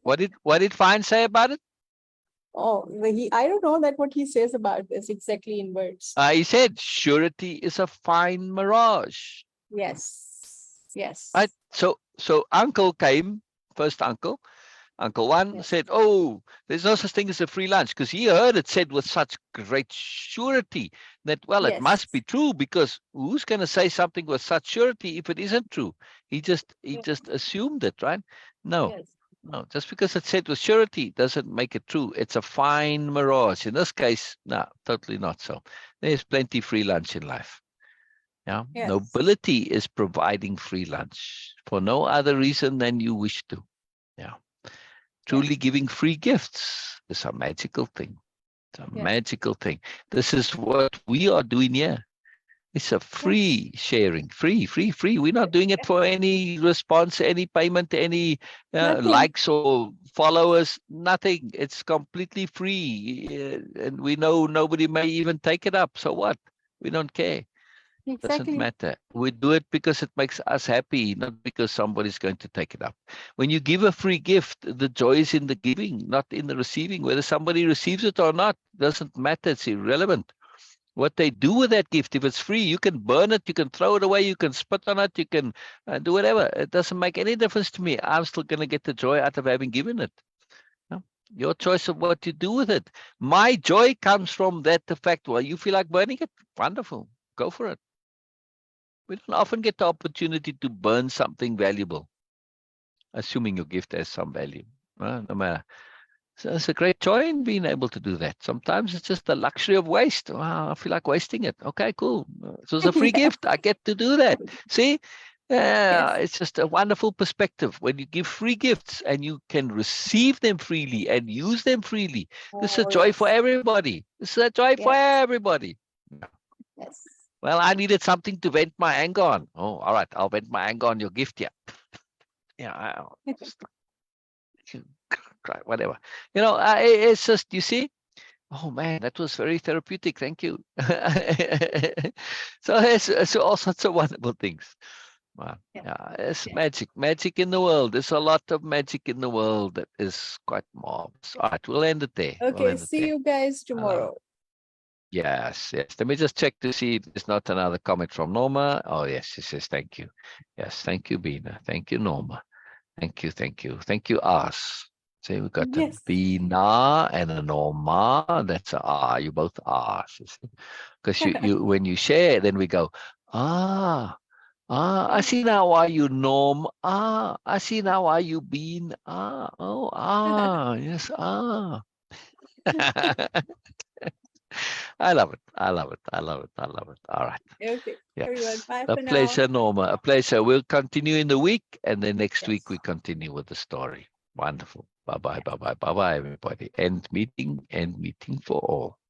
What did Fine say about it? Oh, I don't know that what he says about this exactly in words. He said surety is a fine mirage. Yes. Right? Yes. So uncle came, first uncle. Uncle One Yes. said, "Oh, there's no such thing as a free lunch," because he heard it said with such great surety that, well, it Yes. must be true, because who's going to say something with such surety if it isn't true? He Yeah. just assumed it, right? No, Yes. no, just because it's said with surety doesn't make it true. It's a fine mirage. In this case, no, totally not so. There's plenty free lunch in life. Yeah, Yes. nobility is providing free lunch for no other reason than you wish to. Yeah. Yes. Truly giving free gifts is a magical thing. It's a Yes. magical thing. This is what we are doing here. It's a Yes. free sharing, free. We're not doing it Yes. for any response, any payment, any Nothing. likes or followers, nothing. It's completely free. And we know nobody may even take it up. So what? We don't care. Doesn't Exactly. matter. We do it because it makes us happy, not because somebody's going to take it up. When you give a free gift, the joy is in the giving, not in the receiving. Whether somebody receives it or not, doesn't matter. It's irrelevant. What they do with that gift, if it's free, you can burn it, you can throw it away, you can spit on it, you can do whatever. It doesn't make any difference to me. I'm still going to get the joy out of having given it. Yeah. Your choice of what you do with it. My joy comes from the fact, well, you feel like burning it? Wonderful. Go for it. We don't often get the opportunity to burn something valuable, assuming your gift has some value. No matter. So it's a great joy in being able to do that. Sometimes it's just the luxury of waste. Wow, I feel like wasting it. Okay, cool. So it's a free Yeah. gift. I get to do that. See, Yes. it's just a wonderful perspective. When you give free gifts and you can receive them freely and use them freely, this is a Oh, joy for yes. everybody. This is a joy for Yes. everybody. Yes. Well, I needed something to vent my anger on. Oh, all right. I'll vent my anger on your gift here. Yeah, just whatever. It's just, you see, oh man, that was very therapeutic. Thank you. So it's all sorts of wonderful things. Wow. Yeah. Yeah, it's Yeah. magic in the world. There's a lot of magic in the world that is quite marvelous. All right, we'll end it there. We'll Okay. end it See there. you guys Hello. tomorrow. Yes, yes. Let me just check to see if there's not another comment from Norma. Oh, yes, she says thank you. Yes, thank you, Bina. Thank you, Norma. Thank you, thank you. Thank you, Ars. See, we got a Yes. Bina and a Norma. That's a R. You both Rs. Because you when you share, then we go, I see now why you Norm. I see now why you Bean. Yes, I love it. I love it. I love it. I love it. All right. Okay. Everyone. Yes. Bye A for now. pleasure, Norma. A pleasure. We'll continue in the week, and then next week Yes. we continue with the story. Wonderful. Bye bye. Bye bye. Bye bye, everybody. End meeting for all.